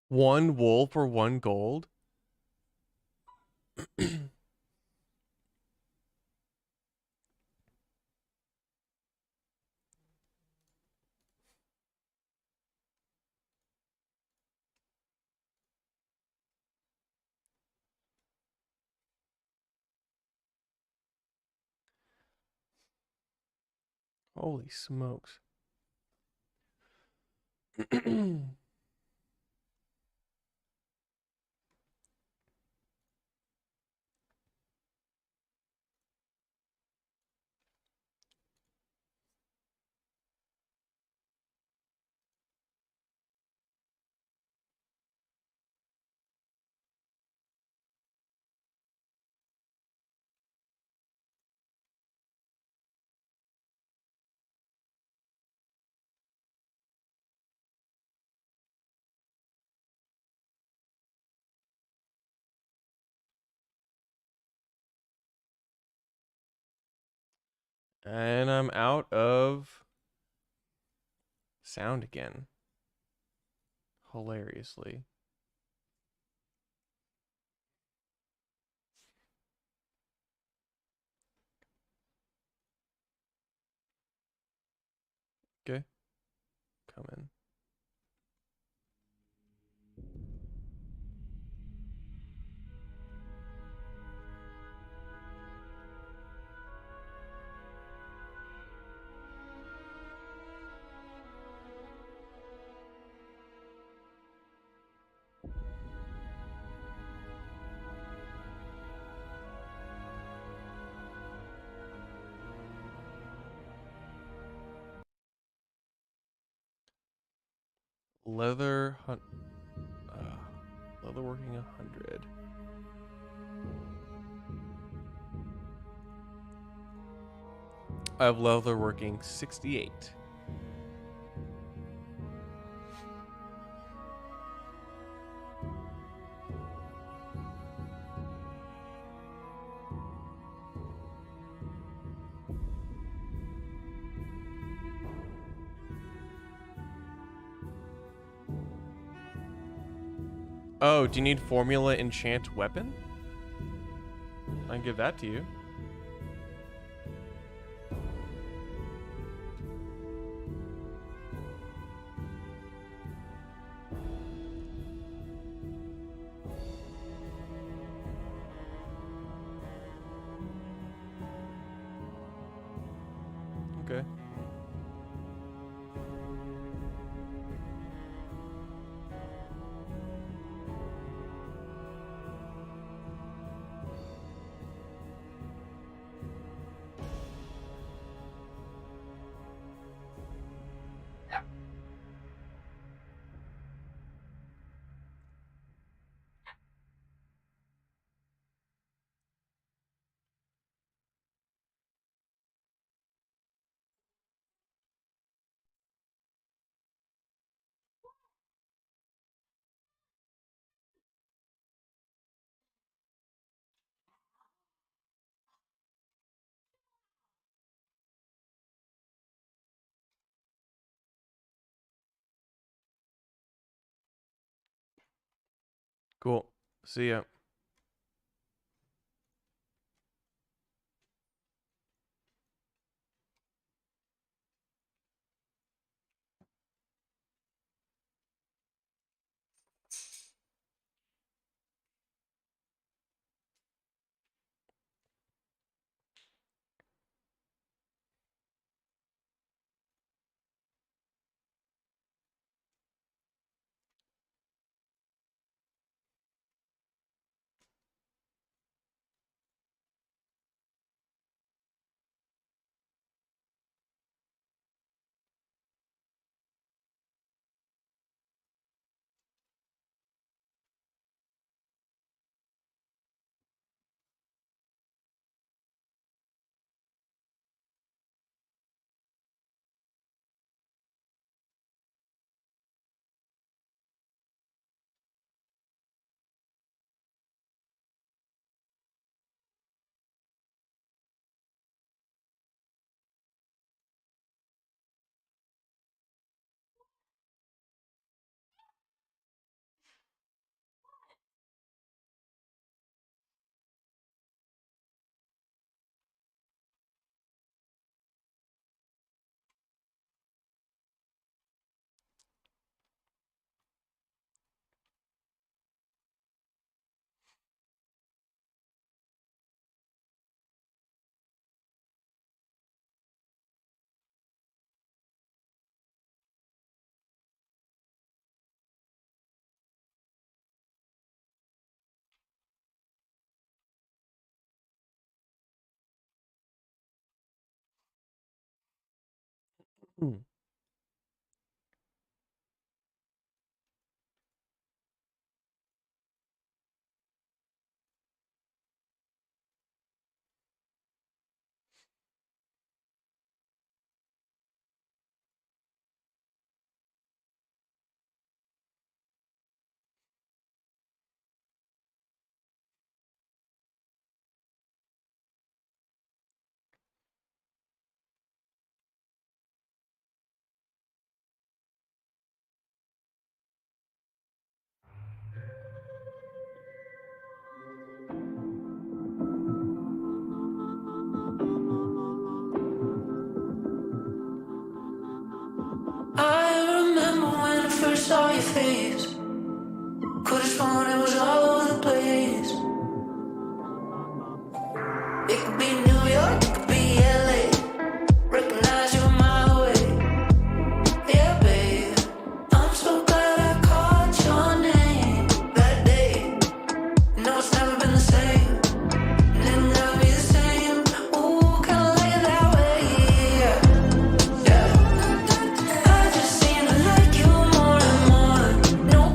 One wool for 1 gold? Holy smokes. And I'm out of sound again. Hilariously. Okay. Come in. Leather leatherworking 100. I have leatherworking 68. Oh, do you need formula enchant weapon? I can give that to you. Okay. Cool. See ya. Hmm. I remember when I first saw your face. Could've sworn it was all over the place. It could be New York, it could be LA. Recognize you a mile away. Yeah, babe. I'm so glad I called your name that day. No, it's never been the same. And it'll never be the same. Ooh, kinda like it that way. Yeah. I just seem to like you more and more. No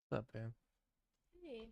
What's up, man? Hey.